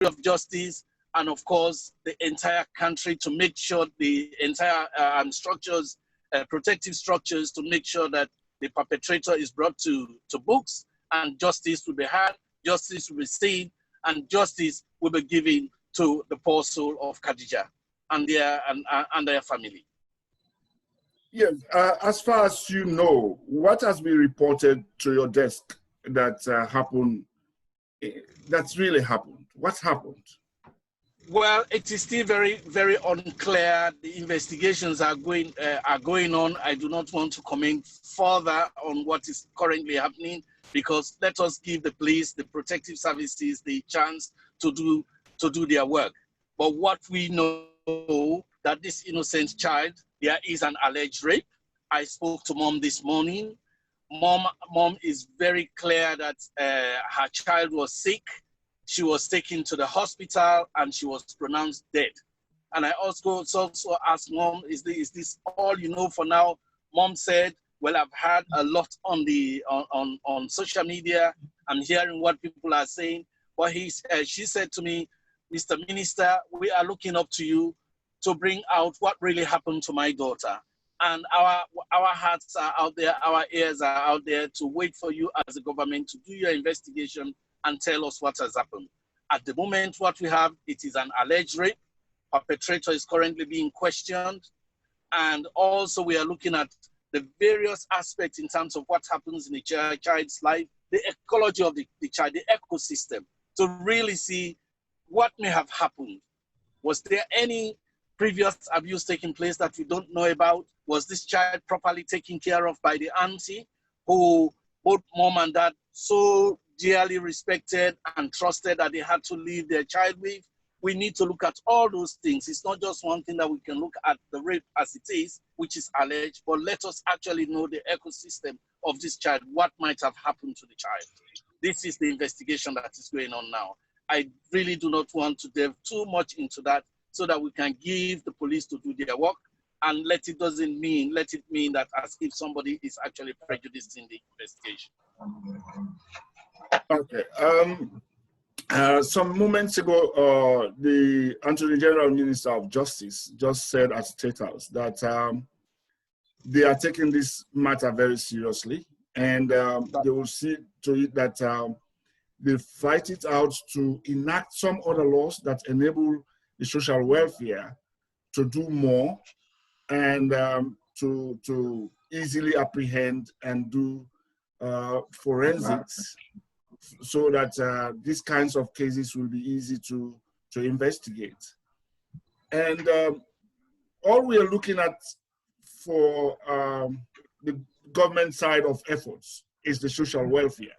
of Justice, and of course, the entire country to make sure the entire structures, protective structures, to make sure that the perpetrator is brought to books and justice will be had, justice will be seen, and justice will be given to the poor soul of Khadija and their family. Yes, as far as you know, what has been reported to your desk that happened, that's really happened? What happened? Well, it is still very, very unclear. The investigations are going on. I do not want to comment further on what is currently happening, because let us give the police, the protective services, the chance to do their work. But what we know, that this innocent child, there is an alleged rape. I spoke to mom this morning. Mom is very clear that her child was sick. She was taken to the hospital and she was pronounced dead. And I also asked mom, is this all you know for now? Mom said, well, I've heard a lot on social media. I'm hearing what people are saying. But she said to me, Mr. Minister, we are looking up to you to bring out what really happened to my daughter. And our hearts are out there, our ears are out there to wait for you as a government to do your investigation and tell us what has happened. At the moment, what we have, it is an alleged rape. Perpetrator is currently being questioned. And also we are looking at the various aspects in terms of what happens in the child's life, the ecology of the child, the ecosystem, to really see what may have happened. Was there any previous abuse taking place that we don't know about? Was this child properly taken care of by the auntie who both mom and dad so dearly respected and trusted that they had to leave their child with? We need to look at all those things. It's not just one thing that we can look at the rape as it is, which is alleged, but let us actually know the ecosystem of this child, what might have happened to the child. This is the investigation that is going on now. I really do not want to delve too much into that so that we can give the police to do their work and let it mean that as if somebody is actually prejudicing the investigation. Okay. Some moments ago, the Attorney General Minister of Justice just said at State House that they are taking this matter very seriously, and they will see to it that they fight it out to enact some other laws that enable the social welfare to do more and to easily apprehend and do forensics, so that these kinds of cases will be easy to investigate. And all we are looking at for the government side of efforts is the social welfare.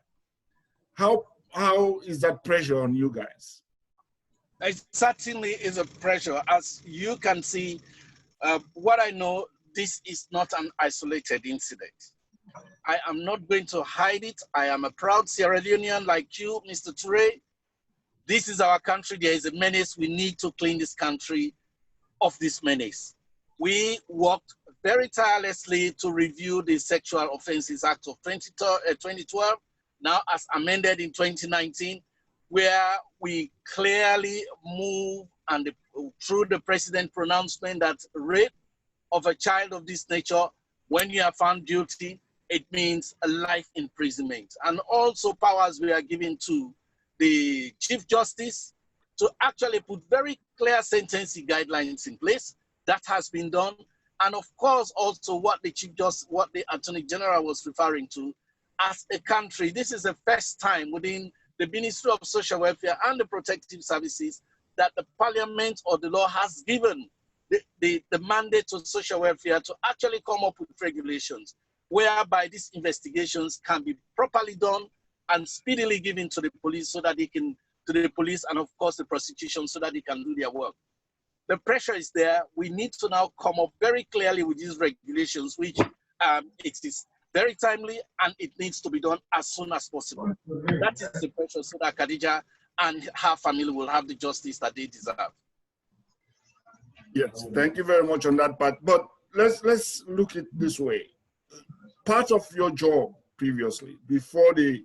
How is that pressure on you guys? It certainly is a pressure. As you can see, what I know, this is not an isolated incident. I am not going to hide it. I am a proud Sierra Leonean like you, Mr. Toure. This is our country. There is a menace. We need to clean this country of this menace. We worked very tirelessly to review the Sexual Offences Act of 2012, now as amended in 2019, where we clearly move and through the president pronouncement that rape of a child of this nature, when you are found guilty, it means a life imprisonment. And also powers we are given to the Chief Justice to actually put very clear sentencing guidelines in place. That has been done. And of course, also what the Attorney General was referring to, as a country, this is the first time within the Ministry of Social Welfare and the Protective Services that the Parliament or the law has given the mandate to social welfare to actually come up with regulations whereby these investigations can be properly done and speedily given to the police so that they can, to the police and of course the prosecution so that they can do their work. The pressure is there. We need to now come up very clearly with these regulations, which it is very timely and it needs to be done as soon as possible. That is the pressure so that Khadija and her family will have the justice that they deserve. Yes, thank you very much on that part. But let's look at it this way. Part of your job previously, before the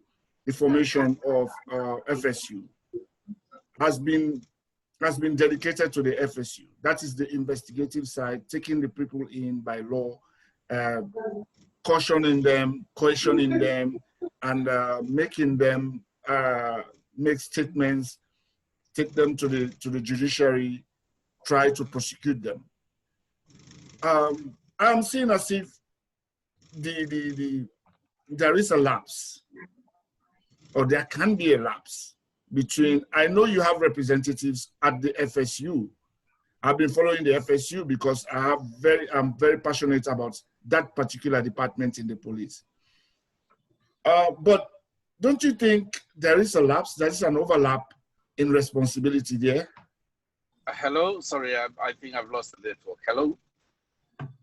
formation of FSU, has been dedicated to the FSU. That is the investigative side, taking the people in by law, cautioning them, questioning them, and making them make statements, take them to the judiciary, try to prosecute them. I'm seeing as if there is a lapse, or there can be a lapse between. I know you have representatives at the FSU. I've been following the FSU because I'm very passionate about that particular department in the police. But don't you think there is a lapse, there is an overlap in responsibility there? Hello, sorry, I think I've lost the network. Hello?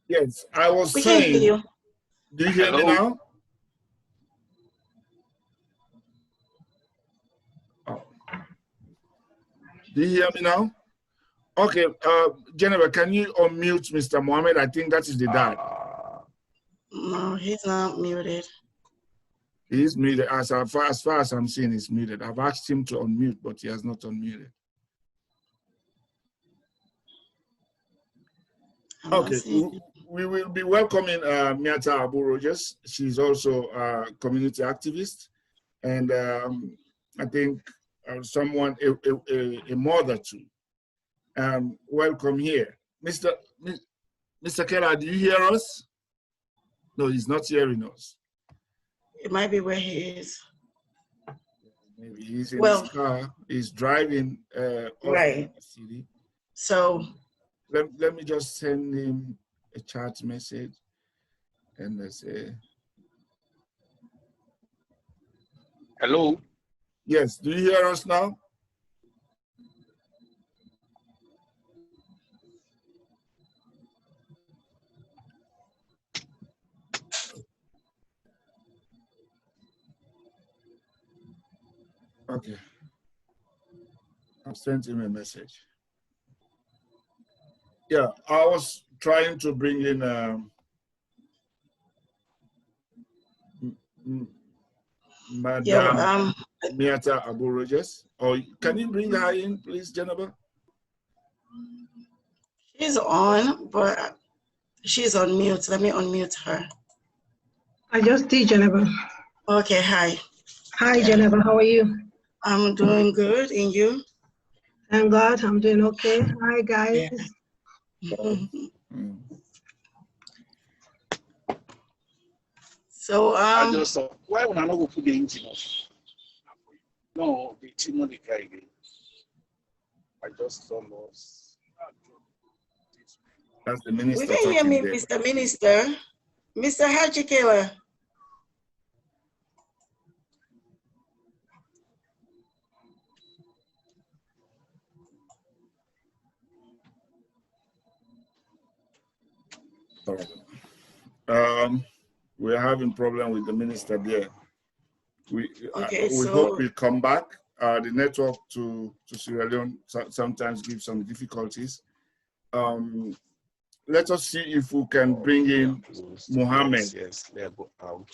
Yes, I was We saying, can hear you. Do you hear me now? Oh. Do you hear me now? Okay, Jennifer, can you unmute Mr. Mohamed? I think that is the dad. No, he's not muted. He's muted. As far as I'm seeing, he's muted. I've asked him to unmute, but he has not unmuted. Okay, we will be welcoming Miata Abu-Rogers. She's also a community activist, and I think someone, a mother too. Welcome here. Mr. Kella, do you hear us? No, he's not hearing us. It might be where he is. Maybe he's in his car. He's driving right. The city. So let me just send him a chat message and let's say. Hello? Yes, do you hear us now? Okay. I've sent him a message. Yeah, I was trying to bring in Madam Miata Abu-Rogers. Or can you bring her in, please, Jennifer? She's on, but she's on mute. Let me unmute her. I just did, Jennifer. Okay, hi. Hi, Jennifer, how are you? I'm doing good, and you? I'm glad I'm doing okay. Hi, guys. Yeah. So I just thought, why would I not go put the engine off? No, the engine not the car again. I just saw lost. That's the minister. We can hear me, there. Mr. Minister. Mr. Haji Kella. We're having problem with the minister there. We so hope we come back. The network to Sierra Leone sometimes gives some difficulties. Let us see if we can bring in Mohamed. Yes, they go out.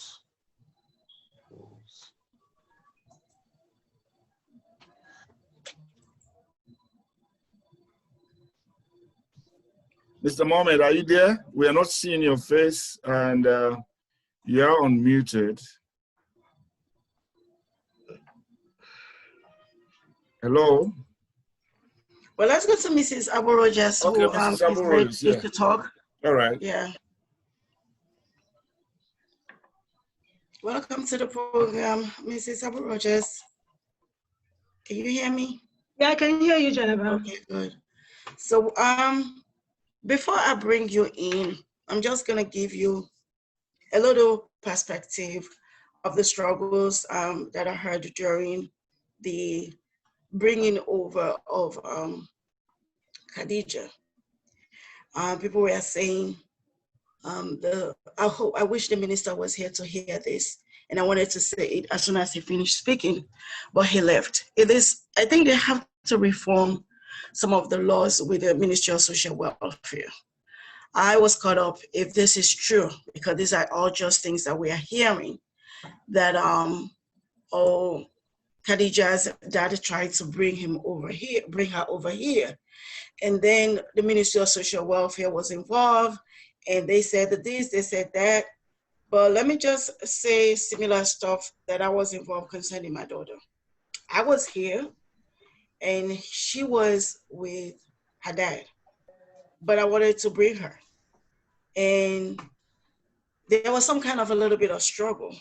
Mr. Mohamed, are you there? We are not seeing your face, and you are unmuted. Hello? Well, let's go to Mrs. Abu-Rogers, okay, who Mrs. is ready to talk. All right. Yeah. Welcome to the program, Mrs. Abu-Rogers. Can you hear me? Yeah, I can hear you, Jennifer. Okay, good. So before I bring you in, I'm just gonna give you a little perspective of the struggles that I heard during the bringing over of Khadija. People were saying, I wish the minister was here to hear this. And I wanted to say it as soon as he finished speaking, but he left. I think they have to reform some of the laws with the Ministry of Social Welfare. I was caught up, if this is true, because these are all just things that we are hearing, that Khadija's dad tried to bring her over here. And then the Ministry of Social Welfare was involved, and they said this, they said that. But let me just say similar stuff that I was involved concerning my daughter. I was here, and she was with her dad, but I wanted to bring her. And there was some kind of a little bit of struggle.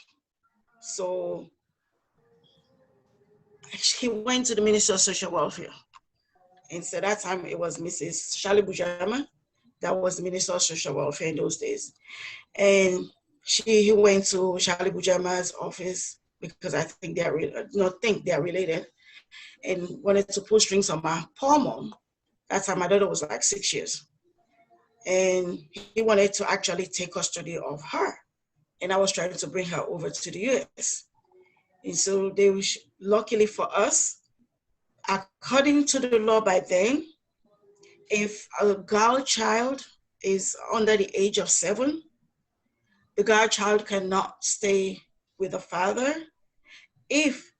So he went to the Ministry of Social Welfare. And so that time it was Mrs. Shali Bujama, that was the Minister of Social Welfare in those days. And he went to Shali Bujama's office because I think they're related, and wanted to pull strings on my poor mom. That time my daughter was like 6 years. And he wanted to actually take custody of her. And I was trying to bring her over to the US. And so luckily for us, according to the law by then, if a girl child is under the age of 7, the girl child cannot stay with the father if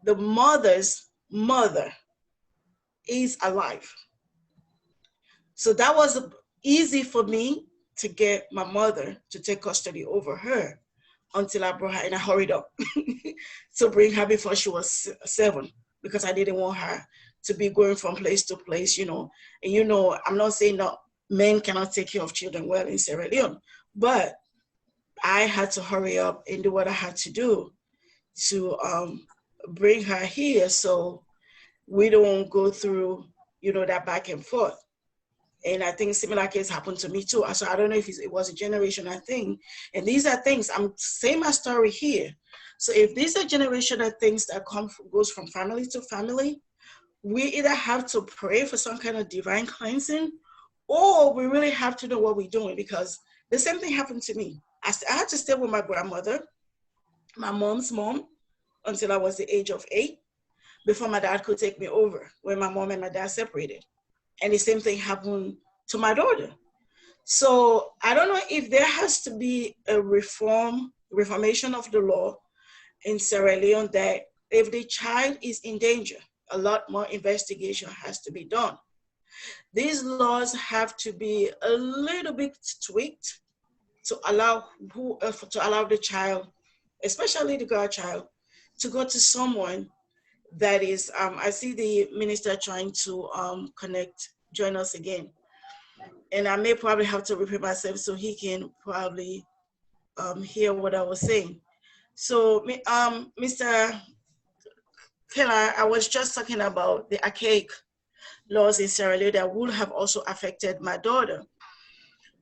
the mother's mother is alive. So that was easy for me to get my mother to take custody over her until I brought her, and I hurried up to bring her before she was 7, because I didn't want her to be going from place to place, And I'm not saying that men cannot take care of children well in Sierra Leone, but I had to hurry up and do what I had to do to bring her here so we don't go through, that back and forth. And I think similar case happened to me too. So I don't know if it was a generational thing. And these are things, I'm saying my story here. So if these are generational things that goes from family to family, we either have to pray for some kind of divine cleansing, or we really have to know what we're doing, because the same thing happened to me. I had to stay with my grandmother, my mom's mom, until I was the age of 8, before my dad could take me over, when my mom and my dad separated. And the same thing happened to my daughter. So I don't know if there has to be a reformation of the law in Sierra Leone, that if the child is in danger, a lot more investigation has to be done. These laws have to be a little bit tweaked to allow the child, especially the girl child, to go to someone that is, I see the minister trying to join us again. And I may probably have to repeat myself so he can probably hear what I was saying. So, Mr. Kella, I was just talking about the archaic laws in Sierra Leone that would have also affected my daughter.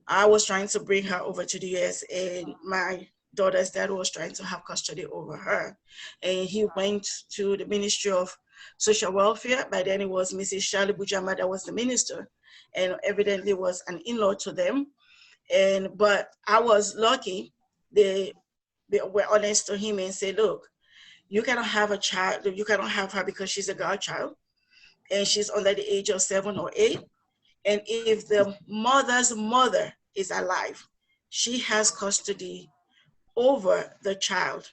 I was trying to bring her over to the US, and my daughter's dad was trying to have custody over her. And he went to the Ministry of Social Welfare. By then it was Mrs. Shali Bujama that was the minister, and evidently was an in-law to them. But I was lucky. They were honest to him and said, look, you cannot have a child, you cannot have her because she's a girl child and she's under the age of 7 or 8. And if the mother's mother is alive, she has custody over the child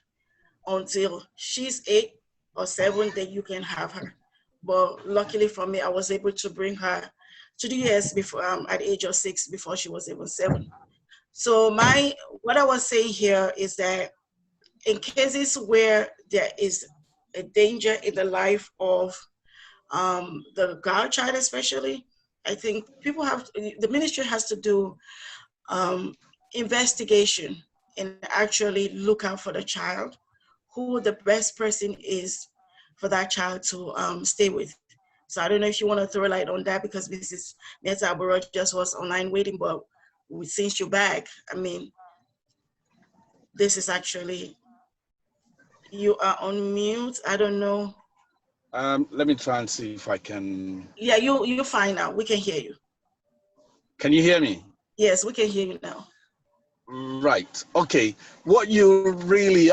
until she's 8 or 7, then you can have her. But luckily for me, I was able to bring her to the US before, at the age of 6, before she was even 7. So what I was saying here is that in cases where there is a danger in the life of the girl child especially, I think the ministry has to do investigation and actually look out for the child, who the best person is for that child to stay with. So I don't know if you want to throw a light on that, because Mrs. Neta Aburo just was online waiting, but since you're back, I mean, this is actually, you are on mute. I don't know. Let me try and see if I can. Yeah, you're fine now. We can hear you. Can you hear me? Yes, we can hear you now. Right. Okay. What you really,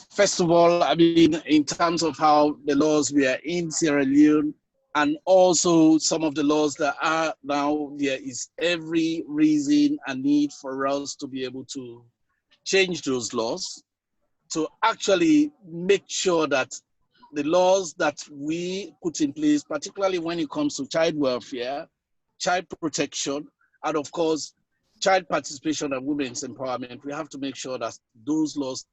first of all, I mean, in terms of how the laws were in Sierra Leone, and also some of the laws that are now, there is every reason and need for us to be able to change those laws to actually make sure that the laws that we put in place, particularly when it comes to child welfare, child protection, and of course, child participation and women's empowerment, we have to make sure that those laws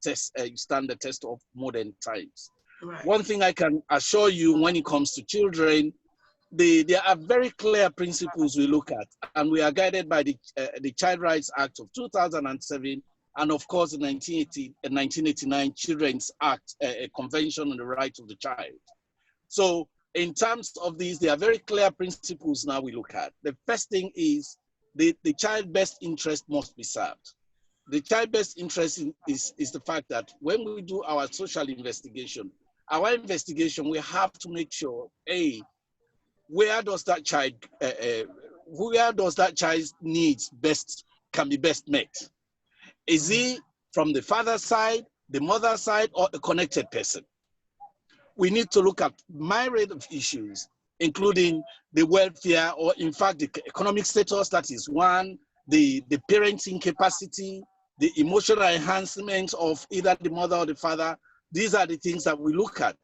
stand the test of modern times. Right. One thing I can assure you when it comes to children, there are very clear principles we look at, and we are guided by the Child Rights Act of 2007, and of course the 1989 Children's Act, a Convention on the Rights of the Child. So in terms of these, there are very clear principles now we look at. The first thing is the child best interest must be served. The child best interest is the fact that when we do our social investigation, we have to make sure, where does that child's needs can be best met? Is he from the father's side, the mother's side, or a connected person? We need to look at myriad of issues, including the welfare, or in fact, the economic status, that is one, the parenting capacity, the emotional enhancement of either the mother or the father. These are the things that we look at.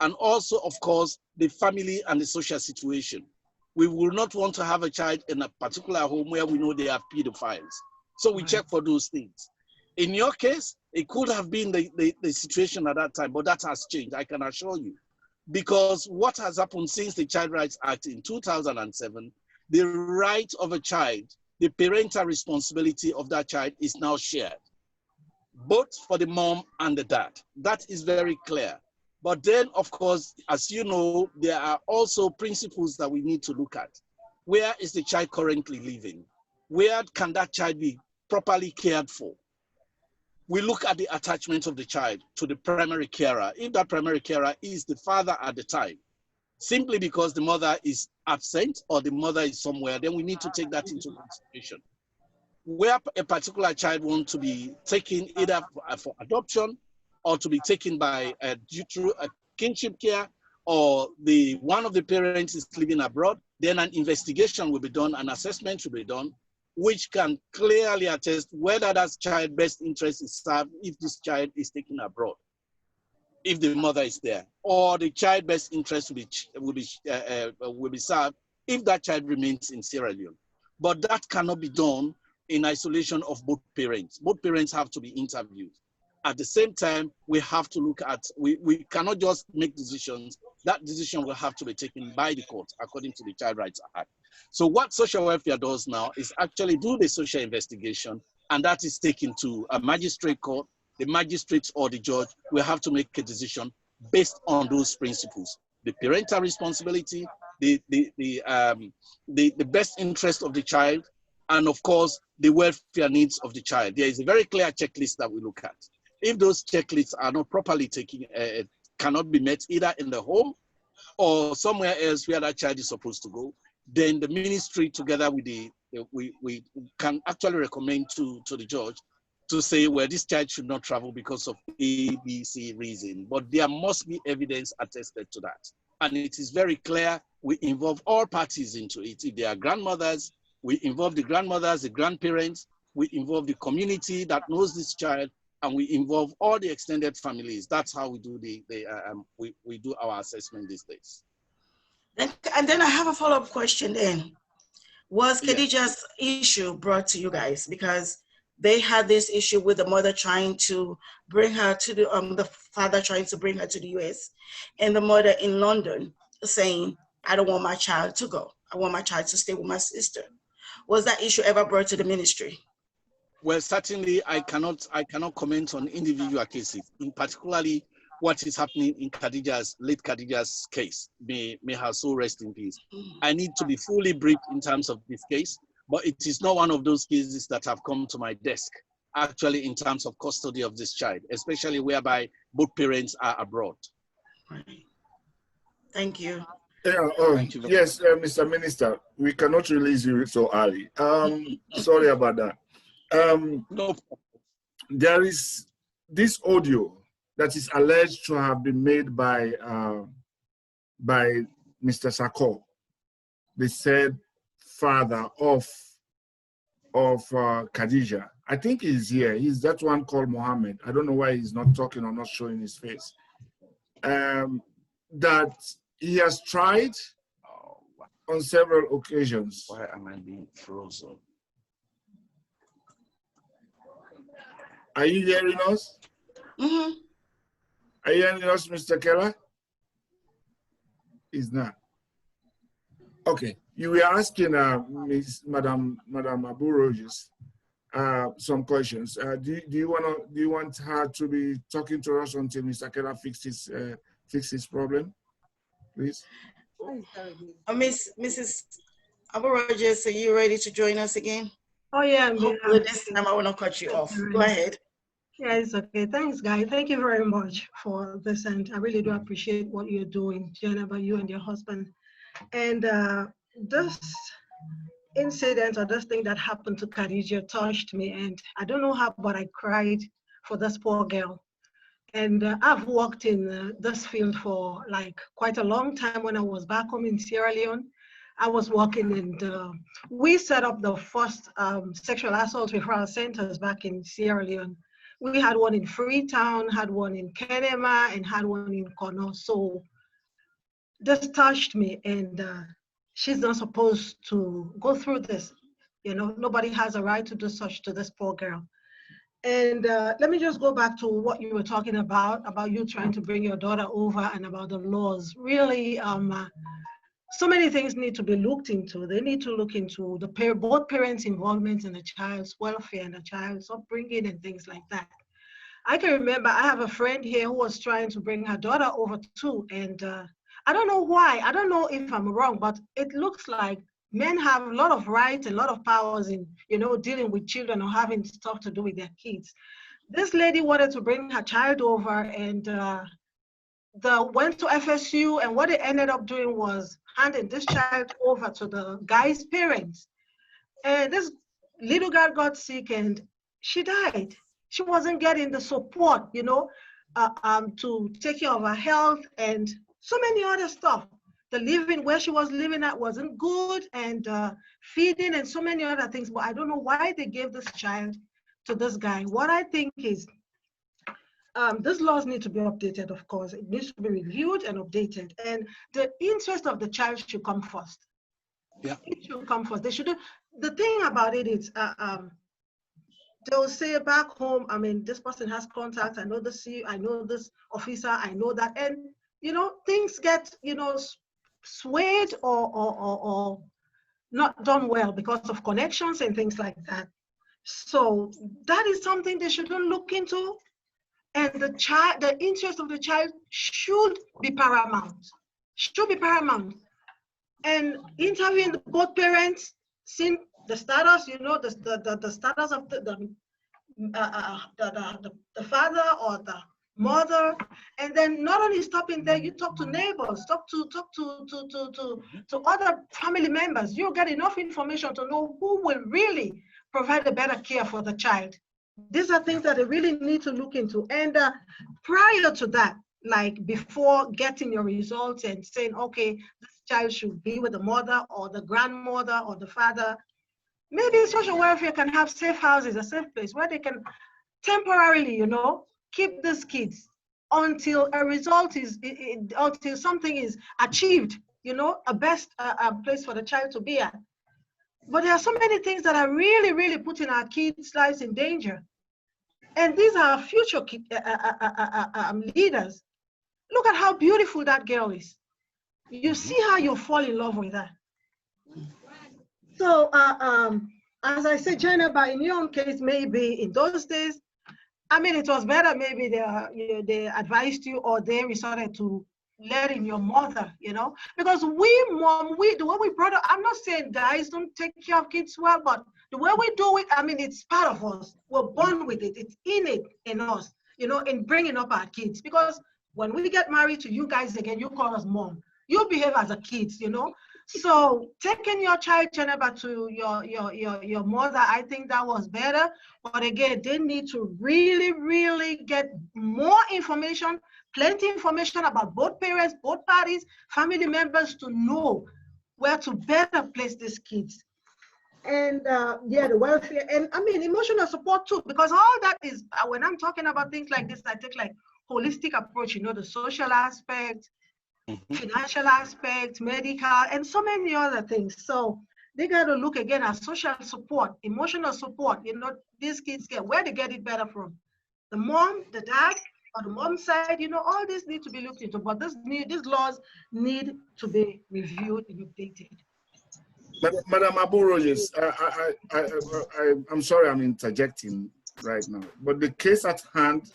And also, of course, the family and the social situation. We will not want to have a child in a particular home where we know they have pedophiles. So we check for those things. In your case, it could have been the situation at that time, but that has changed, I can assure you. Because what has happened since the Child Rights Act in 2007, the right of a child, the parental responsibility of that child is now shared, both for the mom and the dad. That is very clear. But then, of course, as you know, there are also principles that we need to look at. Where is the child currently living? Where can that child be properly cared for? We look at the attachment of the child to the primary carer. If that primary carer is the father at the time, simply because the mother is absent or the mother is somewhere, then we need to take that into consideration. Where a particular child wants to be taken either for adoption, or to be taken by through a kinship care, or one of the parents is living abroad, then an investigation will be done, an assessment will be done, which can clearly attest whether that child's best interest is served if this child is taken abroad, if the mother is there, or the child's best interest will be served if that child remains in Sierra Leone. But that cannot be done in isolation of both parents. Both parents have to be interviewed. At the same time, we have to look at, we cannot just make decisions. That decision will have to be taken by the court according to the Child Rights Act. So what social welfare does now is actually do the social investigation, and that is taken to a magistrate court. The magistrate or the judge will have to make a decision based on those principles: the parental responsibility, the best interest of the child, and of course, the welfare needs of the child. There is a very clear checklist that we look at. If those checklists are not properly taken, cannot be met either in the home or somewhere else where that child is supposed to go, then the ministry together with we can actually recommend to the judge to say, well, this child should not travel because of A, B, C reason. But there must be evidence attested to that. And it is very clear we involve all parties into it. If they are grandmothers, we involve the grandmothers, the grandparents, we involve the community that knows this child, and we involve all the extended families. That's how we do we do our assessment these days. And then I have a follow-up question then. Was Yeah. Khadija's issue brought to you guys? Because they had this issue with the mother trying to bring her to the father trying to bring her to the US, and the mother in London saying, I don't want my child to go. I want my child to stay with my sister. Was that issue ever brought to the ministry? Well, certainly I cannot comment on individual cases, in particularly what is happening in late Khadija's case. May her soul rest in peace. I need to be fully briefed in terms of this case, but it is not one of those cases that have come to my desk, actually, in terms of custody of this child, especially whereby both parents are abroad. Right. Thank you. Yeah, Thank you. yes, Mr. Minister, we cannot release you so early. Sorry about that. No. There is this audio that is alleged to have been made by Mr. Sako, the said father of Khadija. I think he's here. He's that one called Mohamed. I don't know why he's not talking or not showing his face. that he has tried Oh, on several occasions. why am I being frozen? Are you hearing us? Mm-hmm. Are you hearing us, Mr. Kella? He's not. Okay, you were asking Madam Abu Rogers some questions. Do you want her to be talking to us until Mr. Kella fixes his problem, please? Mrs. Abu Rogers, are you ready to join us again? Oh, yeah. Hopefully this time I will not cut you off. Go ahead. Yeah, it's okay. Thanks, guys. Thank you very much for this. And I really do appreciate what you're doing, Jennifer, you and your husband. And this incident or this thing that happened to Khadija touched me. And I don't know how, but I cried for this poor girl. And I've worked in this field for like quite a long time. When I was back home in Sierra Leone, I was working and we set up the first sexual assault referral centers back in Sierra Leone. We had one in Freetown, had one in Kenema, and had one in Kono. So this touched me, and she's not supposed to go through this. You know, nobody has a right to do such to this poor girl. And let me just go back to what you were talking about you trying to bring your daughter over and about the laws. Really, so many things need to be looked into. They need to look into both parents' involvement in the child's welfare and the child's upbringing and things like that. I can remember I have a friend here who was trying to bring her daughter over too, and I don't know why. I don't know if I'm wrong, but it looks like men have a lot of rights and a lot of powers in, you know, dealing with children or having stuff to do with their kids. This lady wanted to bring her child over and went to FSU, and what they ended up doing was handing this child over to the guy's parents. And this little girl got sick and she died. She wasn't getting the support, you know, to take care of her health and so many other stuff. The living where she was living at wasn't good, and feeding and so many other things. But I don't know why they gave this child to this guy. What I think is these laws need to be updated, of course. It needs to be reviewed and updated. And the interest of the child should come first. Yeah. It should come first. They should. The thing about it is, they'll say back home, I mean, this person has contacts. I know this, I know this officer, I know that. And, you know, things get, you know, swayed or not done well because of connections and things like that. So that is something they shouldn't look into. And the interest of the child should be paramount. Should be paramount. And interviewing both parents, seeing the status, you know, the status of the father or the mother, and then not only stopping there, you talk to neighbors, talk to other family members. You get enough information to know who will really provide a better care for the child. These are things that they really need to look into. And prior to that, like before getting your results and saying, okay, this child should be with the mother or the grandmother or the father, maybe social welfare can have safe houses, a safe place where they can temporarily, you know, keep these kids until a result is, until something is achieved, you know, a best place for the child to be at. But there are so many things that are really, really putting our kids' lives in danger. And these are future leaders. Look at how beautiful that girl is. You see how you fall in love with her. So, as I said, Jennifer, in your own case, maybe in those days, I mean, it was better maybe they advised you or they resorted to letting your mother, you know, because the way we brought up, I'm not saying guys don't take care of kids well, but the way we do it, I mean, it's part of us. We're born with it. It's innate in us, you know, in bringing up our kids. Because when we get married to you guys again, you call us mom. You behave as a kid, you know. So taking your child, Jennifer, to your mother, I think that was better. But again, they need to really, really get more information, plenty information about both parents, both parties, family members to know where to better place these kids. And yeah, the welfare, and I mean, emotional support too, because all that is, when I'm talking about things like this, I take like holistic approach, you know, the social aspect, financial aspects, medical, and so many other things. So they got to look again at social support, emotional support. You know, these kids get where they get it better from. The mom, the dad, or the mom side, you know, all this need to be looked into. But these laws need to be reviewed and updated. Madam Abu Rogers, I'm sorry I'm interjecting right now, but the case at hand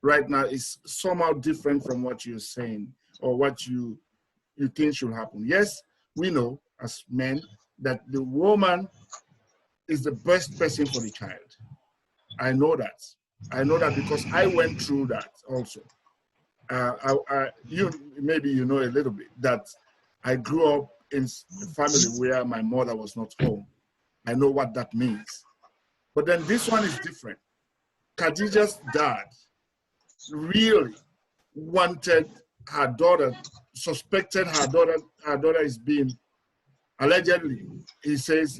right now is somehow different from what you're saying or what you think should happen. Yes, we know as men that the woman is the best person for the child. I know that. I know that because I went through that also. Maybe you know a little bit that I grew up in a family where my mother was not home. I know what that means. But then this one is different. Khadija's dad really wanted her daughter, suspected her daughter is being, allegedly, he says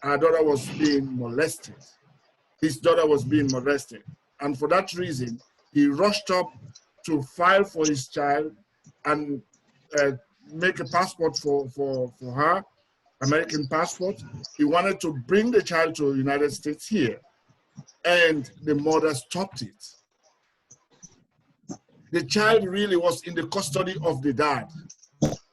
her daughter was being molested. His daughter was being molested. And for that reason, he rushed up to file for his child and make a passport for her, American passport. He wanted to bring the child to the United States here, and the mother stopped it. The child really was in the custody of the dad.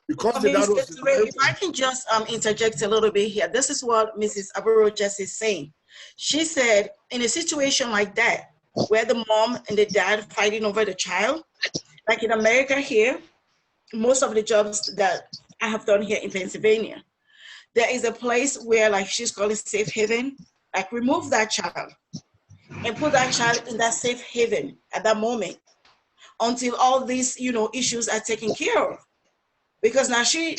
Because the dad was if I can just interject a little bit here, this is what Mrs. Aburo just is saying. She said, in a situation like that, where the mom and the dad fighting over the child, like in America here, most of the jobs that I have done here in Pennsylvania, there is a place where, like, she's calling safe haven, like remove that child and put that child in that safe haven at that moment until all these, you know, issues are taken care of. Because now she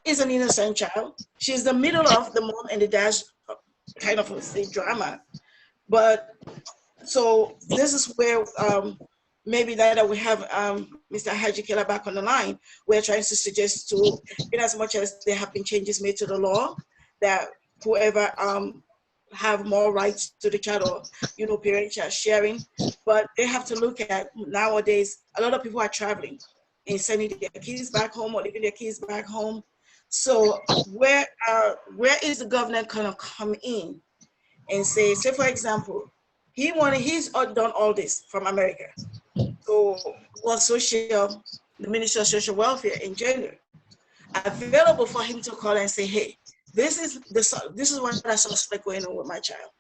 is an innocent child. She's the middle of the mom and the dad's kind of a drama. But so this is where maybe that we have Mr. Haji Kella back on the line. We're trying to suggest to, in as much as there have been changes made to the law, that whoever have more rights to the child, or, you know, parent child sharing, but they have to look at nowadays, a lot of people are traveling and sending their kids back home or leaving their kids back home. So where is the government gonna come in and say, for example, he's done all this from America. So was the Ministry of Social Welfare in January available for him to call and say, hey, this is what I suspect going on with my child.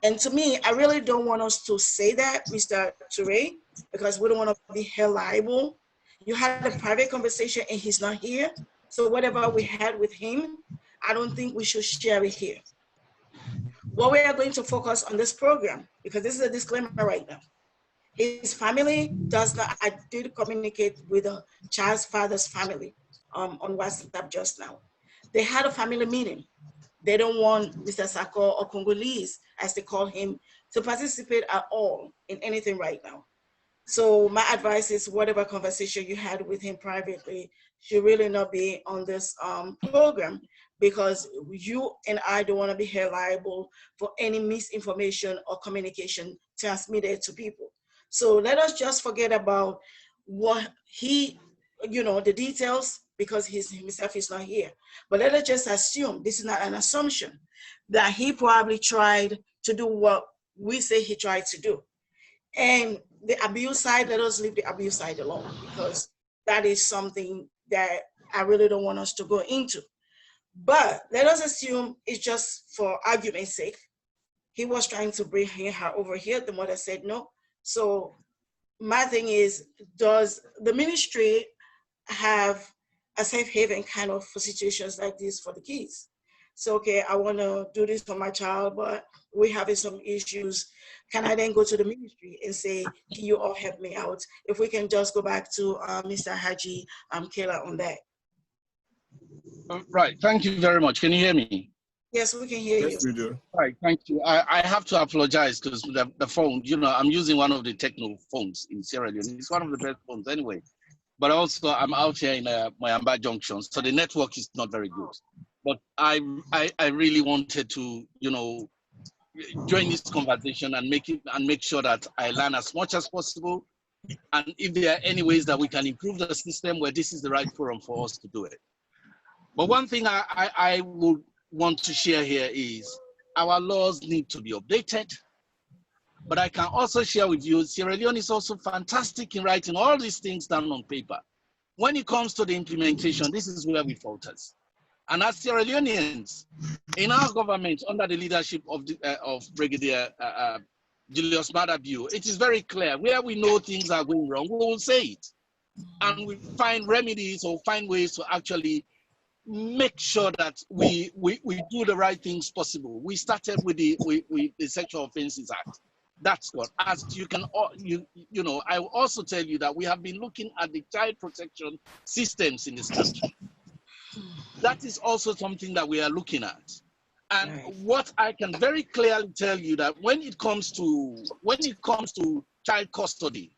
And to me, I really don't want us to say that, Mr. Toure, because we don't want to be held liable. You had a private conversation and he's not here. So whatever we had with him, I don't think we should share it here. What we are going to focus on this program, because this is a disclaimer right now. His family does not, I did communicate with the child's father's family on WhatsApp just now. They had a family meeting. They don't want Mr. Sako or Congolese, as they call him, to participate at all in anything right now. So my advice is whatever conversation you had with him privately should really not be on this program, because you and I don't want to be held liable for any misinformation or communication transmitted to people. So let us just forget about what he, you know, the details, because himself is not here. But let us just assume, this is not an assumption, that he probably tried to do what we say he tried to do. And the abuse side, let us leave the abuse side alone, because that is something that I really don't want us to go into. But let us assume it's just for argument's sake. He was trying to bring her over here. The mother said no. So my thing is, does the ministry have a safe haven kind of for situations like this for the kids? So, okay, I want to do this for my child, but we're having some issues. Can I then go to the ministry and say, can you all help me out? If we can just go back to Mr. Haji Kella on that. Right, thank you very much. Can you hear me? Yes, we can hear you. Yes, we do. Right, thank you. I have to apologize because the phone, you know, I'm using one of the techno phones in Sierra Leone. It's one of the best phones anyway. But also I'm out here in Mayamba Junction, so the network is not very good. But I really wanted to, you know, join this conversation and make sure that I learn as much as possible And if there are any ways that we can improve the system where this is the right forum for us to do it. But one thing I would want to share here is our laws need to be updated. But I can also share with you, Sierra Leone is also fantastic in writing all these things down on paper. When it comes to the implementation, this is where we falter. And as Sierra Leoneans, in our government, under the leadership of Brigadier Julius Maada Bio, it is very clear where we know things are going wrong, we will say it. And we find remedies or find ways to actually make sure that we do the right things possible. We started with the Sexual Offences Act. That's good. As you can, you know, I will also tell you that we have been looking at the child protection systems in this country. That is also something that we are looking at. And what I can very clearly tell you that when it comes to child custody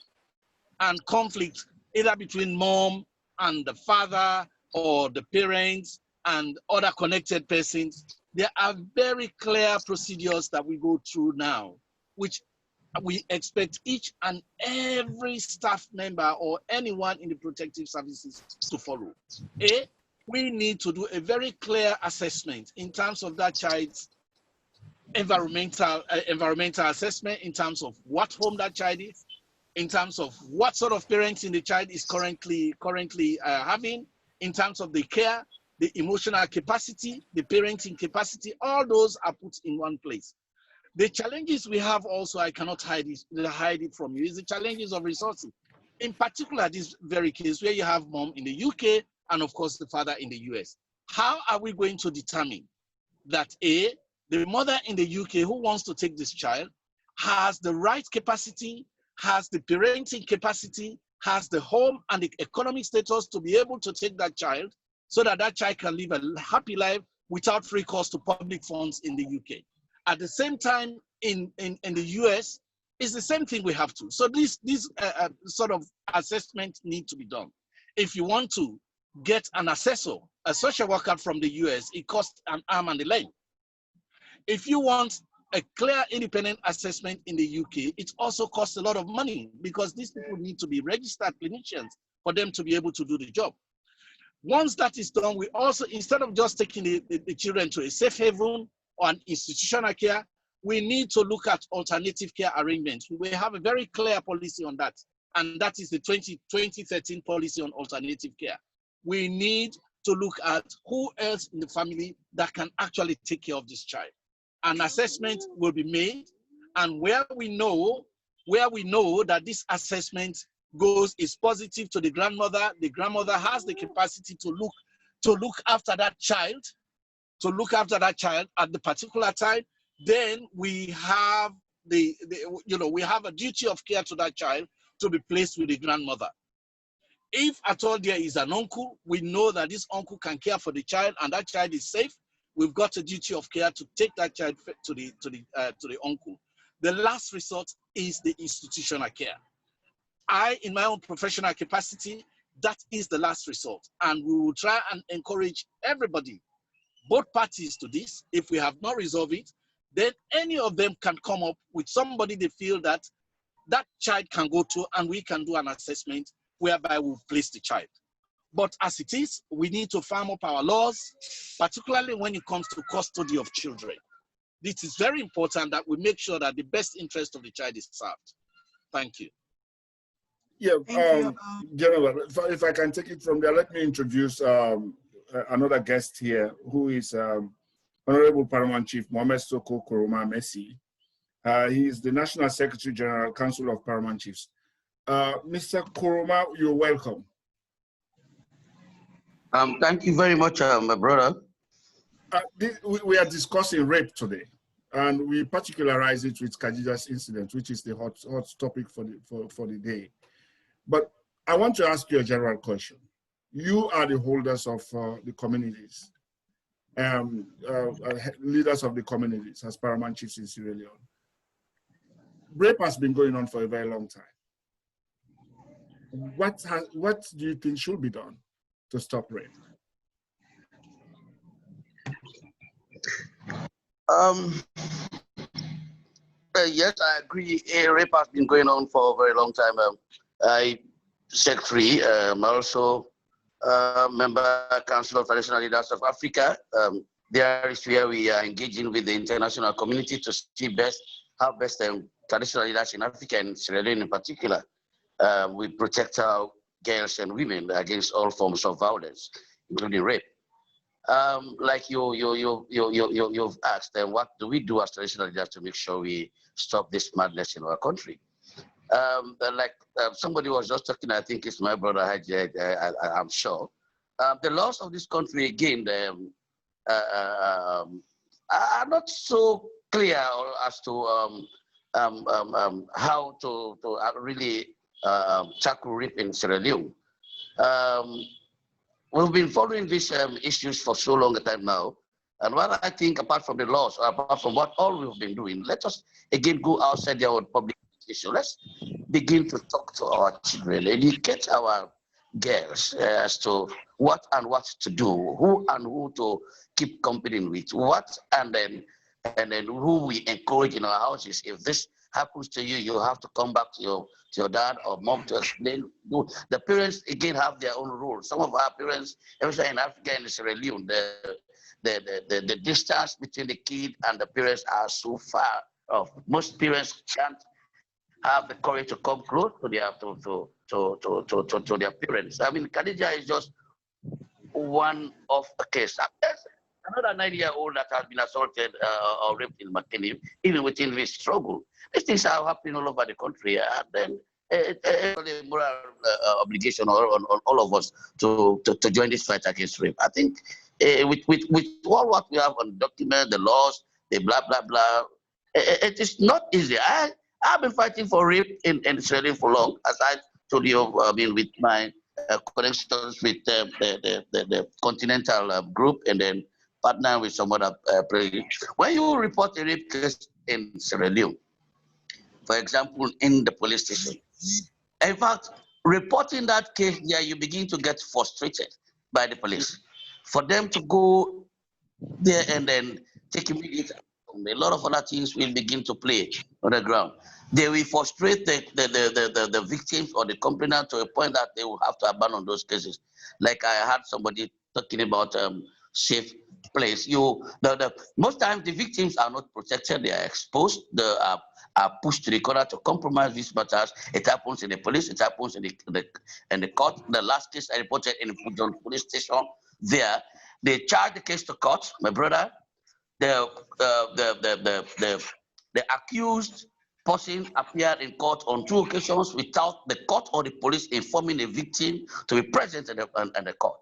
and conflict, either between mom and the father or the parents and other connected persons, there are very clear procedures that we go through now, which we expect each and every staff member or anyone in the protective services to follow. We need to do a very clear assessment in terms of that child's environmental assessment, in terms of what home that child is, in terms of what sort of parenting the child is currently having, in terms of the care, the emotional capacity, the parenting capacity. All those are put in one place. The challenges we have also, I cannot hide it from you, is the challenges of resources. In particular, this very case where you have mom in the UK and of course the father in the US. How are we going to determine that the mother in the UK who wants to take this child has the right capacity, has the parenting capacity, has the home and the economic status to be able to take that child so that that child can live a happy life without free cost to public funds in the UK. At the same time, in the US, it's the same thing we have to. So these sort of assessment need to be done. If you want to get an assessor, a social worker from the US, it costs an arm and a leg. If you want a clear independent assessment in the UK, it also costs a lot of money because these people need to be registered clinicians for them to be able to do the job. Once that is done, we also, instead of just taking the children to a safe haven or an institutional care, we need to look at alternative care arrangements. We have a very clear policy on that, and that is the 2013 policy on alternative care. We need to look at who else in the family that can actually take care of this child. An assessment will be made, and where we know that this assessment is positive to the grandmother has the capacity to look after that child, at the particular time, then we have we have a duty of care to that child to be placed with the grandmother. If at all there is an uncle, we know that this uncle can care for the child and that child is safe. We've got a duty of care to take that child to the uncle. The last resort is the institutional care. In my own professional capacity, that is the last resort. And we will try and encourage everybody, both parties to this. If we have not resolved it, then any of them can come up with somebody they feel that child can go to, and we can do an assessment whereby we'll place the child. But as it is, we need to firm up our laws, particularly when it comes to custody of children. This is very important that we make sure that the best interest of the child is served. Thank you. Yeah, General, if I can take it from there, let me introduce another guest here, who is Honorable Paramount Chief Mohamed Soko Koroma Messi. He is the National Secretary General, Council of Paramount Chiefs. Mr. Koroma, you're welcome. Thank you very much, my brother. We are discussing rape today, and we particularize it with Khadija's incident, which is the hot topic for the day. But I want to ask you a general question. You are the holders of the communities, leaders of the communities as Paramount Chiefs in Sierra Leone. Rape has been going on for a very long time. What do you think should be done to stop rape? Yes, I agree. Rape has been going on for a very long time. I secretary, also member Council of Traditional Leaders of Africa. There is where we are engaging with the international community to see how best traditional leaders in Africa and Sierra Leone in particular, we protect our girls and women against all forms of violence, including rape. Like you've asked, then what do we do as traditional leaders to make sure we stop this madness in our country? Somebody was just talking, I think it's my brother Haji, I'm sure. The laws of this country, again, are not so clear as to how to really tackle rape in Sierra Leone. We've been following these issues for so long a time now. And what I think, apart from the laws, apart from what all we've been doing, let us again go outside our public issue. Let's begin to talk to our children, educate our girls as to what to do, who and who to keep company with, what and then who we encourage in our houses. If this happens to you, you have to come back to your dad or mom to explain. The parents again have their own rules. Some of our parents, especially in Africa and Sierra Leone, the distance between the kid and the parents are so far off. Most parents can't have the courage to come close to their parents. I mean, Khadija is just one of a case. Another 9-year-old that has been assaulted or raped in McKinney, even within this struggle. These things are happening all over the country, and then it's a moral obligation on all of us to join this fight against rape. I think with all what we have on document, the laws, the blah blah blah, it is not easy. I've been fighting for rape in Australia for long, as I told you. I mean, with my connections with the continental group, and then partner with some other players. When you report a rape case in Sierra Leone, for example, in the police station, in fact, reporting that case there, you begin to get frustrated by the police. For them to go there and then take immediate action, a lot of other things will begin to play on the ground. They will frustrate the victims or the complainant to a point that they will have to abandon those cases. Like I had somebody talking about safe place. Most times the victims are not protected; they are exposed. They are pushed to the corner to compromise these matters. It happens in the police. It happens in the court. The last case I reported in the police station, there they charged the case to court. My brother, the accused person appeared in court on 2 occasions without the court or the police informing the victim to be present in the court.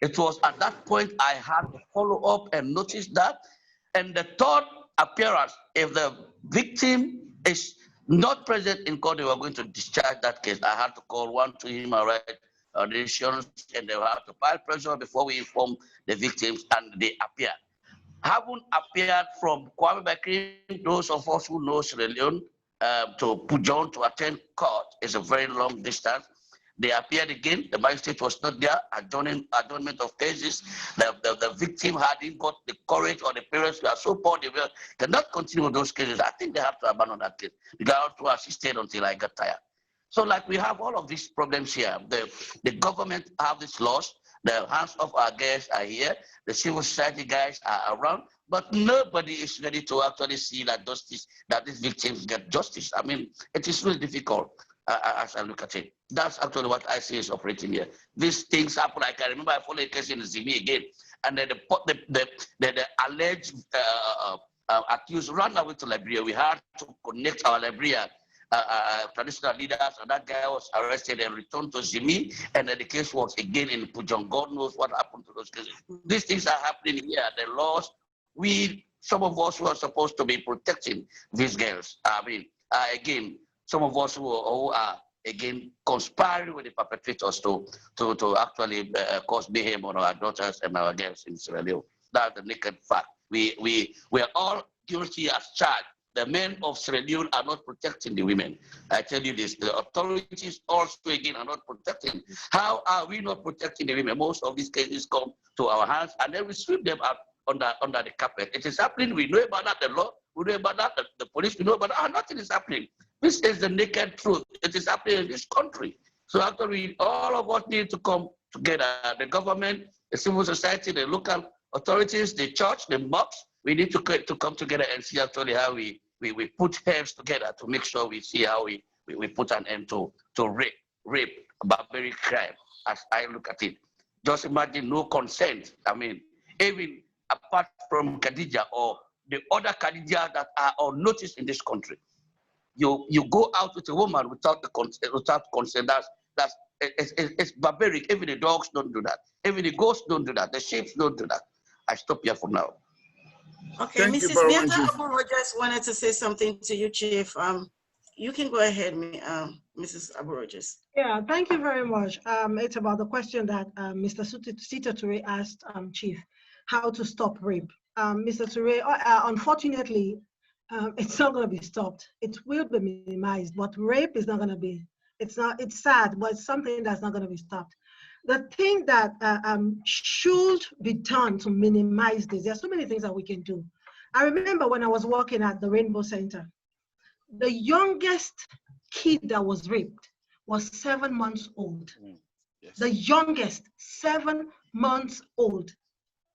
It was at that point I had to follow up and notice that. And the third appearance, if the victim is not present in court, they were going to discharge that case. I had to call 1 to human rights auditions, and they have to pile pressure before we inform the victims, and they appear. Haven't appeared from Kwame Bakri, those of us who know Sierra Leone, to Pujon to attend court is a very long distance. They appeared again. The magistrate was not there. Adjournment of cases. The victim hadn't got the courage, or the parents were so poor they cannot continue those cases. I think they have to abandon that case. The guy to assisted until I got tired. So, like, we have all of these problems here. The government have these laws. The hands of our guys are here. The civil society guys are around. But nobody is ready to actually see that these victims get justice. I mean, it is really difficult. As I look at it, that's actually what I see is operating here. These things happen. I can remember I followed a case in Zimi again, and then the alleged accused ran away to Liberia. We had to connect our Liberia traditional leaders, and that guy was arrested and returned to Zimi, and then the case was again in Pujon. God knows what happened to those cases. These things are happening here. The laws, some of us who are supposed to be protecting these girls. I mean, again, some of us who are again conspiring with the perpetrators to actually cause mayhem on our daughters and our girls in Sierra Leone. That's the naked fact. We are all guilty as charged. The men of Sierra Leone are not protecting the women. I tell you this, the authorities also again are not protecting. How are we not protecting the women? Most of these cases come to our hands, and then we sweep them up under the carpet. It is happening. We know about that, the law. We know about that, the police. We know about that. Nothing is happening. This is the naked truth. It is happening in this country. So actually, all of us need to come together. The government, the civil society, the local authorities, the church, the mosques. We need to come together and see actually how we put heads together to make sure we see how we put an end to rape, barbaric crime, as I look at it. Just imagine no consent. I mean, even apart from Khadija or the other Khadija that are on notice in this country, you go out with a woman without consent. It's barbaric. Even the dogs don't do that. Even the ghosts don't do that. The sheep don't do that. I stop here for now. Okay, Thank you Mrs. very Beata much. Abu-Rogers wanted to say something to you, Chief. You can go ahead, Mrs. Abu-Rogers. Yeah, thank you very much. It's about the question that Mr. Sita Toure asked Chief, how to stop rape. Mr. Toure, unfortunately, it's not going to be stopped. It will be minimized, but rape is not going to be. It's sad, but it's something that's not going to be stopped. The thing that should be done to minimize this, there are so many things that we can do. I remember when I was working at the Rainbow Center, the youngest kid that was raped was 7 months old. Yes. The youngest, 7 months old,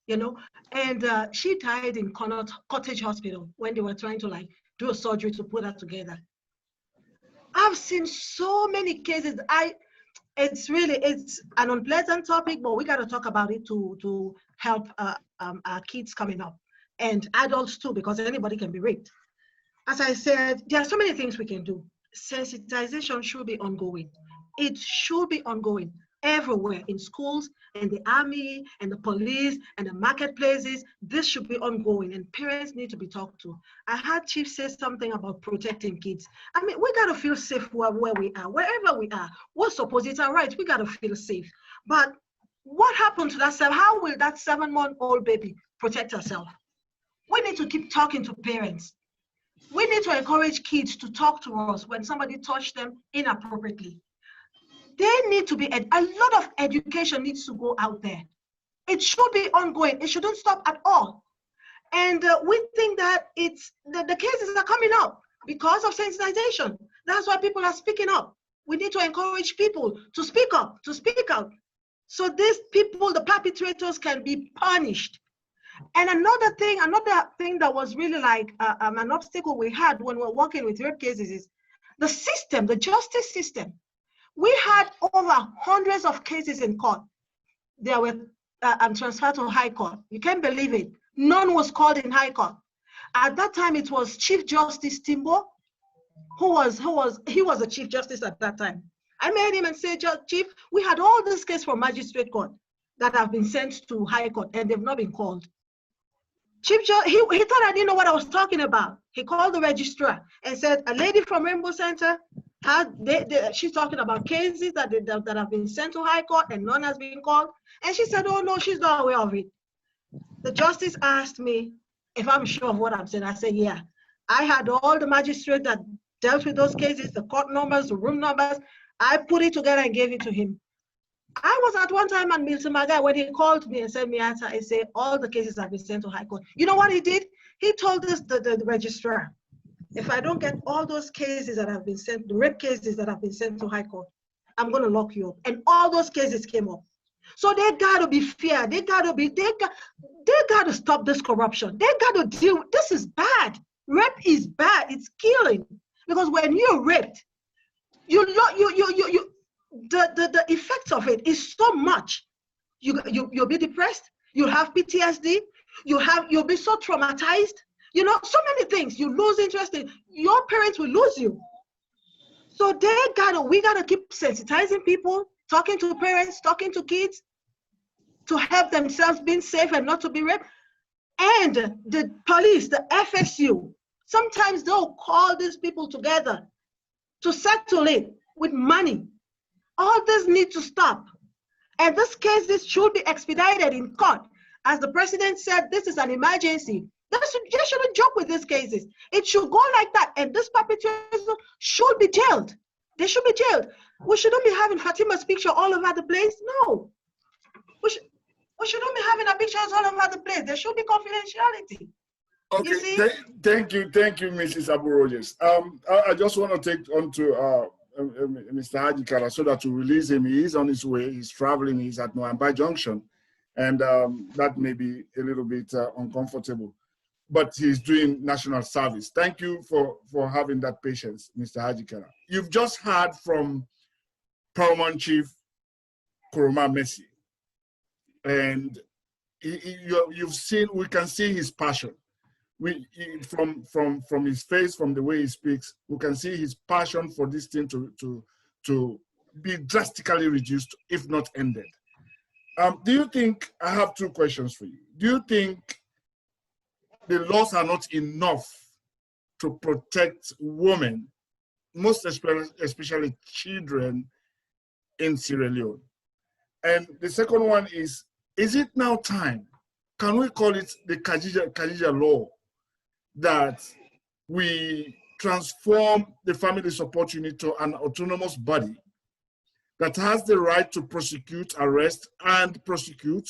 you know, and she died in Cottage Hospital when they were trying to do a surgery to put her together. I've seen so many cases. It's an unpleasant topic, but we got to talk about it to help our kids coming up and adults too, because anybody can be raped. As I said, there are so many things we can do. Sensitization should be ongoing. It should be ongoing everywhere, in schools, and the army, and the police, and the marketplaces. This should be ongoing, and parents need to be talked to. I heard Chief say something about protecting kids. I mean, we gotta feel safe where we are, wherever we are. We're supposed, it's our right, we gotta feel safe. But what happened to that how will that 7-month-old baby protect herself? We need to keep talking to parents. We need to encourage kids to talk to us when somebody touched them inappropriately. There need to be a lot of education needs to go out there. It should be ongoing. It shouldn't stop at all. And we think that the cases are coming up because of sensitization. That's why people are speaking up. We need to encourage people to speak up, to speak out, so these people, the perpetrators, can be punished. And another thing that was really an obstacle we had when we were working with rape cases is the system, the justice system. We had over hundreds of cases in court. They were transferred to High Court. You can't believe it. None was called in High Court. At that time, it was Chief Justice Timbo, he was the Chief Justice at that time. I met him and said, Chief, we had all these cases from Magistrate Court that have been sent to High Court and they've not been called. Chief Judge, he thought I didn't know what I was talking about. He called the registrar and said, a lady from Rainbow Center, she's talking about cases that have been sent to High Court and none has been called. And she said, oh no, she's not aware of it. The justice asked me if I'm sure of what I'm saying. I said, yeah. I had all the magistrates that dealt with those cases, the court numbers, the room numbers. I put it together and gave it to him. I was at one time at Milton Magai when he called me and said, Miata, I say, all the cases have been sent to High Court. You know what he did? He told us, the registrar, if I don't get all those cases that have been sent, the rape cases that have been sent to High Court, I'm going to lock you up. And all those cases came up. So they got to be fair. They got to stop this corruption. They got to deal, this is bad. Rape is bad. It's killing. Because when you're raped, the effects of it is so much. You'll be depressed. You'll have PTSD. You'll be so traumatized. You know, so many things. You lose interest in. Your parents will lose you. So we gotta keep sensitizing people, talking to parents, talking to kids, to help themselves being safe and not to be raped. And the police, the FSU, sometimes they'll call these people together to settle it with money. All this needs to stop. And these cases should be expedited in court. As the president said, this is an emergency. They shouldn't joke with these cases. It should go like that. And this perpetrators should be jailed. They should be jailed. We shouldn't be having Fatima's picture all over the place. No. We shouldn't be having her pictures all over the place. There should be confidentiality. Okay, You see? thank you, Mrs. Abu Rogers. I just want to take on to Mr. Haji Kella so that to release him. He is on his way. He's traveling. He's at Moamba Junction, and that may be a little bit uncomfortable. But he's doing national service. Thank you for having that patience, Mr. Haji Kella. You've just heard from Paramount Chief Kuruma Messi, and you've seen. We can see his passion. From his face, from the way he speaks, we can see his passion for this thing to be drastically reduced, if not ended. Do you think, I have two questions for you. Do you think the laws are not enough to protect women, most especially children in Sierra Leone? And the second one is it now time, can we call it the Khadija law, that we transform the family support unit to an autonomous body that has the right to prosecute, arrest, and prosecute,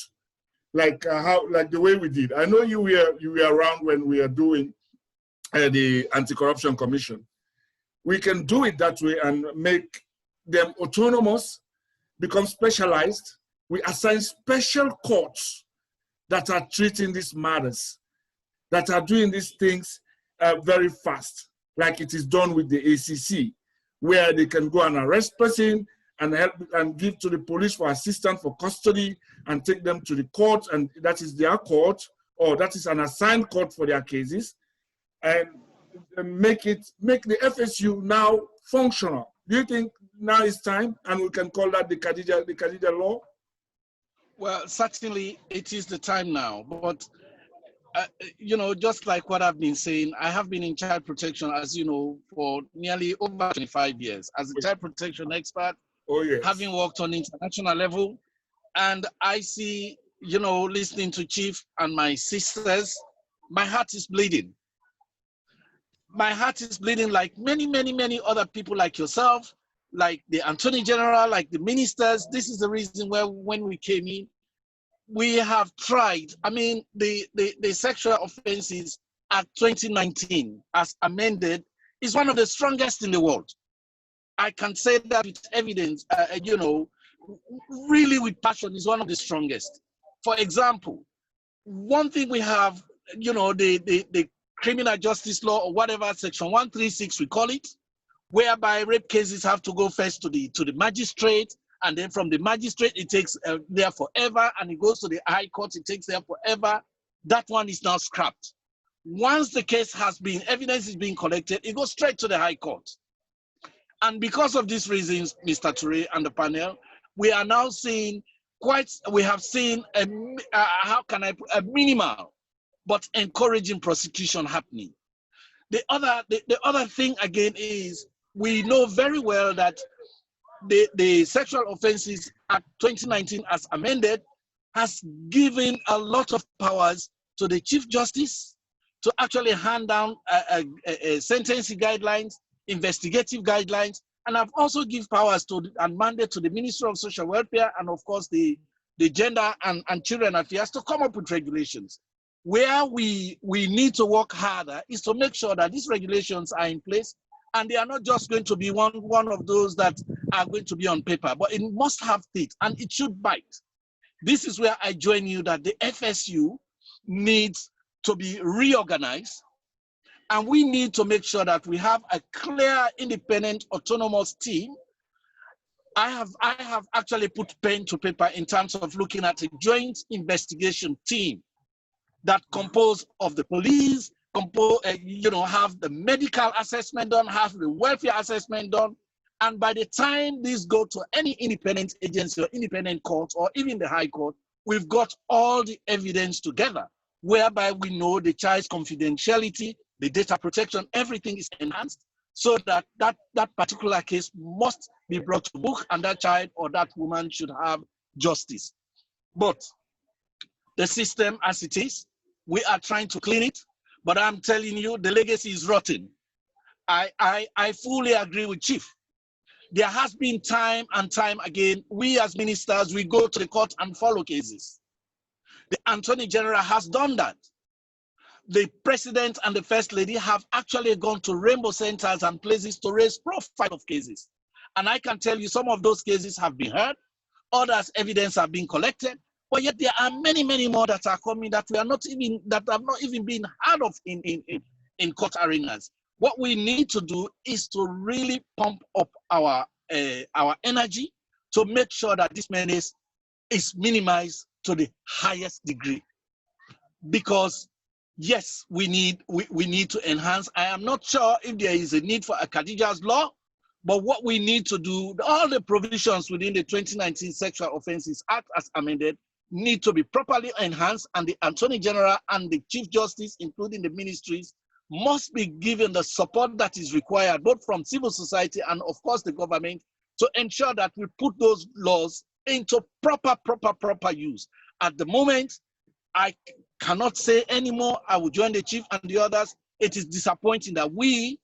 like the way we did. I know you were around when we are doing the Anti-Corruption Commission. We can do it that way and make them autonomous, become specialized. We assign special courts that are treating these matters, that are doing these things very fast, like it is done with the ACC, where they can go and arrest person and help and give to the police for assistance for custody and take them to the court, and that is their court, or that is an assigned court for their cases, and make the FSU now functional. Do you think now is time and we can call that the Khadija law? Well, certainly it is the time now, but you know, just like what I've been saying, I have been in child protection, as you know, for nearly over 25 years as a child protection expert, yes, having worked on international level. And I see, you know, listening to Chief and my sisters, my heart is bleeding. My heart is bleeding like many, many, many other people like yourself, like the Attorney General, like the ministers. This is the reason why when we came in, we have tried. I mean, the Sexual Offenses Act 2019 as amended is one of the strongest in the world. I can say that with evidence, you know, really with passion, is one of the strongest. For example, one thing we have, you know, the criminal justice law, or whatever, section 136 we call it, whereby rape cases have to go first to the magistrate, and then from the magistrate it takes there forever, and it goes to the high court, it takes there forever. That one is now scrapped. Once the case has been, evidence is being collected, it goes straight to the high court. And because of these reasons, Mr. Toure and the panel, we are now seeing we have seen a minimal but encouraging prosecution happening. The other thing again is, we know very well that the Sexual Offenses Act 2019 as amended has given a lot of powers to the Chief Justice to actually hand down sentencing guidelines, investigative guidelines, and have also given powers to and mandate to the Ministry of Social Welfare and of course the Gender and Children Affairs to come up with regulations. Where we need to work harder is to make sure that these regulations are in place, and they are not just going to be one of those that are going to be on paper, but it must have teeth and it should bite. This is where I join you that the FSU needs to be reorganized, and we need to make sure that we have a clear, independent, autonomous team. I have actually put pen to paper in terms of looking at a joint investigation team that composed of the police, you know, have the medical assessment done, have the welfare assessment done, and by the time these go to any independent agency or independent court or even the high court, we've got all the evidence together, whereby we know the child's confidentiality, the data protection, everything is enhanced, so that that particular case must be brought to book, and that child or that woman should have justice. But the system as it is, we are trying to clean it, but I'm telling you, the legacy is rotten. I fully agree with Chief. There has been time and time again, we as ministers, we go to the court and follow cases. The Attorney General has done that. the president and the first lady have actually gone to rainbow centers and places to raise profile of cases. And I can tell you some of those cases have been heard, others evidence have been collected, but yet there are many, many more that are coming that have not even been heard of in court arenas. What we need to do is to really pump up our energy to make sure that this menace is minimized to the highest degree. Because yes, we need to enhance. I am not sure if there is a need for a Khadija's law, but what we need to do, all the provisions within the 2019 Sexual Offences Act as amended need to be properly enhanced, and the Attorney General and the Chief Justice, including the ministries, must be given the support that is required, both from civil society and of course the government, to ensure that we put those laws into proper use. At the moment, I cannot say anymore. I will join the chief and the others. It is disappointing that we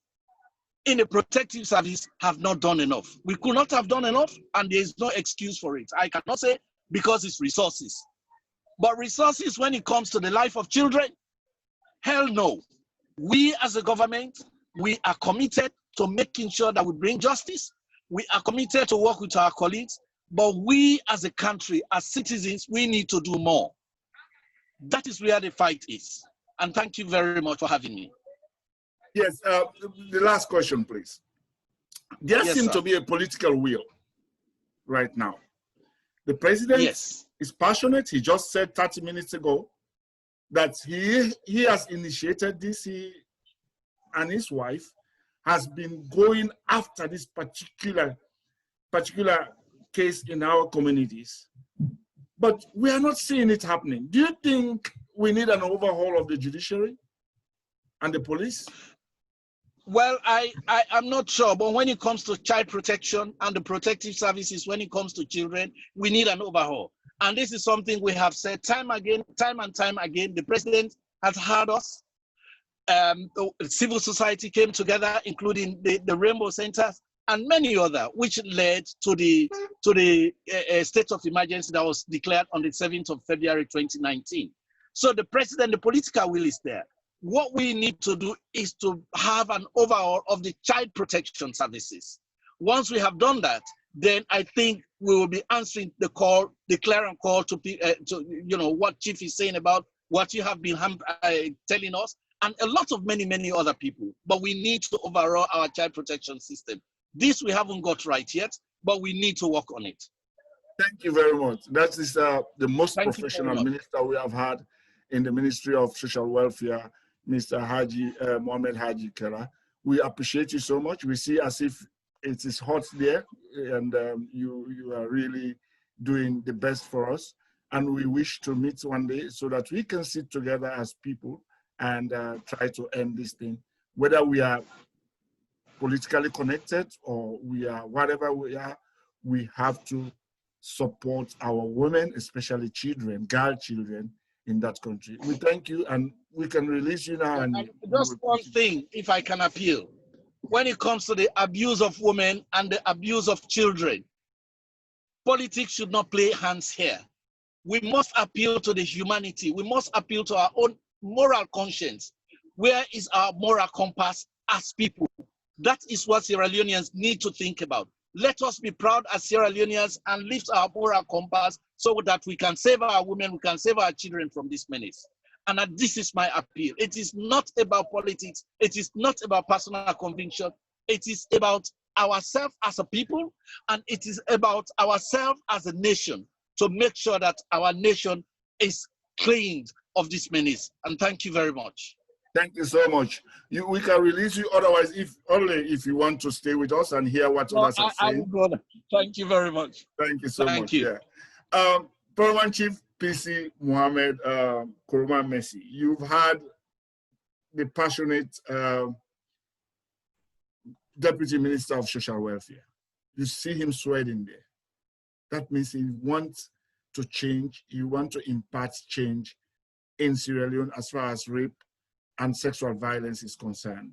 in the protective service have not done enough. We could not have done enough, and there is no excuse for it. I cannot say because it's resources. But resources when it comes to the life of children, hell no. We as a government, we are committed to making sure that we bring justice. We are committed to work with our colleagues, but we as a country, as citizens, we need to do more. That is where the fight is. And thank you very much for having me. Yes, the last question, please. There seems to be a political will right now. The president is passionate. He just said 30 minutes ago that he has initiated this. He and his wife has been going after this particular case in our communities. But we are not seeing it happening. Do you think we need an overhaul of the judiciary and the police? Well, I'm not sure, but when it comes to child protection and the protective services, when it comes to children, we need an overhaul. And this is something we have said time and time again. The president has heard us. Civil society came together, including the Rainbow Centers and many other, which led to the state of emergency that was declared on the 7th of February 2019. So the president, the political will is there. What we need to do is to have an overhaul of the child protection services. Once we have done that, then I think we will be answering the call, the clarion call to what Chief is saying about what you have been telling us, and a lot of many other people. But we need to overhaul our child protection system. This we haven't got right yet, but we need to work on it. Thank you very much. That is the most professional minister we have had in the Ministry of Social Welfare, Mr. Haji, Mohamed Haji Kella. We appreciate you so much. We see as if it is hot there, and you are really doing the best for us. And we wish to meet one day so that we can sit together as people and try to end this thing, whether we are politically connected or we are whatever we are. We have to support our women, especially children, girl children in that country. We thank you, and we can release you now. And just one thing, if I can appeal, when it comes to the abuse of women and the abuse of children, politics should not play hands here. We must appeal to the humanity. We must appeal to our own moral conscience. Where is our moral compass as people? That is what Sierra Leoneans need to think about. Let us be proud as Sierra Leoneans and lift our moral compass so that we can save our women, we can save our children from this menace. And this is my appeal. It is not about politics. It is not about personal conviction. It is about ourselves as a people, and it is about ourselves as a nation to make sure that our nation is cleaned of this menace. And thank you very much. Thank you so much. We can release you otherwise, only if you want to stay with us and hear what others are saying. Thank you very much. Thank you so much. Thank you. Yeah. Paramount Chief PC Mohamed Kuruma Messi, you've had the passionate Deputy Minister of Social Welfare. You see him sweating there. That means he wants to change. He wants to impart change in Sierra Leone as far as rape and sexual violence is concerned.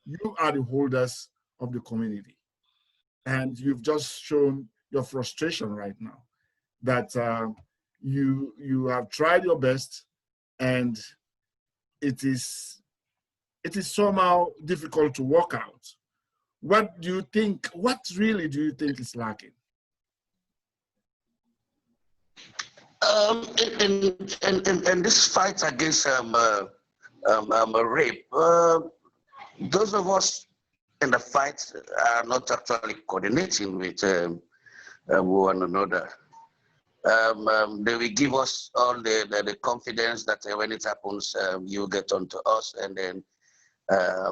You are the holders of the community, and you've just shown your frustration right now that you have tried your best, and it is somehow difficult to work out. What do you think? What really do you think is lacking? In this fight against rape, those of us in the fight are not actually coordinating with one another. They will give us all the confidence that when it happens, you get onto us, and then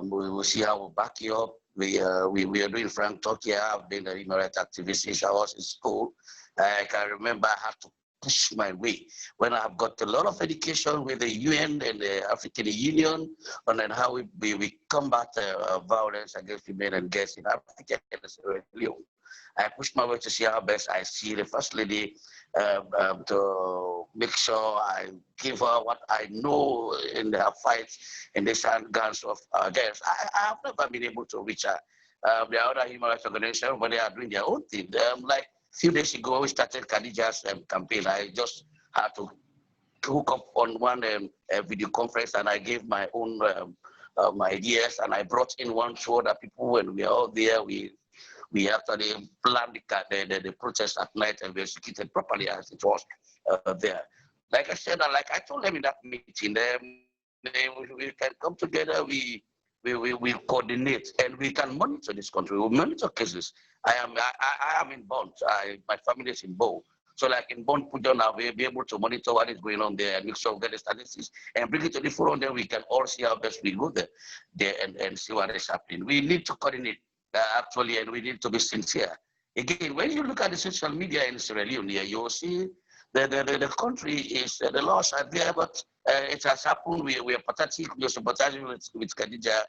we will see how we back you up. We are doing frank talk here. I've been a human rights activist since I was in school. I can remember I had to push my way when I have got a lot of education with the UN and the African Union on then how we combat violence against women and girls in Africa and Sierra Leone. I pushed my way to see how best I see the First Lady to make sure I give her what I know in her fights in the guns of girls. I have never been able to reach her. There are other human rights organizations, but they are doing their own thing. Like a few days ago, we started Khadija's campaign. I just had to hook up on one video conference, and I gave my own ideas, and I brought in one show that people, when we are all there, we actually planned the protest at night, and we executed properly as it was there. Like I said, like I told them in that meeting, we can come together, we coordinate, and we can monitor this country. We monitor cases. I am in Bond. My family is in Bo. So like in Bond Pujon, we'll be able to monitor what is going on there and make sure we get the statistics and bring it to the forum. Then we can all see how best we go there and see what is happening. We need to coordinate actually, and we need to be sincere. Again, when you look at the social media in Sierra Leone, you will see the country is, the laws are there, but it has happened. We are pathetic, we are sympathizing with Khadija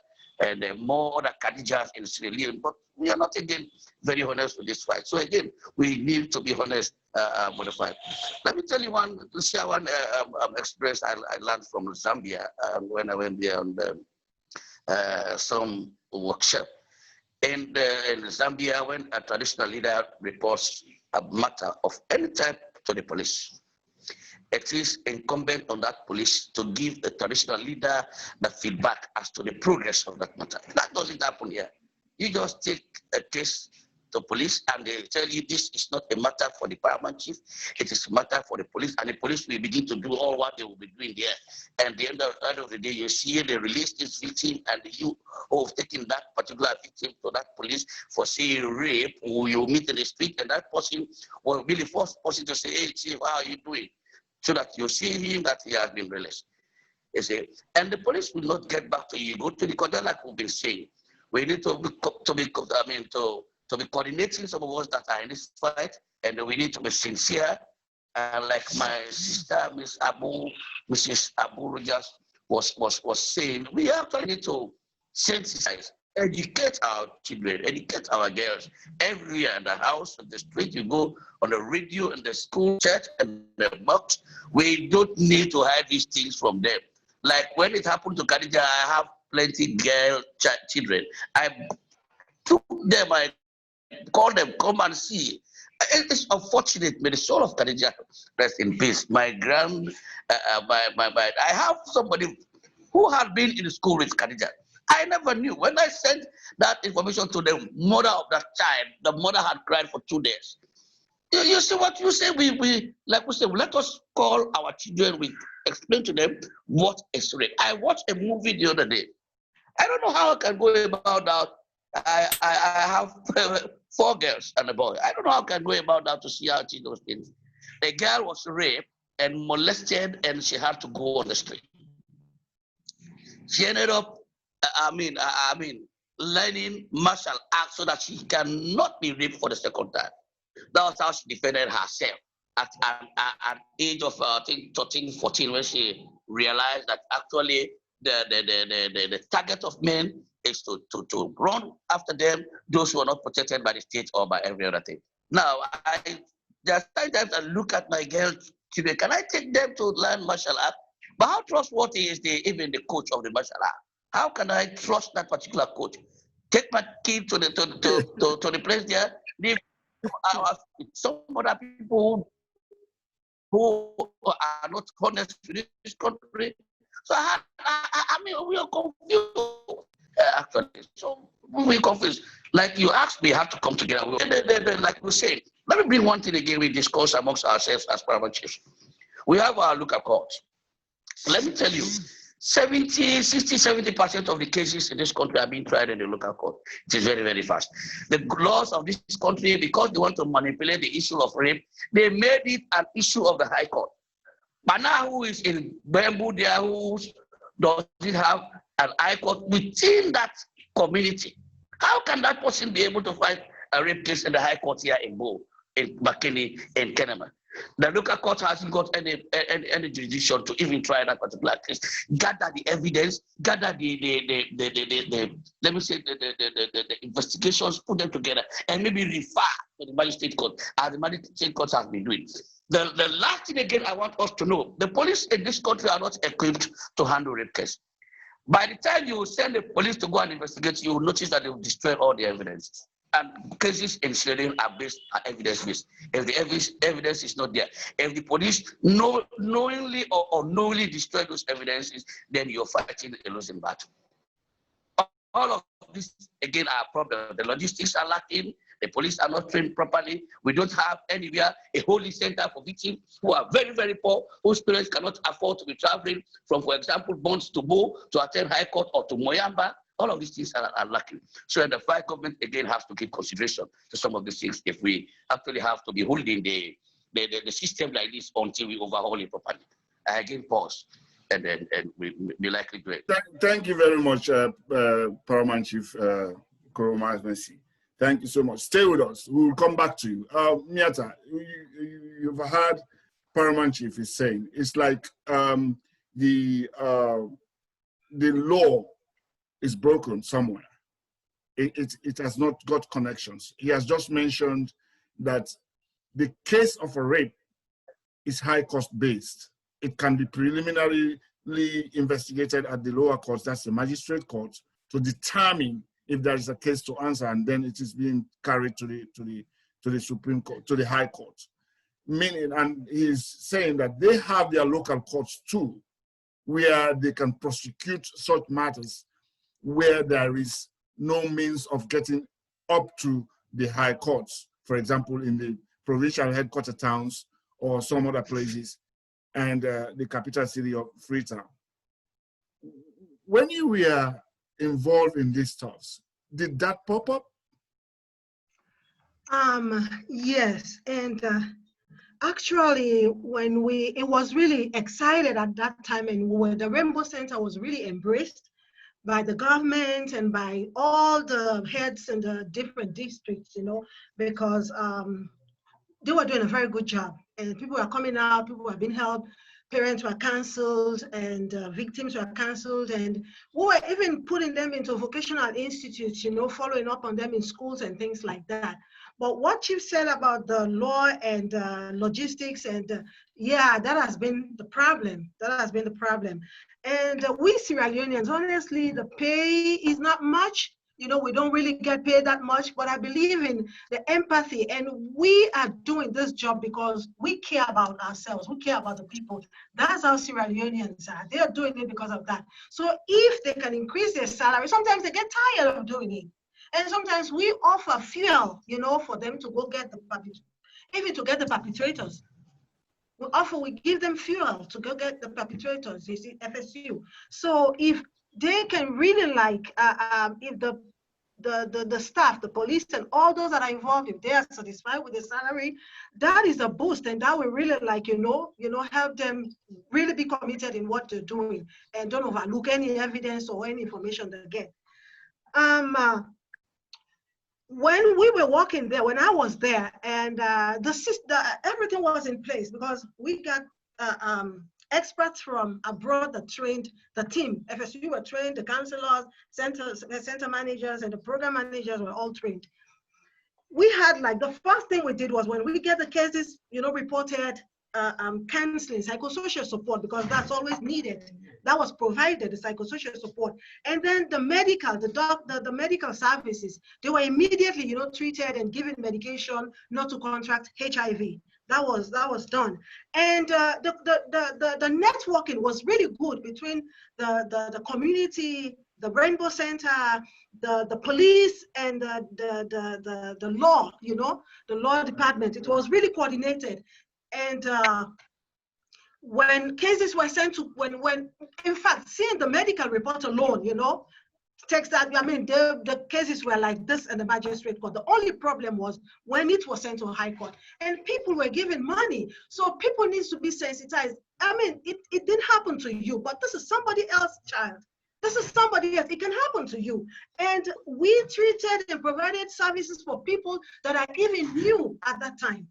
and more other Khadijas in Sierra Leone, but we are not, again, very honest with this fight. So again, we need to be honest with the fight. Let me tell you share one experience I learned from Zambia when I went there on some workshop. In Zambia, when a traditional leader reports a matter of any type to the police, it is incumbent on that police to give the traditional leader the feedback as to the progress of that matter. That doesn't happen here. You just take a case to police and they tell you this is not a matter for the paramount chief, it is a matter for the police, and the police will begin to do all what they will be doing there. And at the end of the day, you see they release this victim, and you who have taken that particular victim to that police for, say, rape, who you meet in the street, and that person will be the first person to say, hey, chief, how are you doing? So that you see him that he has been released. You see? And the police will not get back to you. Go to the court, like we've been saying. We need to be coordinating some of us that are in this fight, and we need to be sincere. And like my sister, Mrs. Abu Rogers was saying, we actually need to sensitize, educate our children, educate our girls everywhere, in the house, in the street, you go on the radio, in the school, church, and the box. We don't need to hide these things from them. Like when it happened to Khadija, I have plenty girl children. I took them, I called them, come and see. It's unfortunate, may the soul of Khadija rest in peace. I have somebody who had been in school with Khadija. I never knew. When I sent that information to the mother of that child, the mother had cried for 2 days. You see what you say? We say, let us call our children, we explain to them what is rape. I watched a movie the other day. I don't know how I can go about that. I have 4 girls and a boy. I don't know how I can go about that to see how to those things. The girl was raped and molested, and she had to go on the street. She ended up, learning martial arts so that she cannot be raped for the second time. That was how she defended herself at an age of, I think, 13, 14, when she realized that actually the target of men is to run after them, those who are not protected by the state or by every other thing. Now, there's sometimes I look at my girls children, can I take them to learn martial art? But how trustworthy is even the coach of the martial art? How can I trust that particular coach? Take my kid to the place there, leave some other people who are not honest with this country. So I we are confused. Actually, so we're confused. Like you asked, we have to come together. Like we said, let me bring one thing again. We discuss amongst ourselves as paramount chiefs. We have our local courts. Let me tell you, 70% of the cases in this country are being tried in the local court. It is very, very fast. The laws of this country, because they want to manipulate the issue of rape, they made it an issue of the High Court. But now who is in Bamboo there, who doesn't have an High Court within that community? How can that person be able to fight a rape case in the High Court here in Bo, in McKinney, in Kenema? The local court hasn't got any jurisdiction to even try that particular case. Gather the evidence, gather the investigations, put them together, and maybe refer to the magistrate court, as the magistrate court has been doing. The last thing again I want us to know, the police in this country are not equipped to handle rape cases. By the time you send the police to go and investigate, you will notice that they will destroy all the evidence. And cases in Sierra Leone are evidence-based. If the evidence is not there, if the police knowingly or unknowingly destroy those evidences, then you're fighting a losing battle. All of this, again, are problems. The logistics are lacking. The police are not trained properly. We don't have anywhere a holy center for victims who are very, very poor, whose parents cannot afford to be traveling from, for example, Bonds to Bo to attend High Court or to Moyamba. All of these things are lacking. So the federal government, again, has to give consideration to some of these things if we actually have to be holding the system like this until we overhaul it properly. I again pause, and then we be likely to it. Thank you very much, Paramount Chief Koroma Messi. Thank you so much. Stay with us. We will come back to you. Miata, you've heard Paramount Chief is saying it's like the law is broken somewhere. It has not got connections. He has just mentioned that the case of a rape is high cost based. It can be preliminarily investigated at the lower courts, that's the magistrate court, to determine if there is a case to answer, and then it is being carried to the Supreme Court, to the High Court. Meaning, and he's saying that they have their local courts too, where they can prosecute such matters where there is no means of getting up to the high courts, for example, in the provincial headquarter towns or some other places, and the capital city of Freetown. When you were involved in these stuffs, did that pop up? Yes, and actually, when it was really excited at that time, and the Rainbow Center was really embraced by the government and by all the heads in the different districts, because they were doing a very good job, and people were coming out, people were being helped, parents were counseled, and victims were counseled, and we were even putting them into vocational institutes, following up on them in schools and things like that. But what Chief said about the law and logistics, and yeah, that has been the problem. That has been the problem. And we Sierra Leoneans, honestly, the pay is not much. We don't really get paid that much, but I believe in the empathy, and we are doing this job because we care about ourselves. We care about the people. That's how Sierra Leoneans are. They are doing it because of that. So if they can increase their salary, sometimes they get tired of doing it. And sometimes we offer fuel, for them to go get even to get the perpetrators. We give them fuel to go get the perpetrators, you see, FSU. So if they can really if the staff, the police, and all those that are involved, if they are satisfied with the salary, that is a boost, and that will really help them really be committed in what they're doing and don't overlook any evidence or any information they get. When we were working there, when I was there, and everything was in place because we got experts from abroad that trained the team. FSU were trained, the counselors, center managers, and the program managers were all trained. We had the first thing we did was when we get the cases, reported, counseling, psychosocial support, because that's always needed. That was provided, the psychosocial support. And then the medical services, they were immediately, treated and given medication not to contract HIV. That was done, and the networking was really good between the community, the Rainbow Center, the police, and the law. You know, the law department. It was really coordinated, and when cases were sent to when in fact seeing the medical report alone, you know, takes that. I mean, the cases were like this in the magistrate court. The only problem was when it was sent to high court and people were given money. So people need to be sensitized. I mean, it didn't happen to you, but this is somebody else's child. This is somebody else. It can happen to you. And we treated and provided services for people that are even new at that time.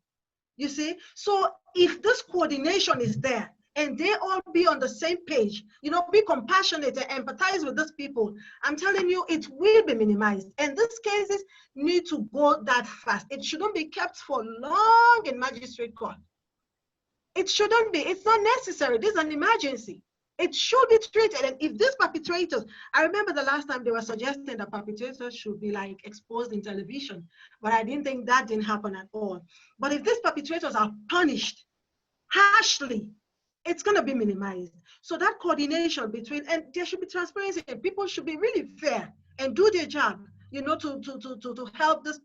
You see? So if this coordination is there, and they all be on the same page, you know, be compassionate and empathize with these people, I'm telling you, it will be minimized. And these cases need to go that fast. It shouldn't be kept for long in magistrate court. It shouldn't be. It's not necessary. This is an emergency. It should be treated. And if these perpetrators, I remember the last time they were suggesting that perpetrators should be like exposed in television, but I didn't think that didn't happen at all. But if these perpetrators are punished harshly, it's going to be minimized. So that coordination between, and there should be transparency, and people should be really fair and do their job, you know, to help this,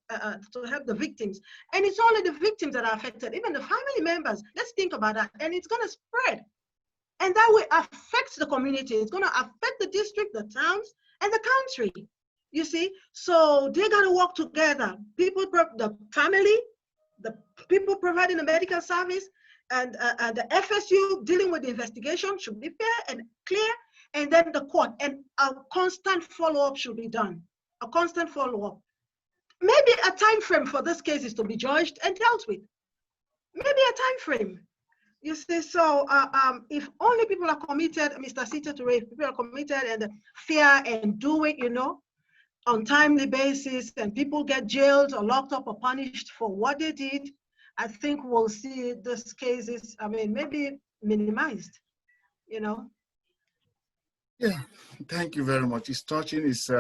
to help the victims. And it's only the victims that are affected, even the family members. Let's think about that. And it's going to spread. And that will affect the community. It's going to affect the district, the towns, and the country. You see? So they got to work together. People, the family, the people providing the medical service, and the FSU dealing with the investigation should be fair and clear, and then the court, and a constant follow-up should be done. A constant follow-up. Maybe a time frame for this case is to be judged and dealt with. Maybe a time frame. You see, so if only people are committed, Mr. Sita Toure, if people are committed and fair and do it, you know, on timely basis, and people get jailed or locked up or punished for what they did, I think we'll see these cases, I mean, maybe minimized, you know. Yeah, thank you very much. It's touching. It's,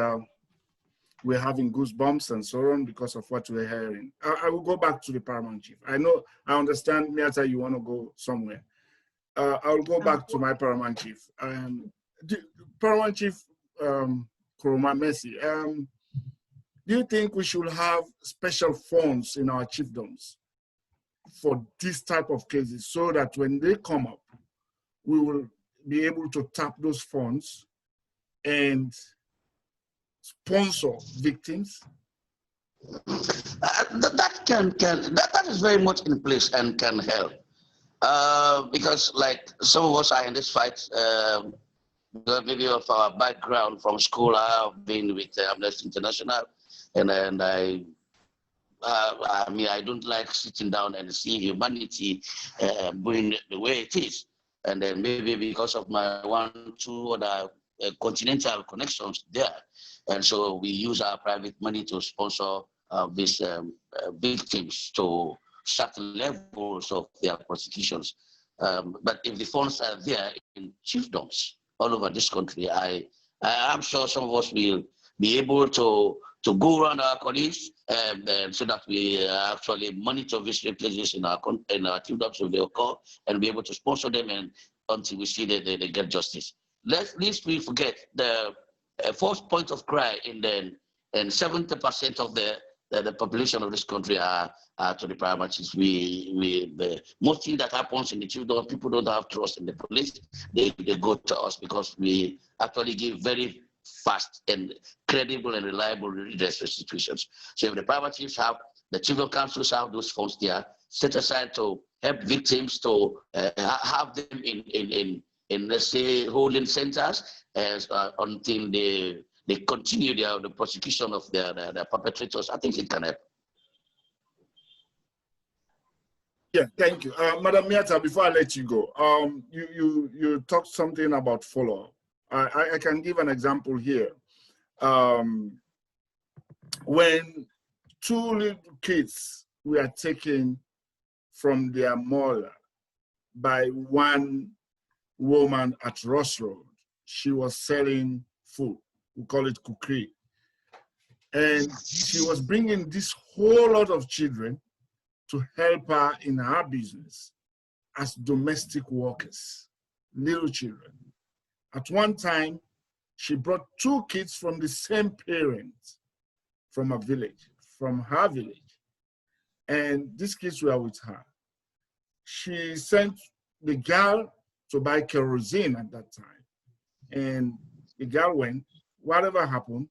we're having goosebumps and so on because of what we're hearing. I will go back to the Paramount Chief. I know, I understand, Miata, you want to go somewhere. I'll go back to my Paramount Chief. Paramount Chief Kuruma Messi, do you think we should have special funds in our chiefdoms for this type of cases so that when they come up, we will be able to tap those funds and sponsor victims? That is very much in place and can help. Because like some of us are in this fight, maybe of our background from school, I have been with Amnesty International, and I mean, I don't like sitting down and seeing humanity going the way it is. And then maybe because of my 1-2 other continental connections there. And so we use our private money to sponsor these victims to certain levels of their prosecutions. But if the funds are there in chiefdoms all over this country, I'm sure some of us will be able to go around our colleagues so that we actually monitor these places in our chiefdoms if they occur, and be able to sponsor them and until we see that they get justice. Lest we forget the first point of cry and 70% of the population of this country are to the Paramount Chiefs. The most thing that happens in the chiefdom, people don't have trust in the police. They go to us because we actually give very fast and credible and reliable redress restitutions. So if the Paramount Chiefs have, the chiefdom councils have those funds there set aside to help victims, to have them in let's say holding centers until they continue the prosecution of their perpetrators, I think it can help. Yeah, thank you. Madam Miata, before I let you go, you talked something about follow-up. I can give an example here. When 2 little kids were taken from their mother by one woman at Ross Road, she was selling food. We call it kukri. And she was bringing this whole lot of children to help her in her business as domestic workers, little children. At one time, she brought 2 kids from the same parents from her village, and these kids were with her. She sent the girl to buy kerosene at that time, and the girl went. Whatever happened,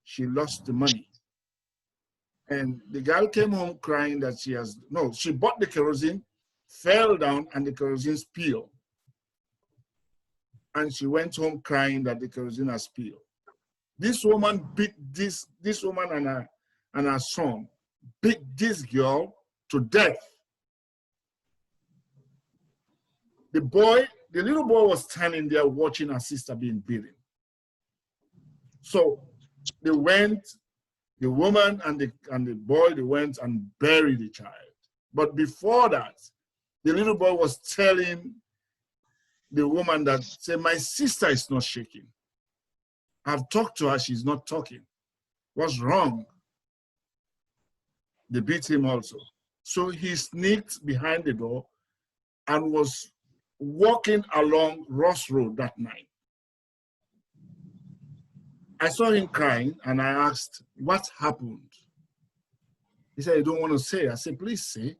she lost the money. And the girl came home crying that she bought the kerosene, fell down, and the kerosene spilled. And she went home crying that the kerosene has spilled. This woman beat this woman and her son, beat this girl to death. The little boy was standing there watching her sister being beaten. So they went, the woman and the boy, they went and buried the child. But before that, the little boy was telling the woman that, say, my sister is not shaking. I've talked to her, she's not talking. What's wrong? They beat him also. So he sneaked behind the door and was walking along Ross Road that night. I saw him crying and I asked, what happened? He said, I don't want to say. I said, please say.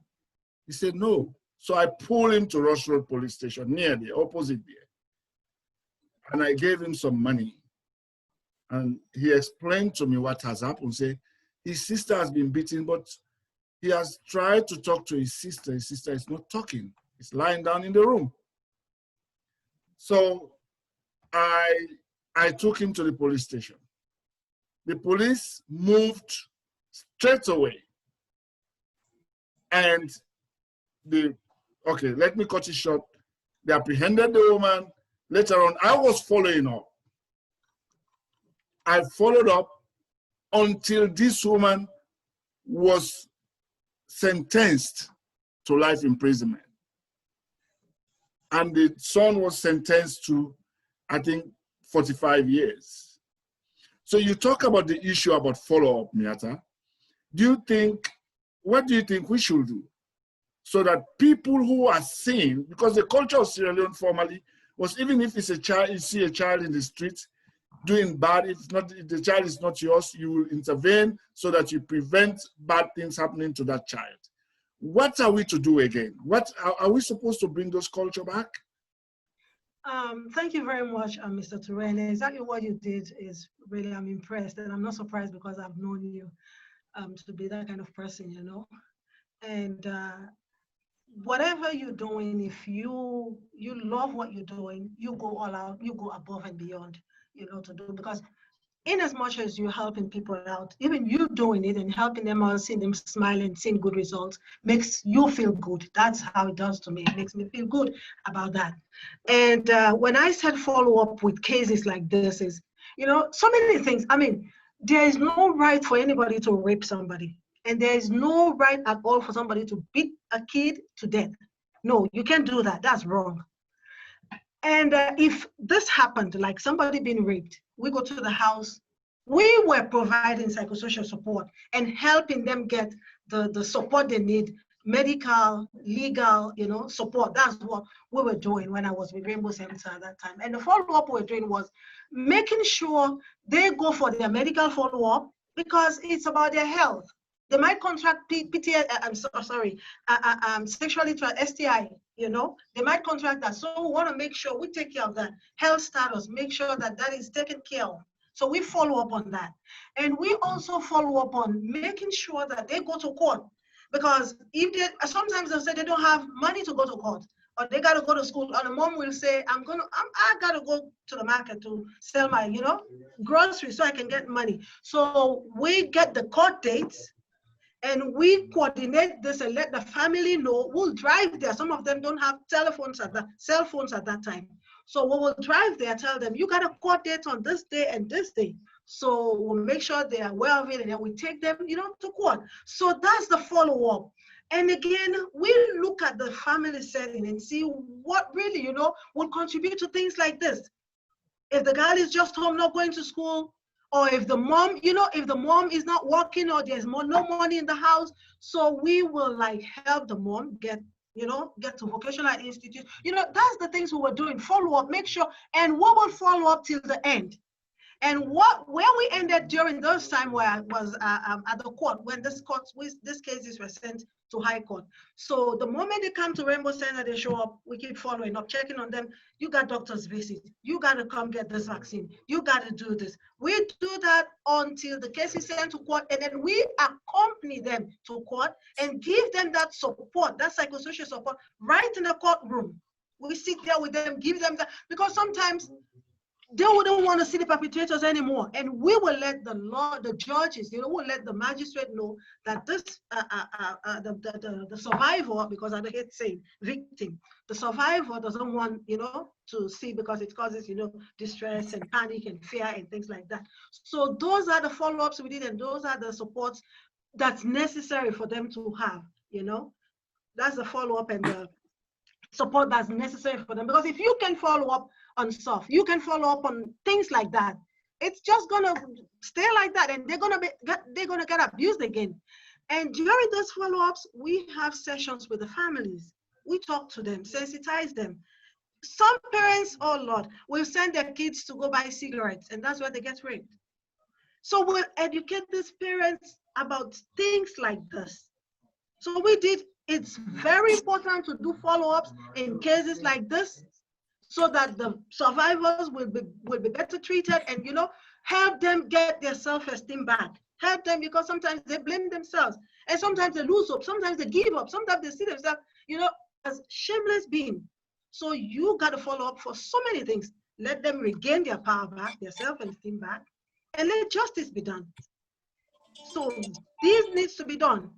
He said, no. So I pulled him to Ross Road Police Station, near the opposite there. And I gave him some money. And he explained to me what has happened. Say, his sister has been beaten, but he has tried to talk to his sister. His sister is not talking. He's lying down in the room. So I took him to the police station. The police moved straight away. And okay, let me cut it short. They apprehended the woman. Later on, I was following up. I followed up until this woman was sentenced to life imprisonment. And the son was sentenced to, I think, 45 years. So you talk about the issue about follow-up, Miata. What do you think we should do? So that people who are seen, because the culture of Sierra Leone formerly was, even if it's a child, you see a child in the street doing bad, if the child is not yours, you will intervene so that you prevent bad things happening to that child. What are we to do again? Are we supposed to bring those culture back? Thank you very much, Mr. Turene. Exactly what you did is really, I'm impressed, and I'm not surprised because I've known you to be that kind of person, you know. And whatever you're doing, if you love what you're doing, you go all out, you go above and beyond, you know, to do, because in as much as you're helping people out, even you doing it and helping them out, seeing them smiling, seeing good results, makes you feel good. That's how it does to me. It makes me feel good about that. And when I said follow up with cases like this is, you know, so many things. I mean, there is no right for anybody to rape somebody. And there is no right at all for somebody to beat a kid to death. No, you can't do that. That's wrong. And if this happened, like somebody being raped, we go to the house, we were providing psychosocial support and helping them get the support they need, medical, legal, you know, support. That's what we were doing when I was with Rainbow Center at that time. And the follow-up we were doing was making sure they go for their medical follow-up because it's about their health. They might contract sexually transmitted STI, you know, they might contract that. So we want to make sure we take care of that health status, make sure that that is taken care of. So we follow up on that. And we also follow up on making sure that they go to court, because if they, sometimes they'll say they don't have money to go to court, or they got to go to school, and the mom will say, I got to go to the market to sell my, you know, groceries so I can get money. So we get the court dates, and we coordinate this and let the family know. We'll drive there. Some of them don't have cell phones at that time. So we will drive there, tell them, you got a court date on this day and this day. So we'll make sure they are aware of it, and then we take them, you know, to court. So that's the follow-up. And again, we look at the family setting and see what really, you know, will contribute to things like this. If the girl is just home, not going to school, or if the mom, if the mom is not working or there's no money in the house, so we will like help the mom get to vocational institute. That's the things we were doing, follow up, make sure, and we will follow up till the end. And where we ended during those time where I was at the court, when these cases were sent to High Court. So the moment they come to Rainbow Center, they show up, we keep following up, checking on them. You got doctor's visit. You got to come get this vaccine. You got to do this. We do that until the case is sent to court, and then we accompany them to court and give them that support, that psychosocial support, right in the courtroom. We sit there with them, give them that, because sometimes they wouldn't want to see the perpetrators anymore. And we will let the judges, will let the magistrate know that this, the survivor, because I hate saying victim, the survivor doesn't want, to see, because it causes, distress and panic and fear and things like that. So those are the follow-ups we did, and those are the supports that's necessary for them to have, That's the follow-up and the support that's necessary for them. Because if you can follow up on stuff, you can follow up on things like that, it's just gonna stay like that, and they're gonna get abused again. And during those follow-ups, we have sessions with the families. We talk to them, sensitize them. Some parents, oh Lord, will send their kids to go buy cigarettes, and that's where they get raped. So we'll educate these parents about things like this. So we did. It's very important to do follow-ups in cases like this, so that the survivors will be better treated, and help them get their self-esteem back. Help them, because sometimes they blame themselves, and sometimes they lose hope, sometimes they give up, sometimes they see themselves, as shameless beings. So you got to follow up for so many things. Let them regain their power back, their self-esteem back, and let justice be done. So this needs to be done.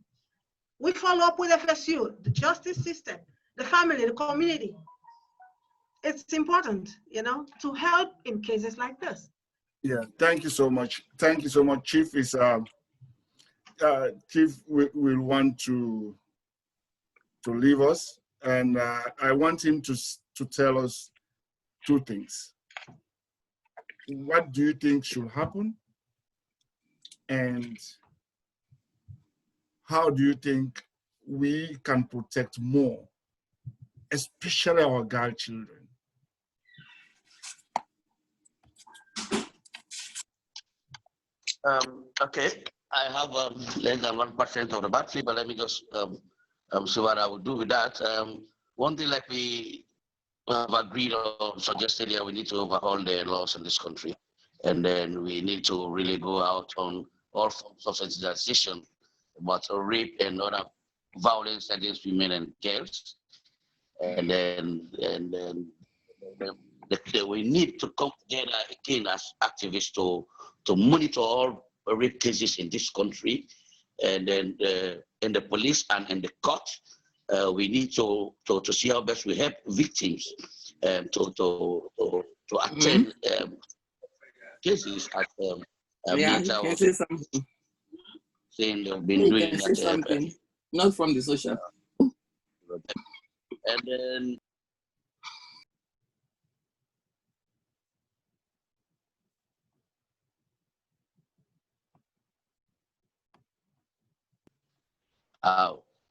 We follow up with FSU, the justice system, the family, the community. It's important, to help in cases like this. Yeah, thank you so much. Thank you so much. Chief will want to leave us, and I want him to tell us two things. What do you think should happen? And how do you think we can protect more, especially our girl children? Okay, I have less than 1% of the battery, but let me just see what I would do with that. One thing, like we have agreed or suggested here, we need to overhaul the laws in this country, and then we need to really go out on all forms of sensitization about rape and other violence against women and girls, and then we need to come together again as activists to monitor all rape cases in this country, and then in the police and in the court. We need to see how best we help victims to attend cases as saying they've been doing say something, not from the social. And then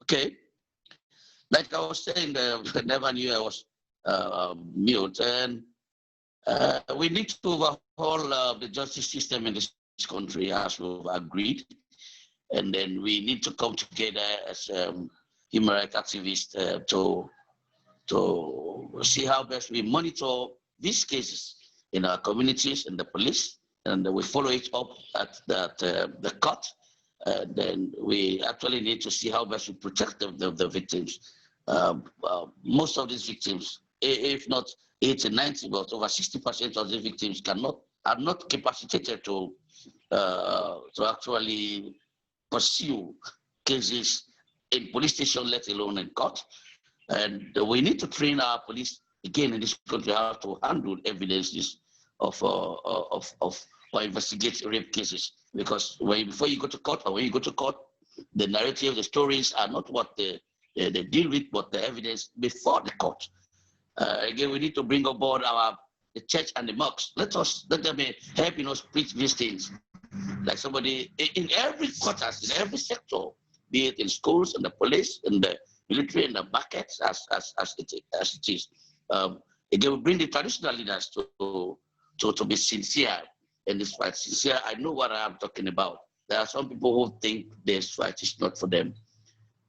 okay, like I was saying, I never knew I was mute, and we need to overhaul the justice system in this country, as we've agreed, and then we need to come together as human rights activists to see how best we monitor these cases in our communities and the police, and we follow it up at the court. Then we actually need to see how best we protect the victims. Most of these victims, if not 80, 90, but over 60% of the victims are not capacitated to actually pursue cases in police station, let alone in court. And we need to train our police again in this country how to handle evidences of or investigate rape cases, because before you go to court, or when you go to court, the narrative, the stories are not what they deal with, but the evidence before the court. Again, we need to bring aboard our the church and the mosques. Let them be helping us preach these things. Like somebody in every quarters, in every sector, be it in schools, in the police, in the military, in the markets, as it is. Again, we bring the traditional leaders to be sincere in this fight. Sincere, I know what I am talking about. There are some people who think this fight is not for them.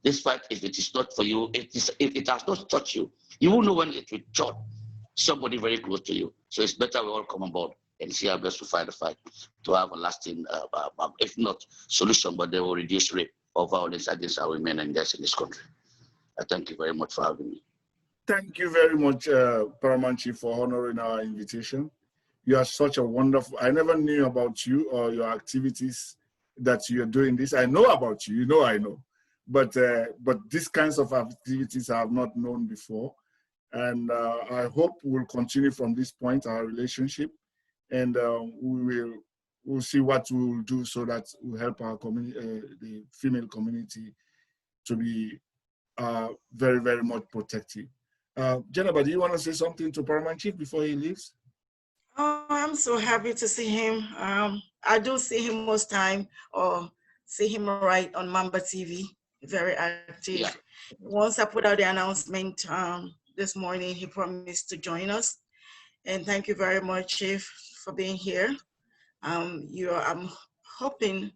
This fight, if it is not for you, if it has not touched you, you will know when it will touch somebody very close to you. So it's better we all come on board and see how best to fight the fight to have a lasting, if not solution, but they will reduce rape or violence against our women and girls in this country. I thank you very much for having me. Thank you very much, Paramount Chief, for honoring our invitation. You are such a wonderful, I never knew about you or your activities that you're doing this. I know about you, you know I know. But these kinds of activities I have not known before. And I hope we'll continue from this point, our relationship. And we'll see what we'll do so that we'll help our community, the female community, to be very, very much protective. Jennifer, do you want to say something to Paramount Chief before he leaves? Oh, I'm so happy to see him. I do see him most time, or see him right on Mamba TV, very active. Yeah. Once I put out the announcement this morning, he promised to join us. And thank you very much, Chief, for being here. I'm hoping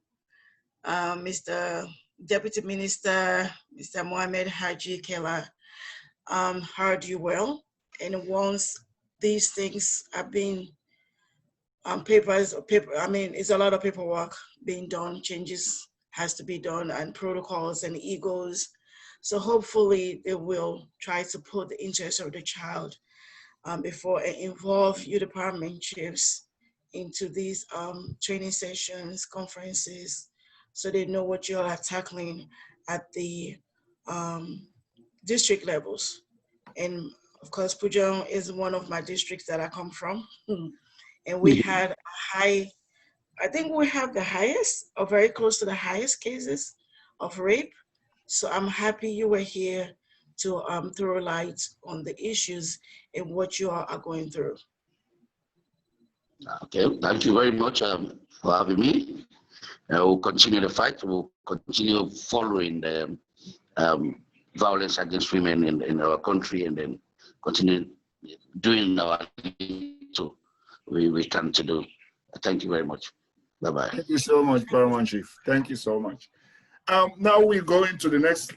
Mr. Deputy Minister, Mr. Mohamed Haji Kella, heard you well. And once these things have been it's a lot of paperwork being done, changes has to be done, and protocols and egos. So hopefully they will try to put the interest of the child before and involve you department chiefs into these training sessions, conferences, so they know what you all are tackling at the district levels. And of course, Pujong is one of my districts that I come from. And we had a high, I think we have the highest, or very close to the highest cases of rape. So I'm happy you were here to throw light on the issues and what you all are going through. Okay, thank you very much for having me. We'll continue the fight. We'll continue following the violence against women in our country, and then continue doing our to we can to do. Thank you very much. Bye-bye. Thank you so much, Paramount Chief. Thank you so much. Now we go into the next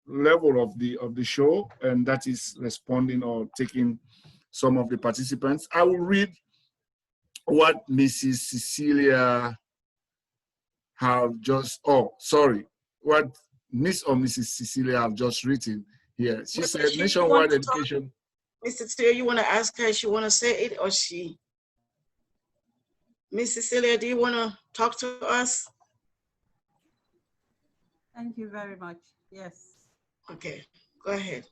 level of the show, and that is responding or taking some of the participants. I will read what Mrs. Cecilia have just, what Miss or Mrs. Cecilia have just written here. She said nationwide education. Mr. Cecilia, you want to ask her if she want to say it, or she? Miss Cecilia, do you want to talk to us? Thank you very much. Yes. Okay, go ahead.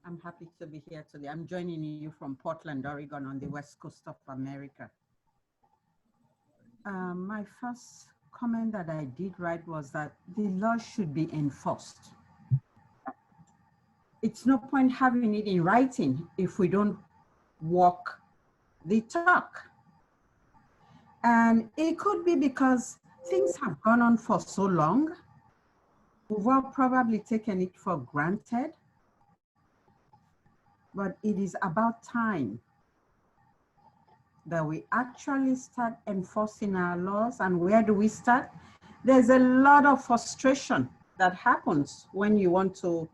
I'm happy to be here today. I'm joining you from Portland, Oregon, on the west coast of America. My first comment that I did write was that the law should be enforced. It's no point having it in writing if we don't walk the talk. And it could be because things have gone on for so long. We've all probably taken it for granted. But it is about time that we actually start enforcing our laws. And where do we start? There's a lot of frustration that happens when you want to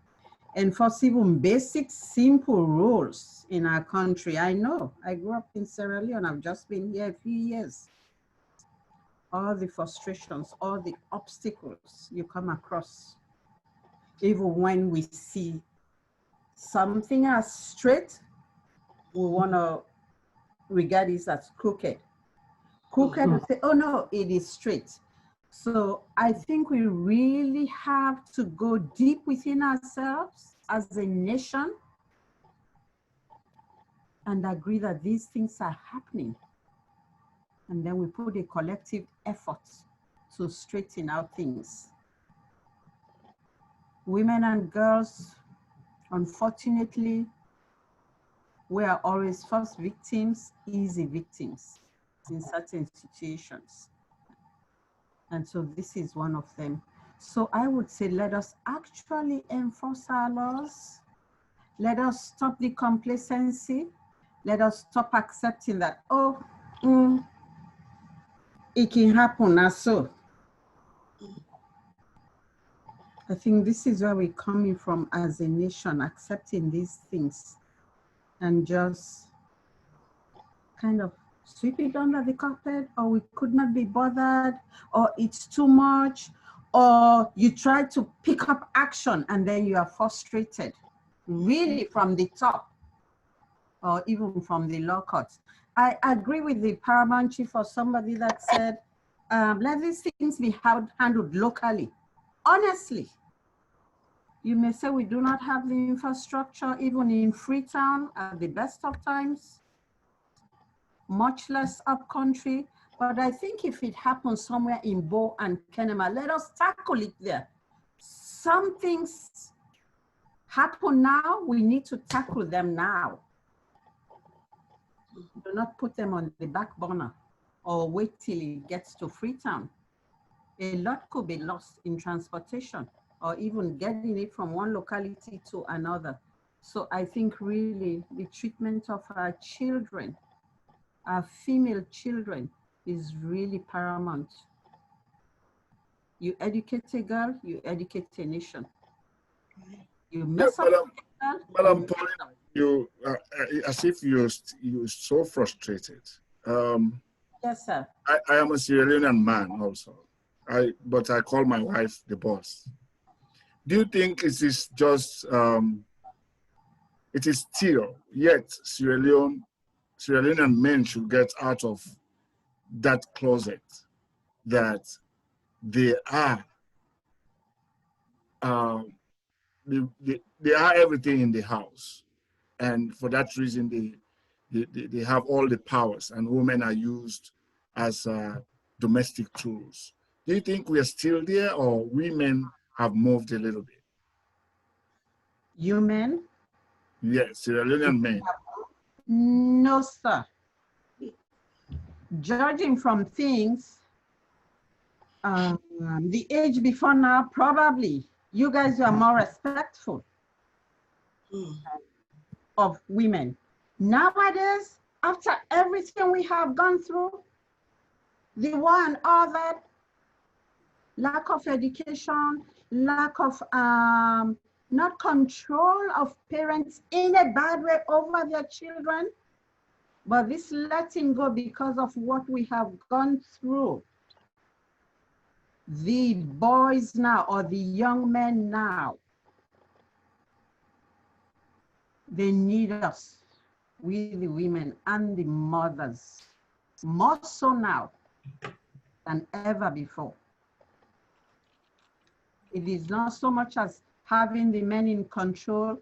enforce even basic, simple rules in our country. I know, I grew up in Sierra Leone. I've just been here a few years. All the frustrations, all the obstacles you come across, even when we see something as straight, we want to regard it as crooked. Crooked, we say, oh no, it is straight. So I think we really have to go deep within ourselves as a nation and agree that these things are happening. And then we put a collective effort to straighten out things. Women and girls, unfortunately, we are always first victims, easy victims in certain situations. And so this is one of them. So I would say, let us actually enforce our laws. Let us stop the complacency. Let us stop accepting that, oh, it can happen as so. I think this is where we're coming from as a nation, accepting these things and just kind of sweep it under the carpet, or we could not be bothered, or it's too much, or you try to pick up action and then you are frustrated, really from the top, or even from the law courts. I agree with the paramount chief or somebody that said, let these things be handled locally. Honestly, you may say we do not have the infrastructure even in Freetown at the best of times, much less up country. But I think if it happens somewhere in Bo and Kenema, let us tackle it there. Some things happen now, we need to tackle them now. Do not put them on the back burner or wait till it gets to Freetown. A lot could be lost in transportation or even getting it from one locality to another. So I think really the treatment of our children, our female children, is really paramount. You educate a girl, you educate a nation. You mess up a girl, Madam Pauline, you as if you're so frustrated. Yes, sir. I am a Sierra Leonean man also. But I call my wife the boss. Do you think it is just it is still yet Sierra Leonean men should get out of that closet that they are they are everything in the house, and for that reason they have all the powers, and women are used as domestic tools. Do you think we are still there, or women have moved a little bit? You men? Yes, Sierra Leonean men. No, sir. Judging from things, the age before now, probably you guys are more respectful of women. Nowadays, after everything we have gone through, the war and all that, lack of education, lack of not control of parents in a bad way over their children, but this letting go because of what we have gone through. The boys now, or the young men now, they need us, we the women and the mothers, more so now than ever before. It is not so much as having the men in control.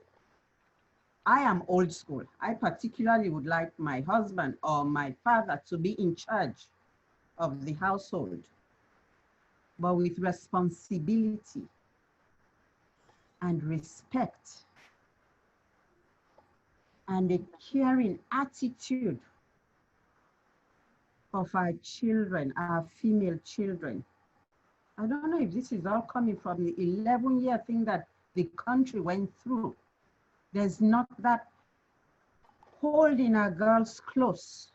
I am old school. I particularly would like my husband or my father to be in charge of the household, but with responsibility and respect and a caring attitude of our children, our female children. I don't know if this is all coming from the 11-year thing that the country went through. There's not that holding our girls close.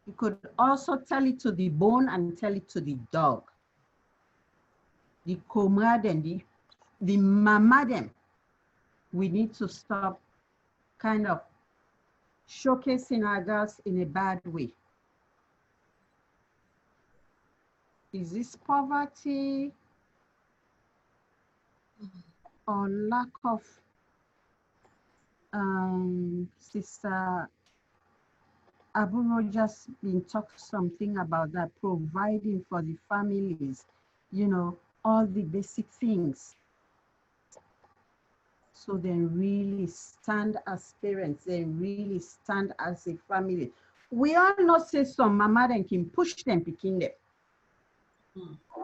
You could also tell it to the bone and tell it to the dog. The comrade, the mama, we need to stop kind of showcasing our girls in a bad way. Is this poverty or lack of, Sister Aburo just been talked something about that, providing for the families, you know, all the basic things. So they really stand as parents, they really stand as a family. We all know say some mama then can push them, picking them.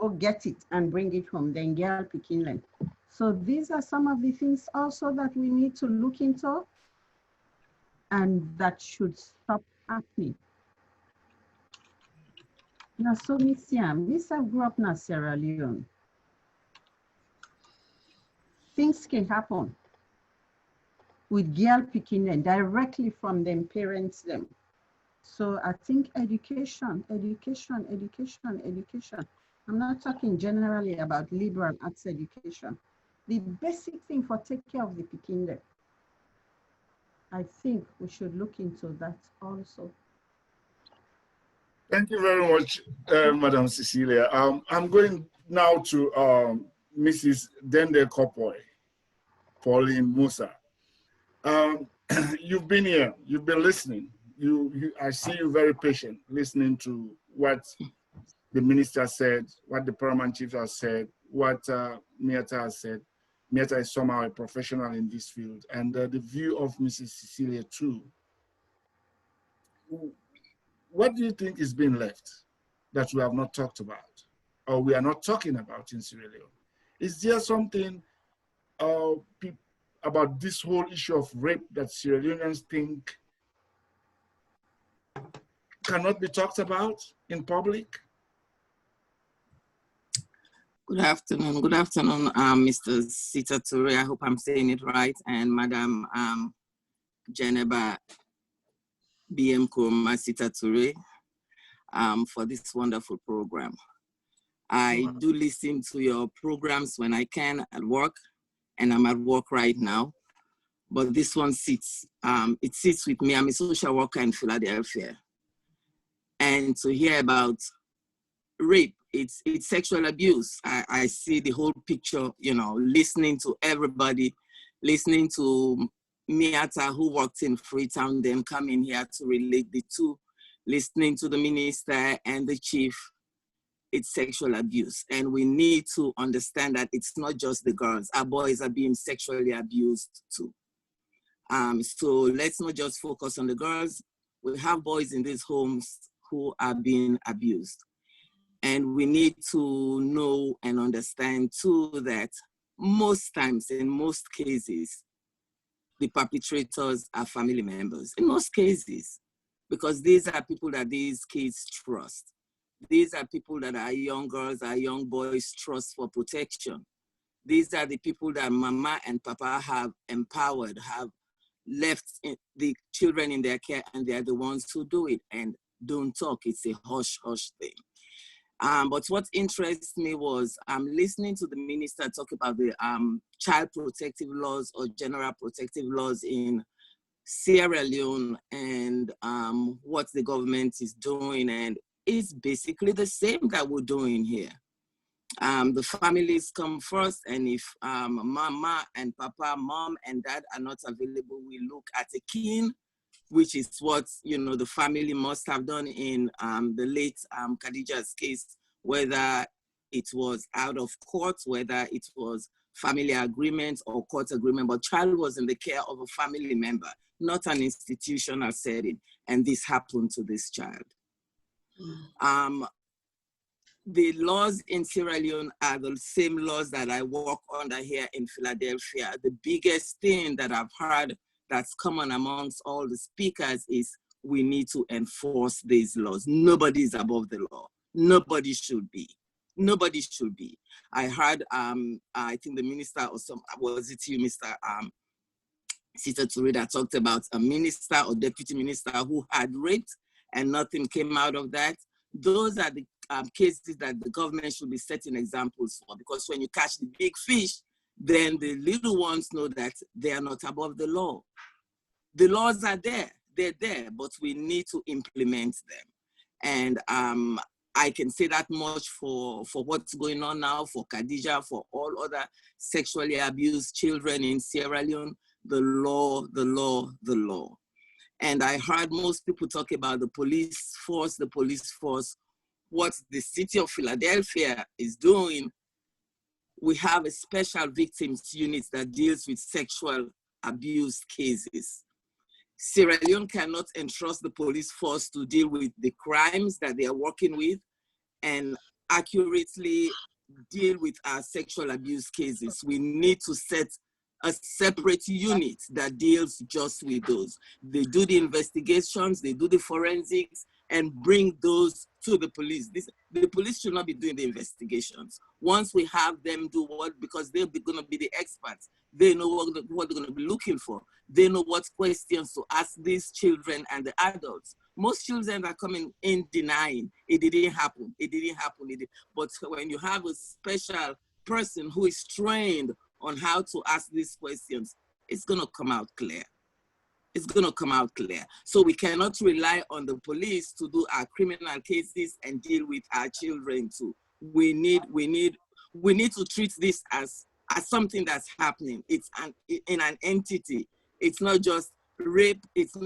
Go get it and bring it home, then girl picking them. So these are some of the things also that we need to look into. and that should stop happening. Now, so Miss grew up in Sierra Leone. Things can happen with girl picking them directly from them parents them. So I think education. I'm not talking generally about liberal arts education. The basic thing for take care of the picking them. I think we should look into that also. Thank you very much, Madam Cecilia. I'm going now to Mrs. Dende Kopoy, Pauline Musa. You've been here, you've been listening. I see you very patient, listening to what the minister said, what the paramount chief has said, what Miata has said. Miata is somehow a professional in this field, and the view of Mrs. Cecilia too. What do you think is being left that we have not talked about, or we are not talking about in Sierra Leone? Is there something about this whole issue of rape that Sierra Leoneans think cannot be talked about in public? Good afternoon, Mr. Sita Toure. I hope I'm saying it right, and Madam Geneva BM Kurma Sita Toure for this wonderful program. I do listen to your programs when I can at work, and I'm at work right now. But this one sits, it sits with me. I'm a social worker in Philadelphia. And to hear about rape, it's sexual abuse. I see the whole picture, you know, listening to everybody, listening to Miata, who worked in Freetown, then coming here to relate the two, listening to the minister and the chief. It's sexual abuse. And we need to understand that it's not just the girls. Our boys are being sexually abused too. So let's not just focus on the girls. We have boys in these homes who are being abused. And we need to know and understand too that most times, in most cases, the perpetrators are family members. In most cases, because these are people that these kids trust. These are people that our young girls, our young boys trust for protection. These are the people that mama and papa have empowered, have left the children in their care, and they're the ones who do it and don't talk. It's a hush-hush thing. But what interests me was listening to the minister talk about the child protective laws or general protective laws in Sierra Leone and what the government is doing. And it's basically the same that we're doing here. The families come first, and if mama and papa, mom and dad are not available, we look at a kin, which is what, you know, the family must have done in the late Khadija's case, whether it was out of court, whether it was family agreement or court agreement, but child was in the care of a family member, not an institutional setting, and this happened to this child. The laws in Sierra Leone are the same laws that I work under here in Philadelphia. The biggest thing that I've heard that's common amongst all the speakers is we need to enforce these laws. Nobody is above the law. Nobody should be. Nobody should be. I heard, I think the minister or was it you, Mr. Sita Toure, that talked about a minister or deputy minister who had raped and nothing came out of that. Those are the cases that the government should be setting examples for, because when you catch the big fish, then the little ones know that they are not above the law. The laws are there, they're there, but we need to implement them. And I can say that much for what's going on now, for Khadija, for all other sexually abused children in Sierra Leone, the law, the law, the law. And I heard most people talk about the police force, what the city of Philadelphia is doing. We have a special victims unit that deals with sexual abuse cases. Sierra Leone cannot entrust the police force to deal with the crimes that they are working with and accurately deal with our sexual abuse cases. We need to set a separate unit that deals just with those. They do the investigations, they do the forensics, and bring those to the police. The police should not be doing the investigations. Once we have them do what, because they're going to be the experts, they know what they're going to be looking for. They know what questions to ask these children and the adults. Most children are coming in denying it didn't happen. It didn't happen. But when you have a special person who is trained on how to ask these questions, it's going to come out clear. It's going to come out clear. So we cannot rely on the police to do our criminal cases and deal with our children too. We need to treat this as something that's happening. It's in an entity. It's not just rape. It's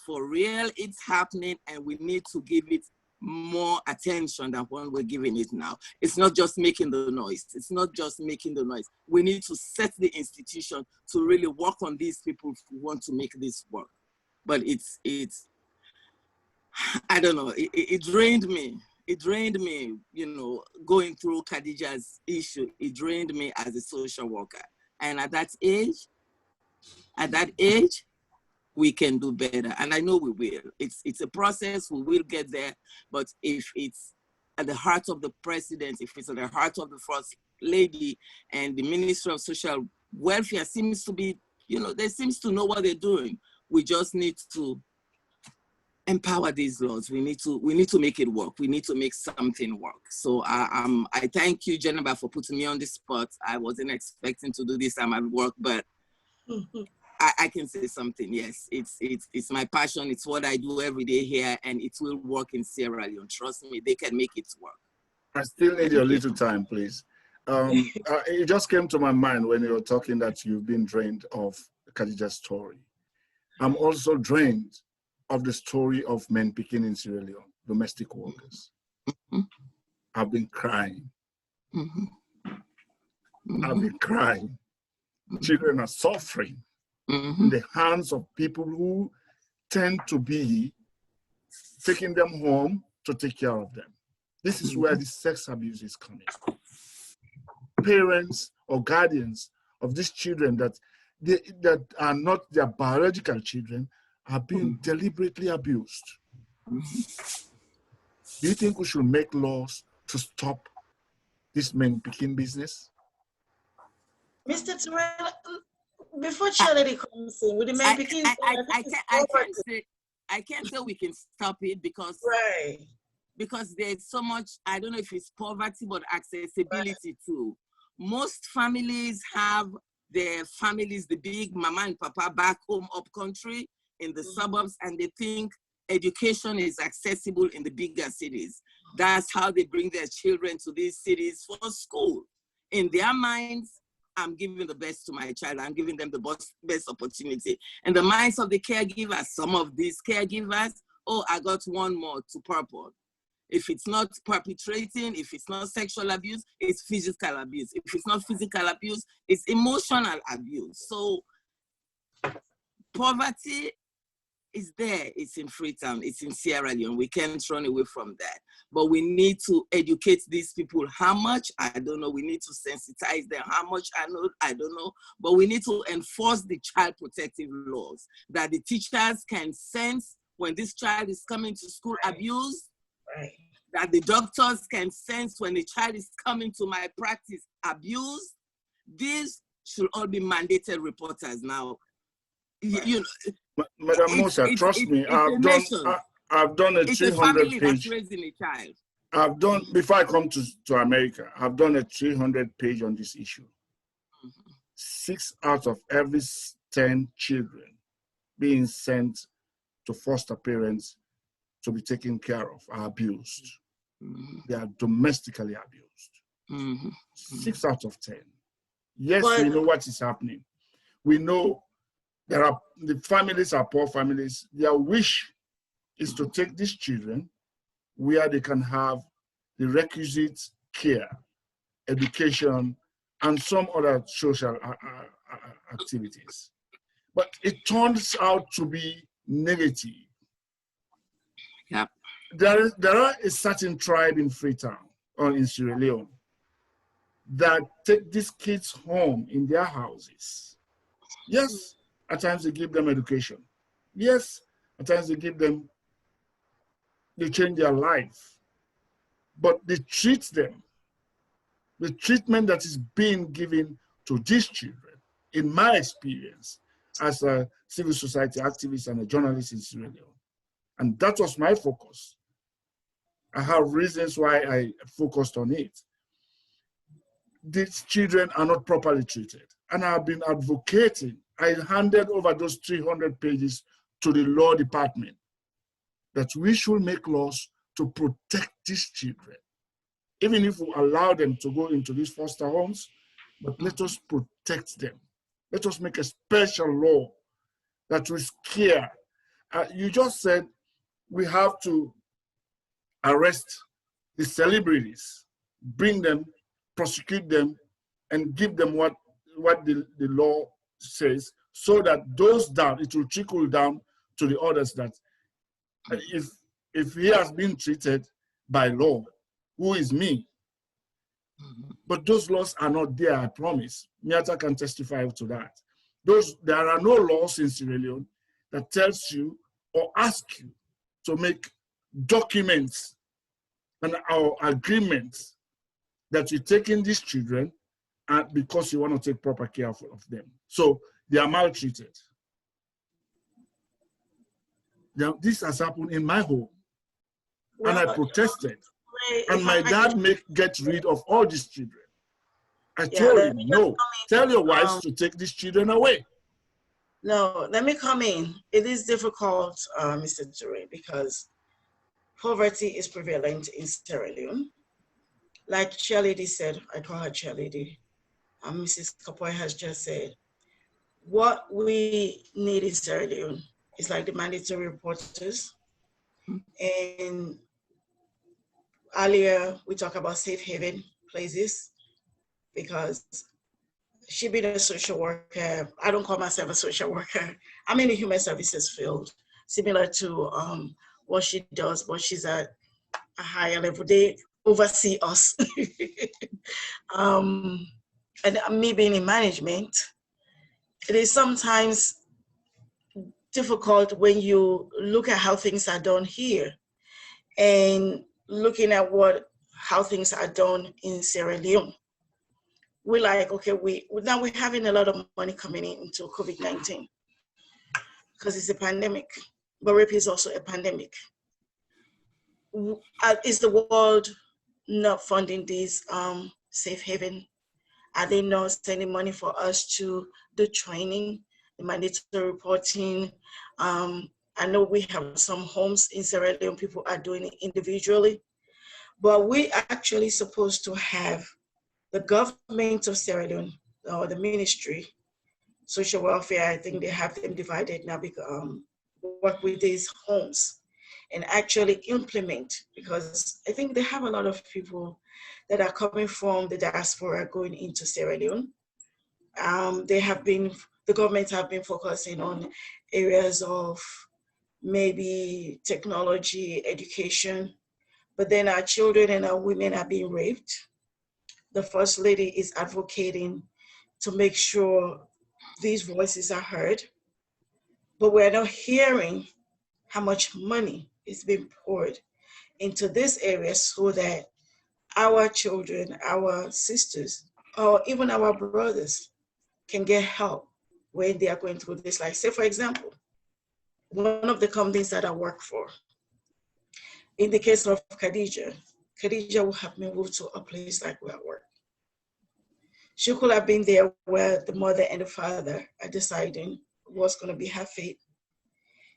for real. It's happening, and we need to give it more attention than what we're giving it now. It's not just making the noise. It's not just making the noise. We need to set the institution to really work on these people who want to make this work. But it's I don't know, it drained me. It drained me, you know, going through Khadija's issue. It drained me as a social worker. And at that age, we can do better. And I know we will. It's a process, we will get there. But if it's at the heart of the president, if it's at the heart of the first lady and the Ministry of Social Welfare seems to be, you know, they seems to know what they're doing. We just need to empower these laws. We need to make it work. We need to make something work. So I thank you, Jennifer, for putting me on the spot. I wasn't expecting to do this. I'm at work, but I can say something. Yes, it's my passion. It's what I do every day here, and it will work in Sierra Leone. Trust me, they can make it work. I still need your little time, please. It just came to my mind when you were talking that you've been drained of Khadija's story. I'm also drained of the story of men picking in Sierra Leone, domestic workers. I've been crying. I've been crying. Children are suffering in the hands of people who tend to be taking them home to take care of them. This is where the sex abuse is coming. Parents or guardians of these children that are not their biological children are being deliberately abused. Do you think we should make laws to stop this men picking business? Mr. Terrell, before Charity comes in, with the men picking, I can't say we can stop it because there's so much, I don't know if it's poverty, but accessibility too. Most families have their families, the big mama and papa back home up country in the suburbs, and they think education is accessible in the bigger cities. That's how they bring their children to these cities for school. In their minds, I'm giving the best to my child. I'm giving them the best opportunity. In the minds of the caregivers, some of these caregivers, oh, I got one more to purpose. If it's not perpetrating, if it's not sexual abuse, it's physical abuse. If it's not physical abuse, it's emotional abuse. So poverty is there. It's in Freetown. It's in Sierra Leone. We can't run away from that. But we need to educate these people. How much? I don't know. We need to sensitize them. How much? I don't know. But we need to enforce the child protective laws that the teachers can sense when this child is coming to school abused. That the doctors can sense when the child is coming to my practice abused. These should all be mandated reporters now. You know, Madam Musa, trust me, I've done a 300-page. I've done, before I come to America, I've done a 300-page on this issue. 6 out of every 10 children being sent to foster parents to be taken care of are abused. They are domestically abused. 6 out of 10. Yes, we know what is happening. We know the families are poor families. Their wish is to take these children where they can have the requisite care, education, and some other social activities. But it turns out to be negative. There are a certain tribe in Freetown or in Sierra Leone that take these kids home in their houses. Yes, at times they give them education. Yes, at times they change their life. But they treat them, the treatment that is being given to these children, in my experience, as a civil society activist and a journalist in Sierra Leone. And that was my focus. I have reasons why I focused on it. These children are not properly treated. And I've been advocating. I handed over those 300 pages to the law department that we should make laws to protect these children. Even if we allow them to go into these foster homes, but let us protect them. Let us make a special law that will scare. You just said we have to arrest the celebrities, bring them, prosecute them, and give them what the law says, so that those down, it will trickle down to the others that if he has been treated by law, who is me? But those laws are not there, I promise. Miata can testify to that. There are no laws in Sierra Leone that tells you or asks you to make documents and our agreements that you're taking these children and because you want to take proper care of them. So they are maltreated. Now, this has happened in my home, and I protested. And my dad get rid of all these children. I told him, no, tell your wives to take these children away. No, let me come in. It is difficult, Mr. Toure, because poverty is prevalent in Sierra Leone. Like Chairlady said, I call her Chairlady, Mrs. Kapoy has just said, what we need in Sierra Leone is like the mandatory reporters. And earlier, we talked about safe haven places, because she being a social worker, I don't call myself a social worker. I'm in the human services field, similar to what she does, but she's at a higher level. They oversee us. And me being in management, it is sometimes difficult when you look at how things are done here and looking at how things are done in Sierra Leone. We're like, okay, now we're having a lot of money coming into COVID-19 because it's a pandemic, but rape is also a pandemic. Is the world not funding these safe haven? Are they not sending money for us to do training, the mandatory reporting? I know we have some homes in Sierra Leone, people are doing it individually, but we actually supposed to have the government of Sierra Leone, or the ministry, social welfare, I think they have them divided now, because work with these homes and actually implement, because I think they have a lot of people that are coming from the diaspora going into Sierra Leone. The government have been focusing on areas of maybe technology, education, but then our children and our women are being raped. The First Lady is advocating to make sure these voices are heard, but we're not hearing how much money is being poured into this area so that our children, our sisters, or even our brothers can get help when they are going through this. Like, say, for example, one of the companies that I work for, in the case of Khadija will have me moved to a place like where I work. She could have been there where the mother and the father are deciding what's going to be her fate.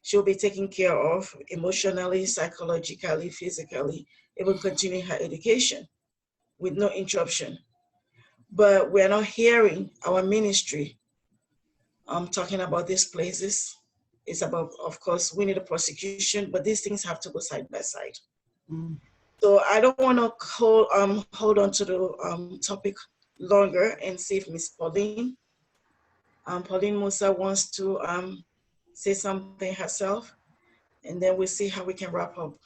She'll be taken care of emotionally, psychologically, physically, even continuing her education with no interruption. But we're not hearing our ministry talking about these places. It's about, of course, we need a prosecution, but these things have to go side by side. So I don't want to hold on to the topic longer and see if Ms. Pauline Musa wants to say something herself, and then we'll see how we can wrap up.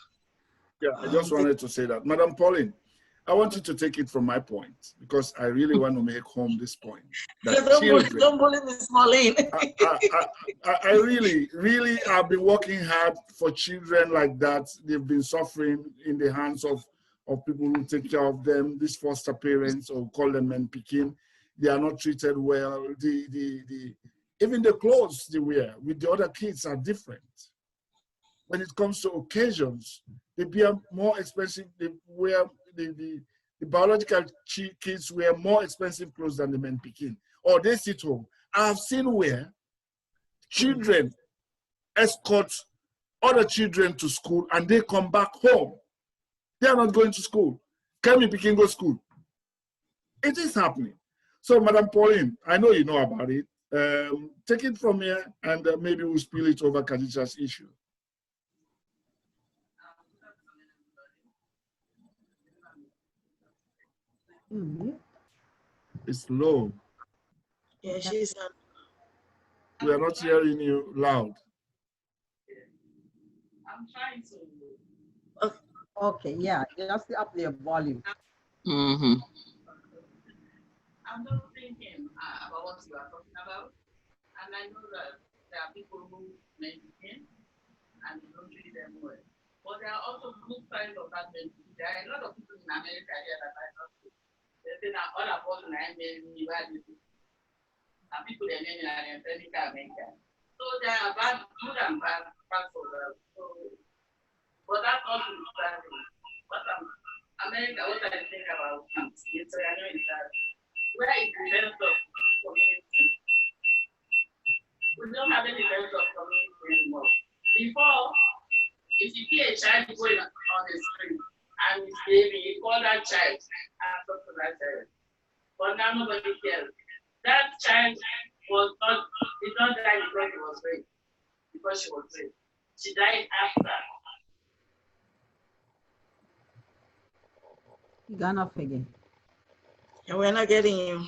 Yeah, I just wanted to say that. Madam Pauline, I want you to take it from my point, because I really want to make home this point. That Don't bully Miss Marlene. I really, really have been working hard for children like that. They've been suffering in the hands of people who take care of them, these foster parents, or call them men picking. They are not treated well. Even the clothes they wear with the other kids are different. When it comes to occasions, they wear more expensive. They wear the biological kids wear more expensive clothes than the men picking, or they sit home. I have seen where children escort other children to school and they come back home. They are not going to school. Can we picking go to school? It is happening. So, Madam Pauline, I know you know about it. Take it from here, and maybe we'll spill it over Khadija's issue. It's low. Yeah, she's. We are not hearing you loud. I'm trying to. Okay, yeah, just up the volume. Mm-hmm. I'm not thinking about what you are talking about, and I know that there are people who medicine and they don't treat them well. But there are also good signs of that medicine. There are a lot of people in America here that I talk to. They say that all about the and people they name in America. So there are bad, good and bad parts of that. So, but that's also the strategy. America, what I think about it, is that where is the sense of community? We don't have any sense of community anymore. Before, if you see a child going on the street and he's baby, you call that child and talk to that child. But now nobody cares. That child did not die because he was raped, because she was raped. She died after. You gone off again. Yeah, we're not getting you.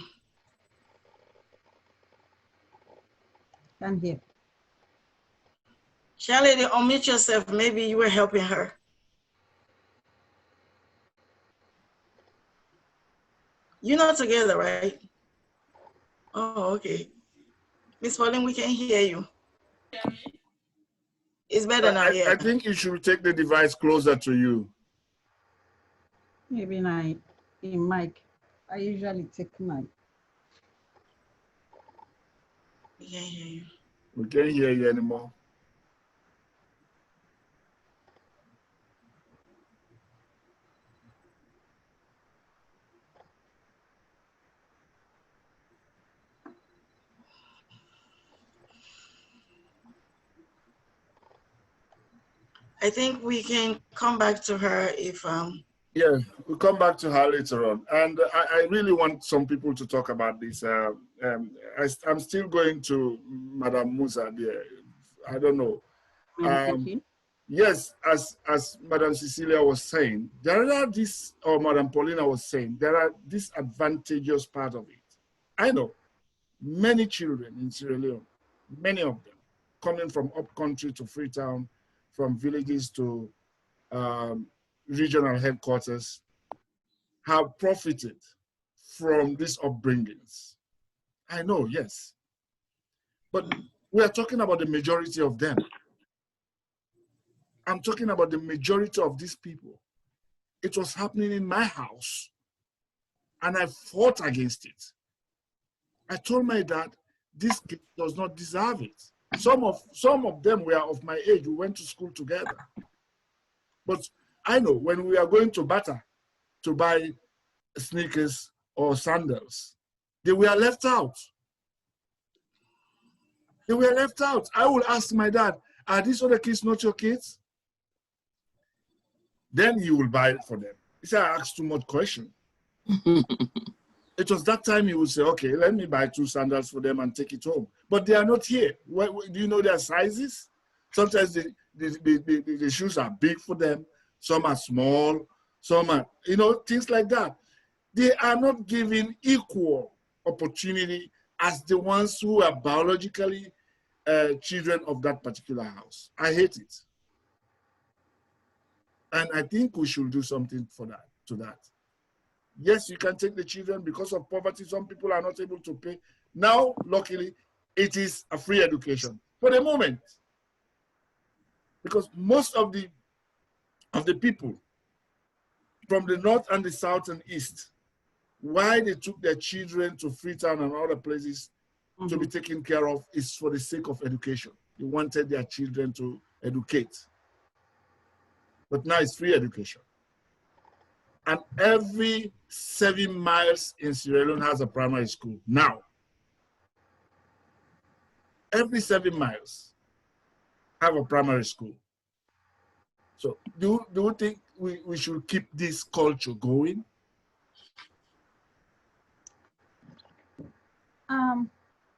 Can't hear. Charlie, unmute yourself. Maybe you were helping her. You're not together, right? Oh, okay. Miss Pauline, we can hear you. It's better now, yeah. I think you should take the device closer to you. Maybe not in mic. I usually take mic. We can't hear you. We can't hear you anymore. I think we can come back to her if Yeah, we'll come back to her later on. And I really want some people to talk about this. I'm still going to Madam Musa there. I don't know. Yes, as Madam Cecilia was saying, there are this, or Madam Paulina was saying, there are disadvantageous part of it. I know many children in Sierra Leone, many of them, coming from up country to Freetown, from villages to regional headquarters, have profited from these upbringings. I know, yes. But we are talking about the majority of them. I'm talking about the majority of these people. It was happening in my house, and I fought against it. I told my dad, this kid does not deserve it. Some of them were of my age. We went to school together. But I know when we are going to Bata to buy sneakers or sandals, they were left out. They were left out. I will ask my dad, are these other kids not your kids? Then he will buy it for them. He said, I asked too much question. It was that time he would say, okay, let me buy 2 sandals for them and take it home. But they are not here. Do you know their sizes? Sometimes the shoes are big for them. Some are small. Some are, things like that. They are not given equal opportunity as the ones who are biologically children of that particular house. I hate it. And I think we should do something to that. Yes, you can take the children because of poverty. Some people are not able to pay. Now, luckily, it is a free education for the moment. Because most of the people from the north and the south and east, why they took their children to Freetown and other places to be taken care of is for the sake of education. They wanted their children to educate. But now it's free education. And every 7 miles in Sierra Leone has a primary school now. Every 7 miles have a primary school. So do you think we should keep this culture going?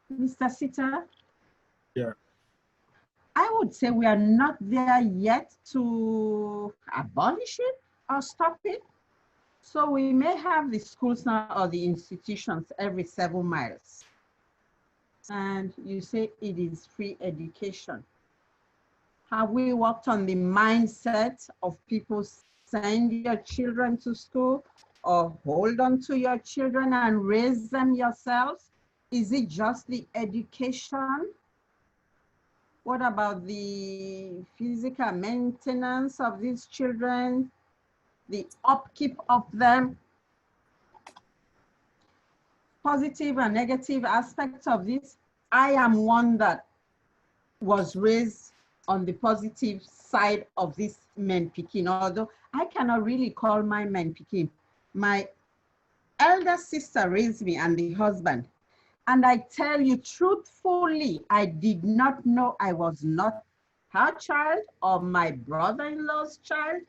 Mr. Sita? Yeah. I would say we are not there yet to abolish it or stop it. So we may have the schools now or the institutions every 7 miles. And you say it is free education. Have we worked on the mindset of people send your children to school or hold on to your children and raise them yourselves? Is it just the education? What about the physical maintenance of these children, the upkeep of them? Positive and negative aspects of this. I am one that was raised on the positive side of this men picking, although I cannot really call my men picking. My elder sister raised me and the husband. And I tell you truthfully, I did not know I was not her child or my brother-in-law's child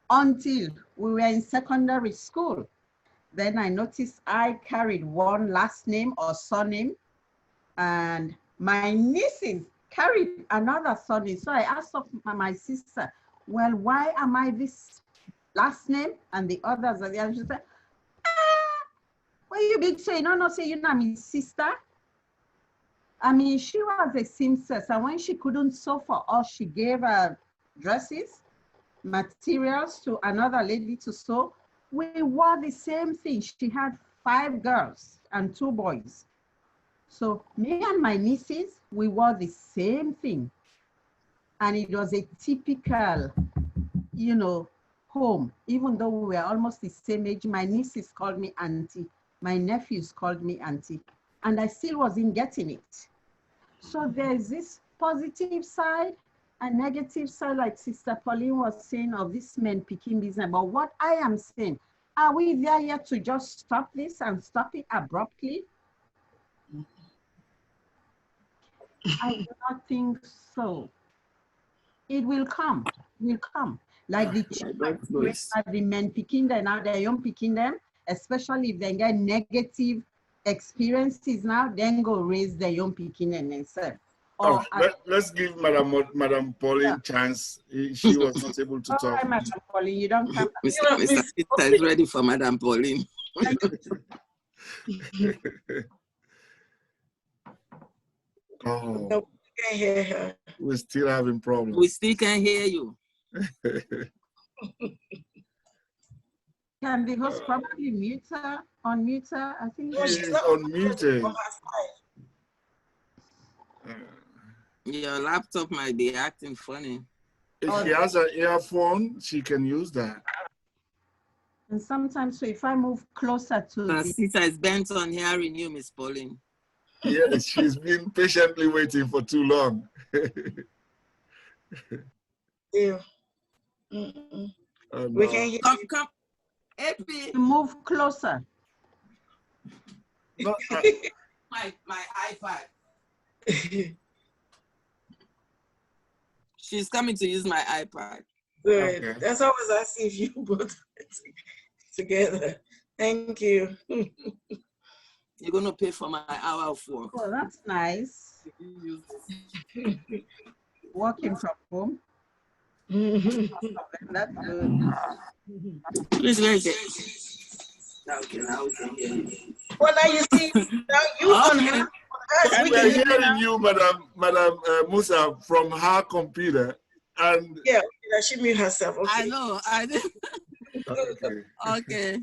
until we were in secondary school. Then I noticed I carried one last name or surname, and my nieces carried another surname. So I asked of my sister, well, why am I this last name and the others are the other? She said, well, you big say, no, say, you know, my sister. I mean, she was a seamstress, and when she couldn't sew for us, she gave her dresses, materials to another lady to sew. We wore the same thing. She had 5 girls and 2 boys. So me and my nieces, we wore the same thing. And it was a typical, you know, home. Even though we were almost the same age, my nieces called me auntie. My nephews called me auntie. And I still wasn't getting it. So there's this positive side and negative side, like Sister Pauline was saying, of this men picking business. But what I am saying, are we there yet to just stop this and stop it abruptly? I do not think so. It will come, Like the children, the men picking them now, the young picking them, especially if they get negative experiences now, then go raise the young picking and themselves. Let's give Madam Pauline chance. She was not able to talk. Right, Madam Pauline, you don't come. Mr. Sita is ready for Madam Pauline. Oh, No, we can't hear her. we're still having problems. We still can hear you. Can the host probably mute her, unmute her? I think She's unmuted. Your laptop might be acting funny. If she has an earphone, she can use that. And sometimes, so if I move closer to the Sita is bent on hearing you, Miss Pauline. Yes, she's been patiently waiting for too long. Yeah. Oh, We no. can hear you. Come. Epi. move closer. No, My iPad. She's coming to use my iPad. Good. Okay. That's always I see if you both together. Thank you. You're going to pay for my hour of work. Oh, that's nice. Working from home. That's good. Please, where is it? Okay, now we can hear you. Well, now you see, now you on Okay. us. and We we're can hear hearing you, Madam Musa, from her computer. And Yeah, she mute herself. Okay. I know. I did. okay. Okay.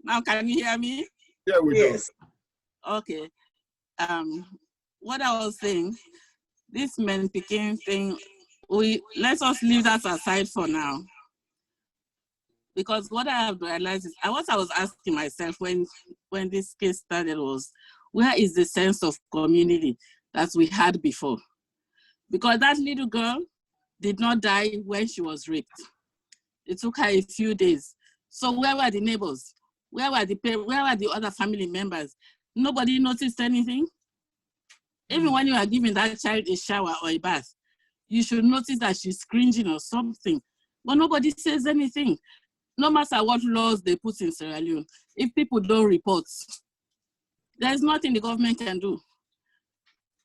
Now, can you hear me? Yeah, we Yes. Okay. What I was saying, this men picking thing, let us leave that aside for now. Because what I have realized is, what I was asking myself when this case started was, where is the sense of community that we had before? Because that little girl did not die when she was raped. It took her a few days. So where were the neighbors? Where were the parents? Where were the other family members? Nobody noticed anything. Even when you are giving that child a shower or a bath, you should notice that she's cringing or something. But nobody says anything. No matter what laws they put in Sierra Leone, if people don't report, there's nothing the government can do.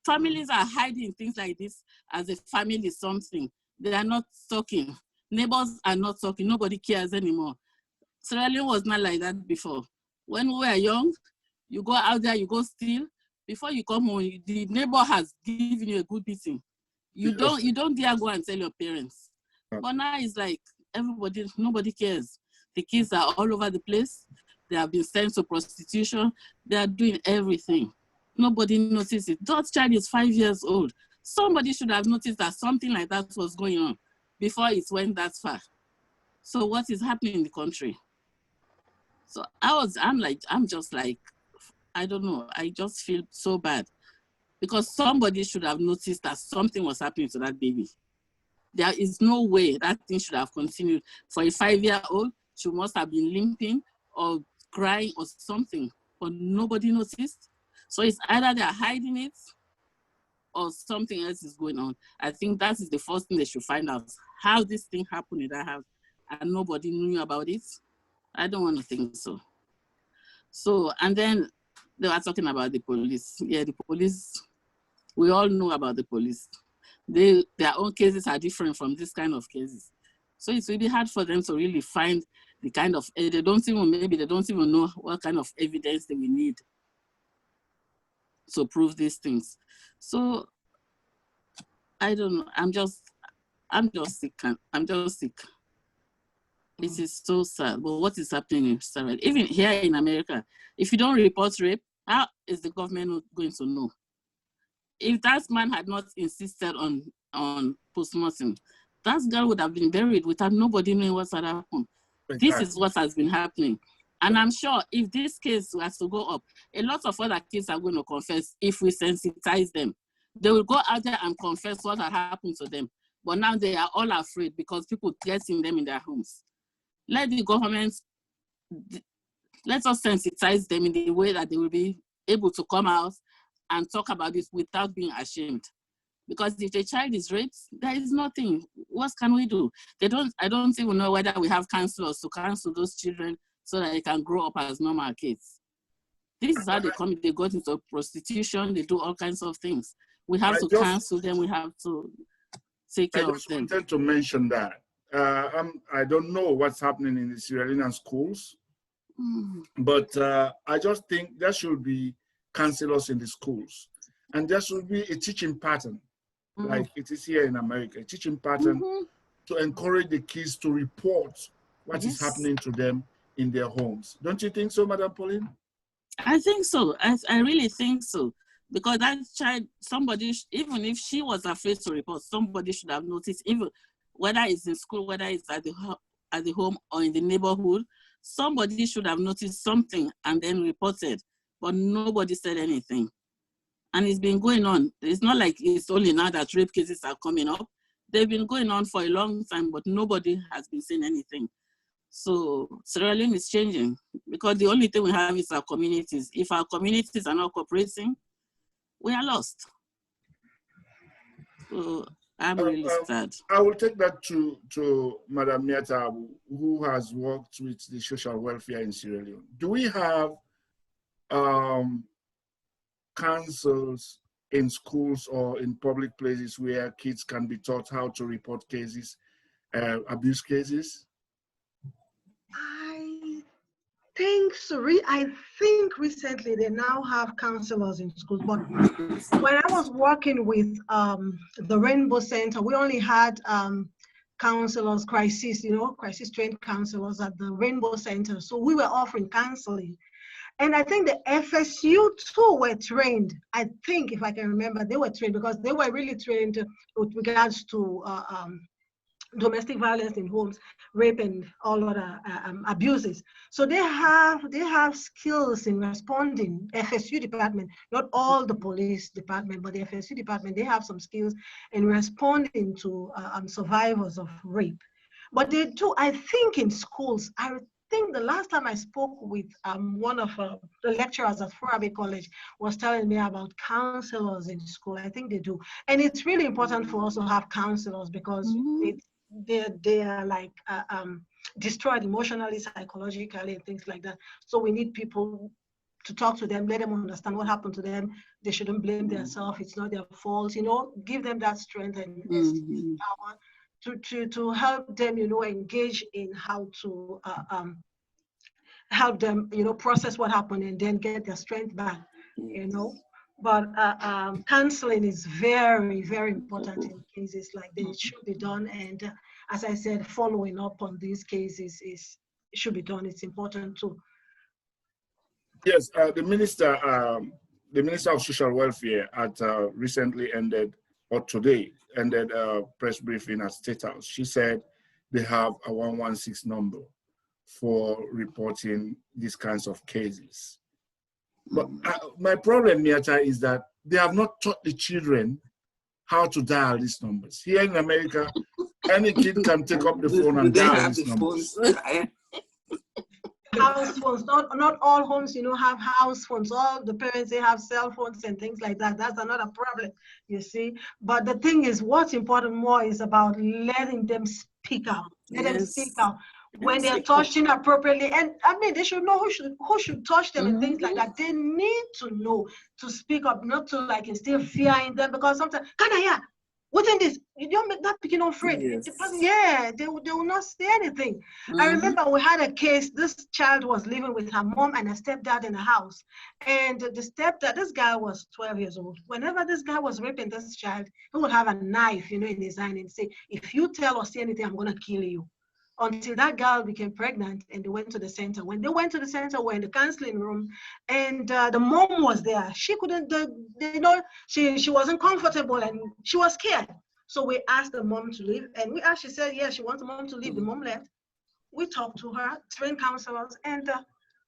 Families are hiding things like this as a family something. They are not talking. Neighbors are not talking. Nobody cares anymore. Sierra Leone was not like that before. When we were young, you go out there, you go steal. Before you come home, the neighbor has given you a good beating. You don't dare go and tell your parents. But now it's like nobody cares. The kids are all over the place. They have been sent to prostitution. They are doing everything. Nobody noticed it. That child is 5 years old. Somebody should have noticed that something like that was going on before it went that far. So what is happening in the country? So I'm just like, I don't know. I just feel so bad because somebody should have noticed that something was happening to that baby. There is no way that thing should have continued. For a 5-year-old, she must have been limping or crying or something, but nobody noticed. So it's either they're hiding it or something else is going on. I think that is the first thing they should find out, how this thing happened in that house and nobody knew about it. I don't want to think so. So, and then they were talking about the police. Yeah, the police, we all know about the police. Their own cases are different from this kind of cases. So it's really hard for them to really find the kind of, maybe they don't even know what kind of evidence they will need to prove these things. So I don't know, I'm just sick. I'm just sick. It is so sad. But what is happening in Sarah? Even here in America, if you don't report rape, how is the government going to know? If that man had not insisted on postmortem, that girl would have been buried without nobody knowing what had happened. Exactly. This is what has been happening. And I'm sure if this case has to go up, a lot of other kids are going to confess if we sensitize them. They will go out there and confess what had happened to them. But now they are all afraid because people threaten them in their homes. Let the government, let us sensitize them in the way that they will be able to come out and talk about this without being ashamed. Because if the child is raped, there is nothing. What can we do? I don't even know whether we have counselors to counsel those children so that they can grow up as normal kids. This is how they come, they go into prostitution, they do all kinds of things. We have to counsel them, we have to take care of them. I just wanted to mention that. I don't know what's happening in the Sierra Leonean schools, but I just think there should be counselors in the schools. And there should be a teaching pattern, like it is here in America, a teaching pattern to encourage the kids to report what is happening to them in their homes. Don't you think so, Madam Pauline? I think so. I really think so. Because that child, somebody, even if she was afraid to report, somebody should have noticed, even whether it's in school, whether it's at the home or in the neighborhood, somebody should have noticed something and then reported, but nobody said anything. And it's been going on. It's not like it's only now that rape cases are coming up. They've been going on for a long time, but nobody has been saying anything. So Sierra Leone is changing because the only thing we have is our communities. If our communities are not cooperating, we are lost. So I'm really sad. I will take that to Madam Miata, who has worked with the social welfare in Sierra Leone. Do we have councils in schools or in public places where kids can be taught how to report cases, abuse cases? I think so. I think recently they now have counselors in schools, but when I was working with the Rainbow Center, we only had counselors, crisis trained counselors at the Rainbow Center. So we were offering counseling. And I think the FSU too were trained. I think, if I can remember, they were trained because they were really trained with regards to domestic violence in homes, rape, and all other abuses. So they have skills in responding. FSU department, not all the police department, but the FSU department, they have some skills in responding to survivors of rape. But they do, I think, in schools. I think the last time I spoke with one of the lecturers at Forabe College was telling me about counselors in school. I think they do. And it's really important for us to have counselors because they are like destroyed emotionally, psychologically, and things like that. So we need people to talk to them, let them understand what happened to them. They shouldn't blame themselves. It's not their fault, give them that strength and power to help them, engage in how to help them, process what happened and then get their strength back, But counseling is very, very important in cases like this. It should be done. And as I said, following up on these cases should be done. It's important too. Yes, the Minister of Social Welfare had recently ended, or today, ended a press briefing at State House. She said they have a 116 number for reporting these kinds of cases. But my problem, Miata, is that they have not taught the children how to dial these numbers. Here in America, any kid can take up the phone and dial these numbers. House phones, not all homes, have house phones. All the parents, they have cell phones and things like that. That's another problem, you see. But the thing is, what's important more is about letting them speak out. Let them speak out when they're touched inappropriately. And I mean, they should know who should touch them and things like that. They need to know to speak up, not to like instill fear in them, because sometimes, what's in this? You don't make that picking on afraid. They will not say anything. I remember we had a case. This child was living with her mom and her stepdad in a house. And the stepdad, this guy was 12 years old. Whenever this guy was raping this child, he would have a knife, in his hand and say, if you tell or say anything, I'm going to kill you. Until that girl became pregnant and they went to the center. When they went to the center, we're in the counseling room, and the mom was there. She couldn't, she wasn't comfortable and she was scared. So we asked the mom to leave, and she said, yes, she wants the mom to leave. The mom left. We talked to her, trained counselors, and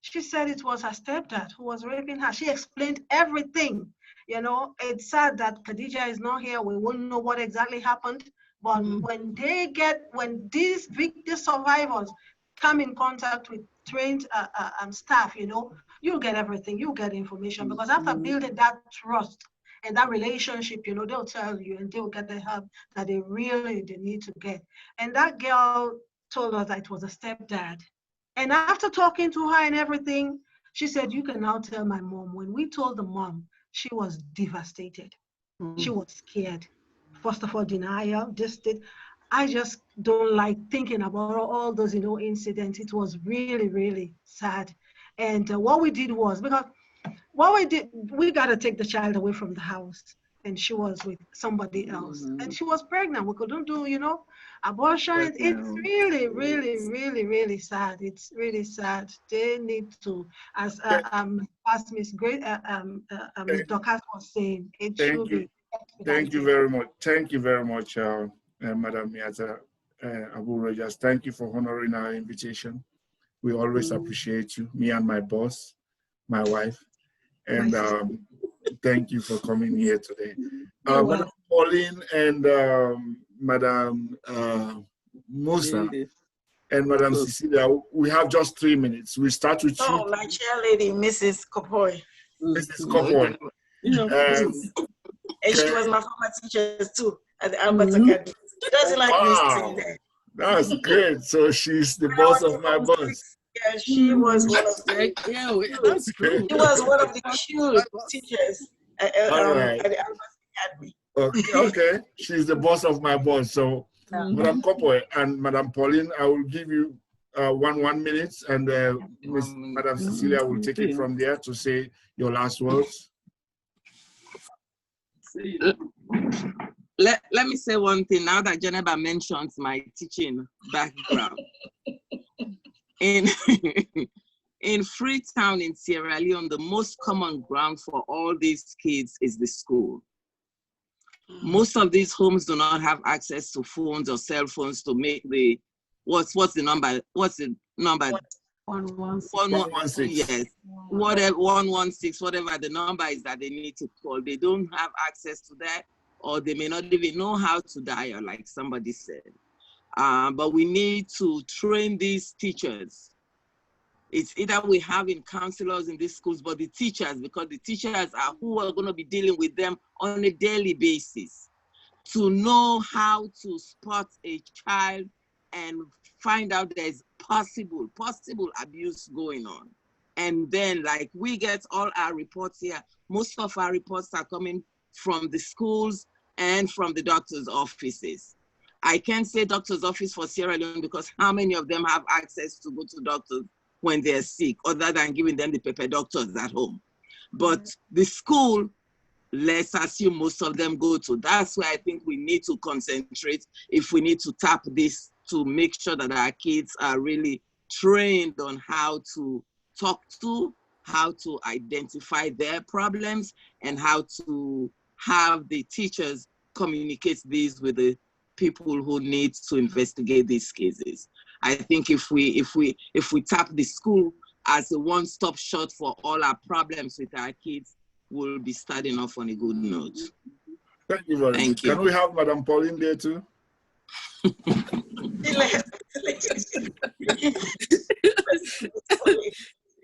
she said it was her stepdad who was raping her. She explained everything. It's sad that Khadija is not here. We won't know what exactly happened. But when these survivors come in contact with trained staff, you'll get everything. You'll get information, because after building that trust and that relationship, they'll tell you and they'll get the help that they need to get. And that girl told us that it was a stepdad. And after talking to her and everything, she said, you can now tell my mom. When we told the mom, she was devastated. She was scared. First of all, denial, I just don't like thinking about all those, incidents. It was really, really sad. And what we did was, we got to take the child away from the house. And she was with somebody else. And she was pregnant. We couldn't do, abortion. It's really, really, really, really sad. It's really sad. They need to, as Miss Dorcas was saying, it should be. Thank you very much. Thank you very much, Madam Miata Abu Rogers. Thank you for honoring our invitation. We always appreciate you, me and my boss, my wife. And thank you for coming here today. Madam Pauline and Madam Musa and Madam Cecilia, we have just 3 minutes. We start with you. Oh, my chair lady, Mrs. Kopoy. Mrs. Kopoy. And she was my former teacher too at the Albert Academy. She doesn't like me saying that. That's great. So she's the boss of my boss. Yeah, she was one of the that's great. She was one of the cute teachers at the Albert Academy. Okay. She's the boss of my boss. So Madam Kopoy and Madam Pauline, I will give you 1 minute, and Madam Cecilia will take it from there to say your last words. let me say one thing now that Jennifer mentions my teaching background. In in Freetown in Sierra Leone, the most common ground for all these kids is the school. Most of these homes do not have access to phones or cell phones to make the what's the number? What's the number? 116. Yes, whatever 116, whatever the number is that they need to call. They don't have access to that, or they may not even know how to dial, like somebody said. But we need to train these teachers. It's either we have in counselors in these schools, but the teachers, because the teachers are who are going to be dealing with them on a daily basis, to know how to spot a child and find out there's possible abuse going on. And then, like, we get all our reports here. Most of our reports are coming from the schools and from the doctor's offices. I can't say doctor's office for Sierra Leone because how many of them have access to go to doctors when they're sick, other than giving them the pepper doctors at home? But the school, let's assume most of them go to. That's where I think we need to concentrate if we need to tap this to make sure that our kids are really trained on how to talk to, how to identify their problems, and how to have the teachers communicate these with the people who need to investigate these cases. I think if we tap the school as a one-stop shop for all our problems with our kids, we'll be starting off on a good note. Thank you very much. Can we have Madam Pauline there too?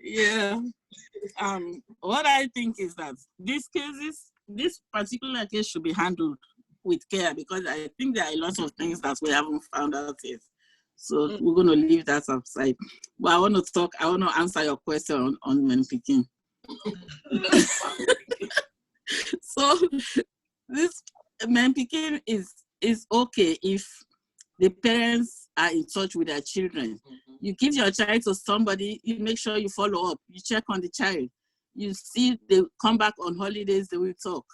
Yeah. What I think is that these cases, this particular case should be handled with care, because I think there are a lot of things that we haven't found out yet. So we're going to leave that aside. But I want to answer your question on men picking. So this men picking is okay if the parents are in touch with their children. You give your child to somebody, you make sure you follow up, you check on the child. You see they come back on holidays, they will talk.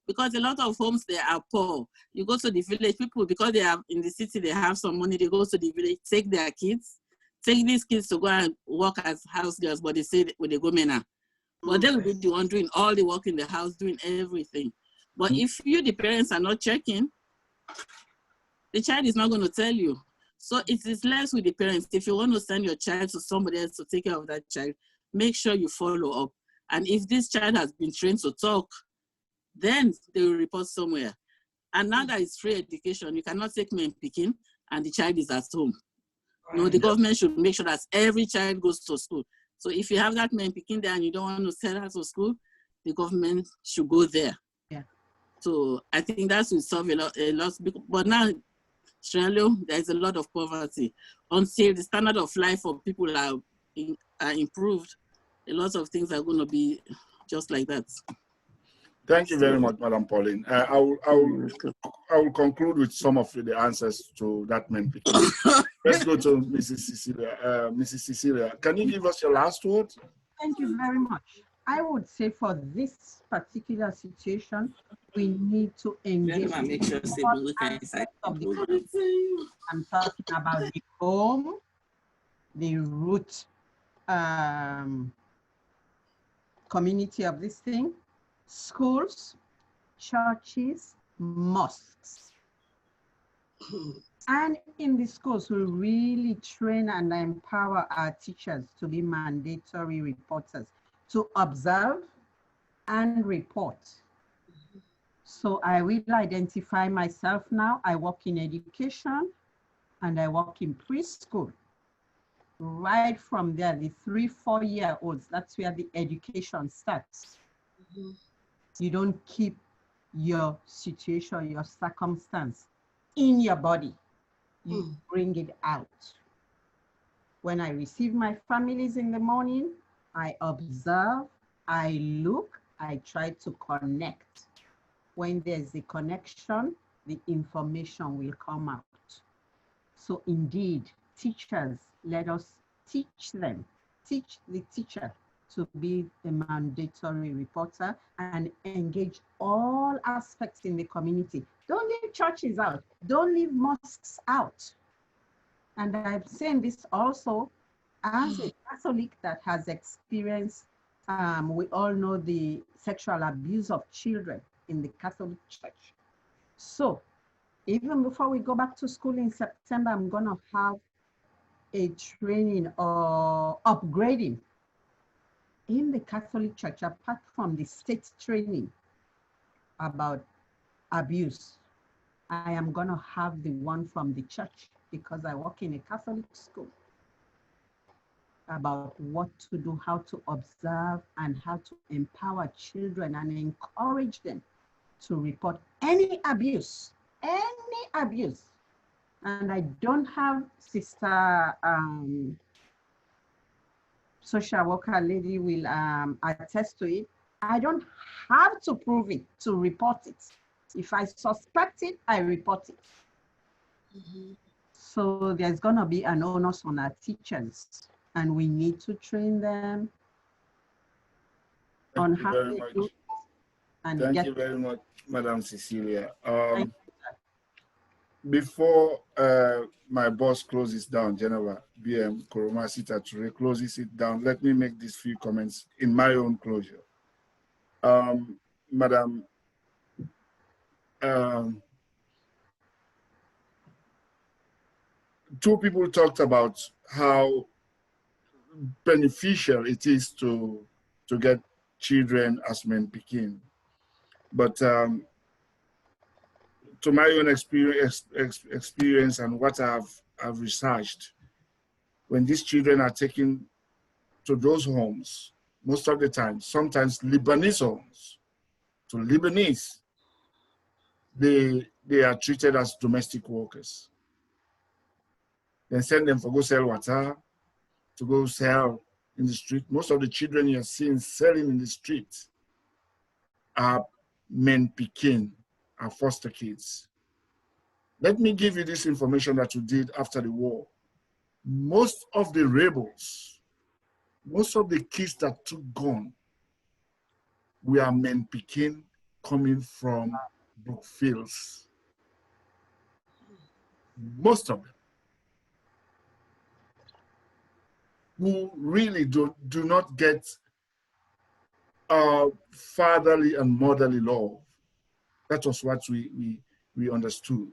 Because a lot of homes, they are poor. You go to the village, people, because they are in the city, they have some money, they go to the village, take their kids, take these kids to go and work as house girls, but they say when they go mena. But they will be the one doing all the work in the house, doing everything. But if you, the parents, are not checking, the child is not going to tell you. So it is less with the parents. If you want to send your child to somebody else to take care of that child, make sure you follow up. And if this child has been trained to talk, then they will report somewhere. And now that it's free education, you cannot take men picking and the child is at home. No, the government should make sure that every child goes to school. So if you have that men picking there and you don't want to send her to school, the government should go there. Yeah. So I think that will solve a lot. But now, Australia, there's a lot of poverty. Until the standard of life of people are improved, a lot of things are going to be just like that. Thank you very much, Madam Pauline. I will conclude with some of the answers to that men picking. Let's go to Mrs. Cecilia. Mrs. Cecilia, can you give us your last word? Thank you very much. I would say for this particular situation, we need to engage. Make sure I'm talking about the home, the root community of this thing, schools, churches, mosques. And in the schools, we really train and empower our teachers to be mandatory reporters, to observe and report. So I will identify myself now. I work in education and I work in preschool. Right from there, the 3-4-year-olds, that's where the education starts. You don't keep your situation, your circumstance in your body. You bring it out. When I receive my families in the morning, I observe, I look, I try to connect. When there's a connection, the information will come out. So indeed, teachers, let us teach them, teach the teacher to be a mandatory reporter and engage all aspects in the community. Don't leave churches out. Don't leave mosques out. And I'm saying this also as a Catholic that has experienced, we all know the sexual abuse of children in the Catholic Church. So even before we go back to school in September, I'm going to have a training or upgrading in the Catholic Church, apart from the state training about abuse. I am going to have the one from the church because I work in a Catholic school about what to do, how to observe, and how to empower children and encourage them to report any abuse. And I don't have sister social worker lady will attest to it. I don't have to prove it to report it. If I suspect it, I report it. Mm-hmm. So there's gonna be an onus on our teachers, and we need to train them on how to do it. And Thank you very much, Madam Cecilia. Before my boss closes down, Geneva BM Koromasita Ture closes it down, let me make these few comments in my own closure. Madam, two people talked about how beneficial it is to get children as men picking. But to my own experience and what I've researched, when these children are taken to those homes, most of the time, sometimes Lebanese homes, to Lebanese, they are treated as domestic workers. Then send them for go sell water, to go sell in the street. Most of the children you're seeing selling in the street are men picking, are foster kids. Let me give you this information that we did after the war. Most of the rebels, most of the kids that took gun, were men picking coming from Brookfields. Most of them, who really do not get fatherly and motherly love. That was what we understood.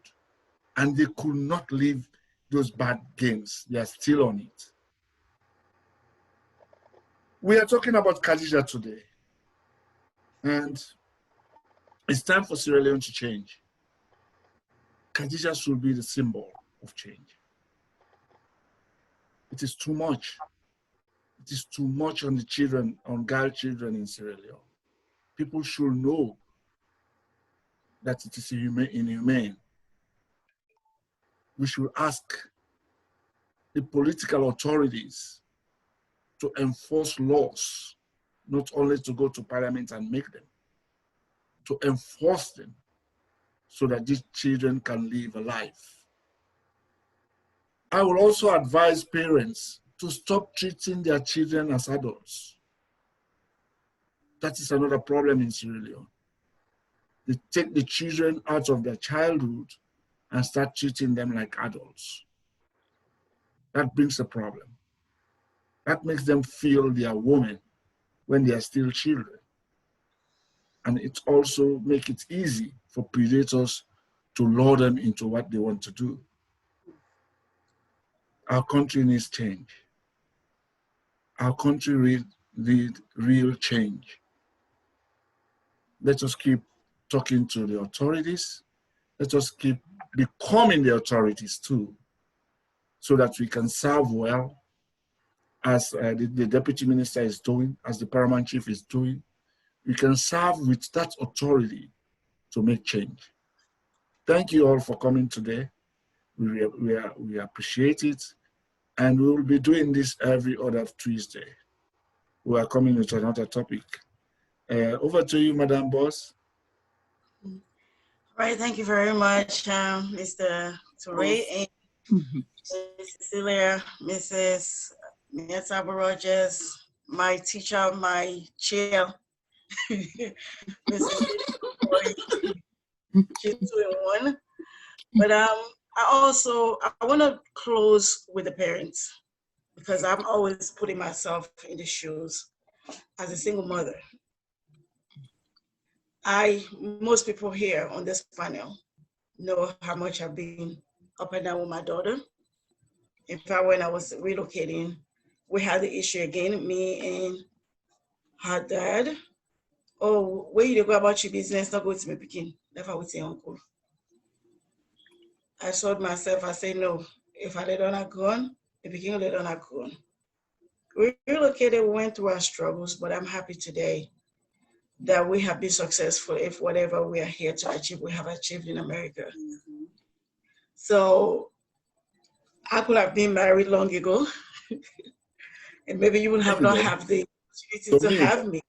And they could not leave those bad games. They are still on it. We are talking about Khadija today. And it's time for Sierra Leone to change. Khadija should be the symbol of change. It is too much. It is too much on the children, on girl children in Sierra Leone. People should know that it is inhumane. We should ask the political authorities to enforce laws, not only to go to parliament and make them, to enforce them so that these children can live a life. I will also advise parents to stop treating their children as adults. That is another problem in Sierra Leone. They take the children out of their childhood and start treating them like adults. That brings a problem. That makes them feel they are women when they are still children. And it also makes it easy for predators to lure them into what they want to do. Our country needs change. Our country needs real change. Let us keep talking to the authorities. Let us keep becoming the authorities too, so that we can serve well, as the deputy minister is doing, as the paramount chief is doing. We can serve with that authority to make change. Thank you all for coming today. We appreciate it. And we will be doing this every other Tuesday. We are coming with another topic. Over to you, Madam Boss. All right, thank you very much, Mr. Toure and Mrs. Cecilia, Mrs. Mieta Rogers, my teacher, my chair, Mrs. She's 2 in 1. But I want to close with the parents, because I'm always putting myself in the shoes as a single mother. Most people here on this panel know how much I've been up and down with my daughter. In fact, when I was relocating, we had the issue again, me and her dad. Oh, where you go about your business, not go to my picking. Never would say uncle. I told myself, I say no. If I let on a gun, the beginning let on a gun. We relocated, we went through our struggles, but I'm happy today that we have been successful. If whatever we are here to achieve, we have achieved in America. Mm-hmm. So I could have been married long ago, and maybe you would have not have the opportunity to have me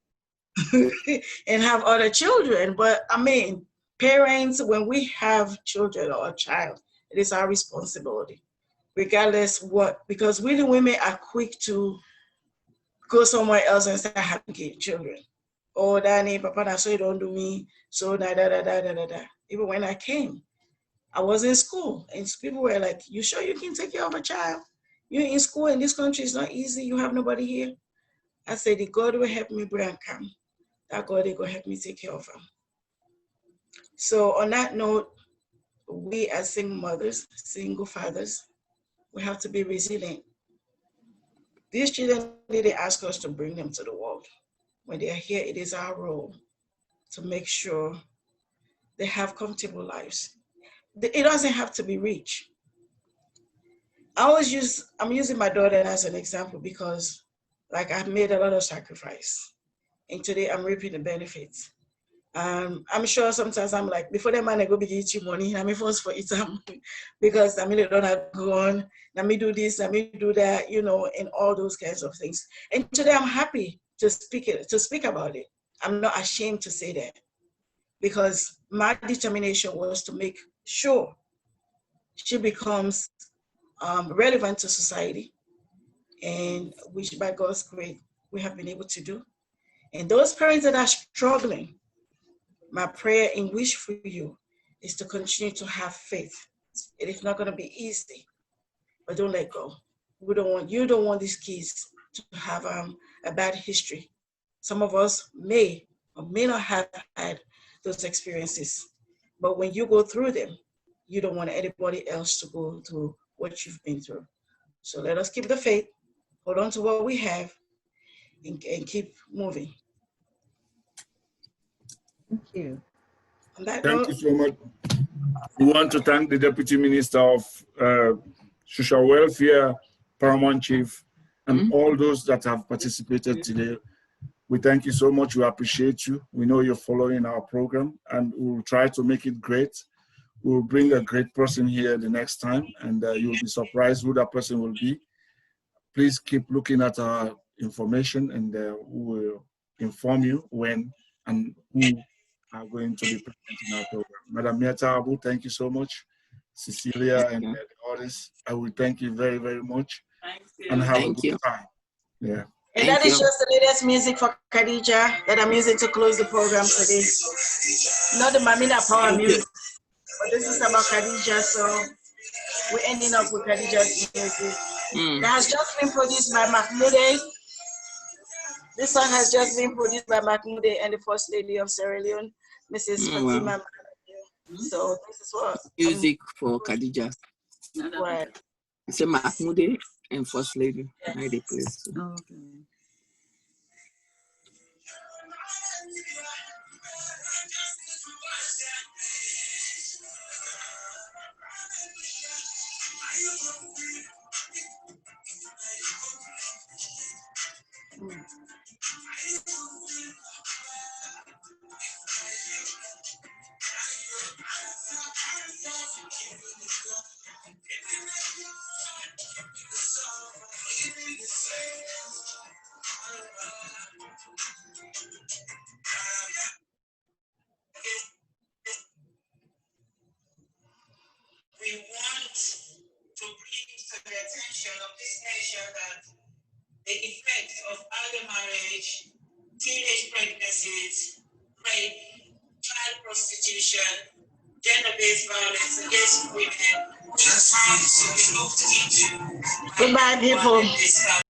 and have other children. But I mean, parents, when we have children or a child, it is our responsibility, regardless what, because we the women are quick to go somewhere else and start having children. Oh, Danny, Papa, so you don't do me. So da da da da da da da. Even when I came, I was in school, and people were like, "You sure you can take care of a child? You're in school in this country. It's not easy. You have nobody here." I said, "The God will help me bring come. That God will help me take care of him." So on that note, we as single mothers, single fathers, we have to be resilient. These children didn't ask us to bring them to the world. When they are here, it is our role to make sure they have comfortable lives. It doesn't have to be rich. I'm using my daughter as an example because like I've made a lot of sacrifice, and today I'm reaping the benefits. I'm sure sometimes I'm like, before the man I go begin you money, I'm forced for it because I mean, they don't have gone, let me do this, let me do that, you know, and all those kinds of things. And today I'm happy to speak about it. I'm not ashamed to say that, because my determination was to make sure she becomes relevant to society, and which by God's grace we have been able to do. And those parents that are struggling, my prayer and wish for you is to continue to have faith. It is not going to be easy, but don't let go. You don't want these kids to have a bad history. Some of us may or may not have had those experiences, but when you go through them, you don't want anybody else to go through what you've been through. So let us keep the faith, hold on to what we have, and keep moving. Thank you. Thank you so much. We want to thank the Deputy Minister of Social Welfare, Paramount Chief, and all those that have participated today. We thank you so much. We appreciate you. We know you're following our program, and we'll try to make it great. We'll bring a great person here the next time, and you'll be surprised who that person will be. Please keep looking at our information, and we will inform you when and who are going to be present in our program. Madam Miata Abu, thank you so much. Cecilia and the others, I will thank you very, very much. And have a good time. Yeah. And that is just the latest music for Khadija that I'm using to close the program today. Not the Mamina Power music, but this is about Khadija, so we're ending up with Khadija's music. That has just been produced by Mahmoud. This song has just been produced by Mahmoud and the First Lady of Sierra Leone, Mrs. Fatima. So this is what music for Khadija. Right. It's a Mahmoud and First Lady. I they play. Oh, okay. We want to bring to the attention of this nation that the effects of marriage, teenage pregnancies, rape, child prostitution, gender-based violence against women. Goodbye, people.